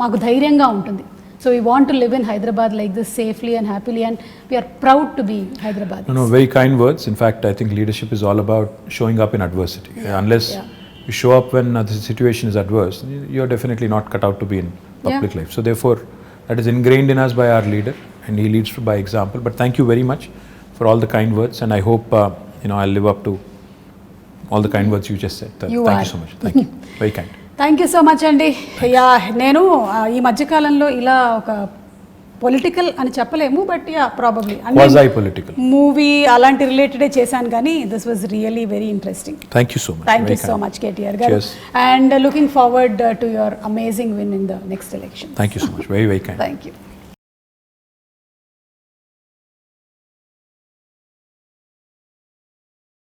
మాకు ధైర్యంగా ఉంటుంది. So we want to live in Hyderabad like this safely and happily, and we are proud to be Hyderabad. No, very kind words. In fact, I think leadership is all about showing up in adversity. Unless you show up when the situation is adverse, you're definitely not cut out to be in public life. So therefore, that is ingrained in us by our leader, and he leads by example. But thank you very much for all the kind words, and I hope I'll live up to all the kind words you just said. Thank you so much. Thank you. Very kind. Thank you so much అండి. నేను ఈ మధ్యకాలంలో ఇలా ఒక పొలిటికల్ అని చెప్పలేము, బట్ ప్రాబబ్లీ మూవీ అలాంటి రిలేటెడే చేశాను, కానీ this was really very interesting. Thank you so much KTR garu, and looking forward to your amazing win in the next election. Thank you so much. Very very kind. Thank you.